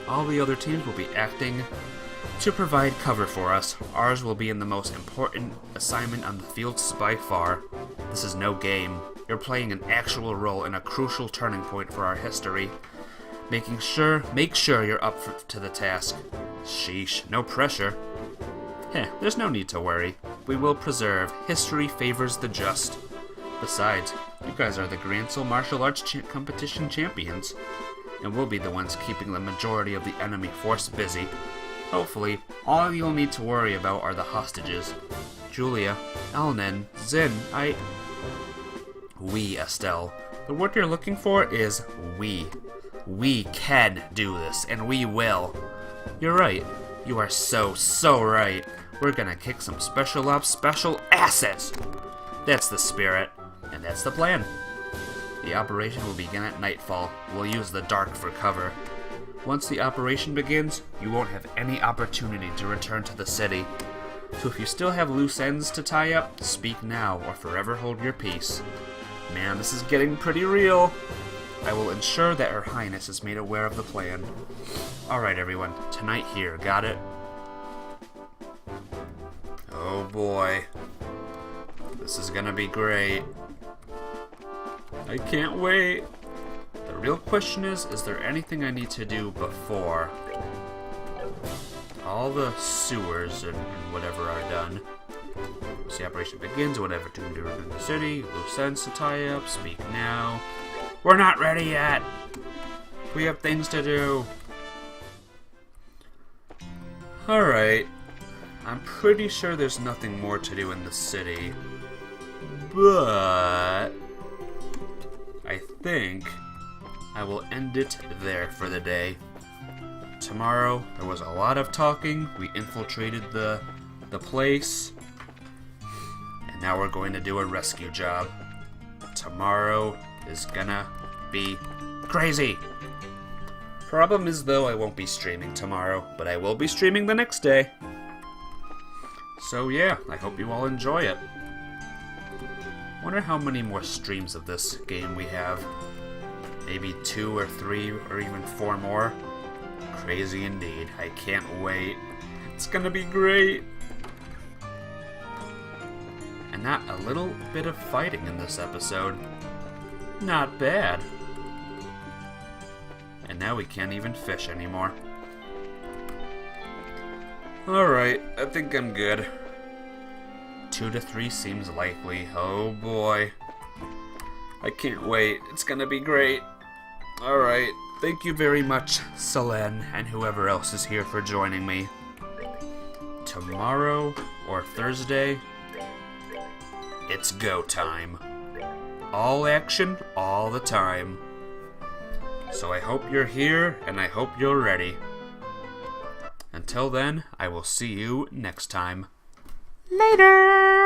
All the other teams will be acting to provide cover for us. Ours will be in the most important assignment on the field by far. This is no game. You're playing an actual role in a crucial turning point for our history. Make sure you're up to the task. Sheesh, no pressure. There's no need to worry. We will preserve. History favors the just. Besides, you guys are the Grancel Martial Arts Competition champions, and we'll be the ones keeping the majority of the enemy force busy. Hopefully, all you'll need to worry about are the hostages. Julia, Elnan, Zin, We, Estelle. The word you're looking for is we. We can do this, and we will. You're right. You are so right. We're gonna kick some special ops special asses! That's the spirit, and that's the plan. The operation will begin at nightfall. We'll use the dark for cover. Once the operation begins, you won't have any opportunity to return to the city. So if you still have loose ends to tie up, speak now or forever hold your peace. Man, this is getting pretty real. I will ensure that Her Highness is made aware of the plan. Alright everyone, tonight here, got it? Oh boy. This is gonna be great. I can't wait. The real question is there anything I need to do before all the sewers and whatever are done? Once the operation begins, whatever to do in the city, loose ends to tie up, speak now. We're not ready yet! We have things to do. Alright. I'm pretty sure there's nothing more to do in the city. But I think I will end it there for the day. Tomorrow, there was a lot of talking. We infiltrated the place. And now we're going to do a rescue job. Tomorrow is gonna be crazy. Problem is, though, I won't be streaming tomorrow, but I will be streaming the next day. So yeah, I hope you all enjoy it. Wonder how many more streams of this game we have. Maybe 2 or 3 or even 4 more. Crazy indeed. I can't wait. It's gonna be great. And not a little bit of fighting in this episode. Not bad. And now we can't even fish anymore. Alright, I think I'm good. 2 to 3 seems likely. Oh boy. I can't wait. It's gonna be great. Alright, thank you very much, Selene, and whoever else is here for joining me. Tomorrow or Thursday, it's go time. All action, all the time. So I hope you're here, and I hope you're ready. Until then, I will see you next time. Later!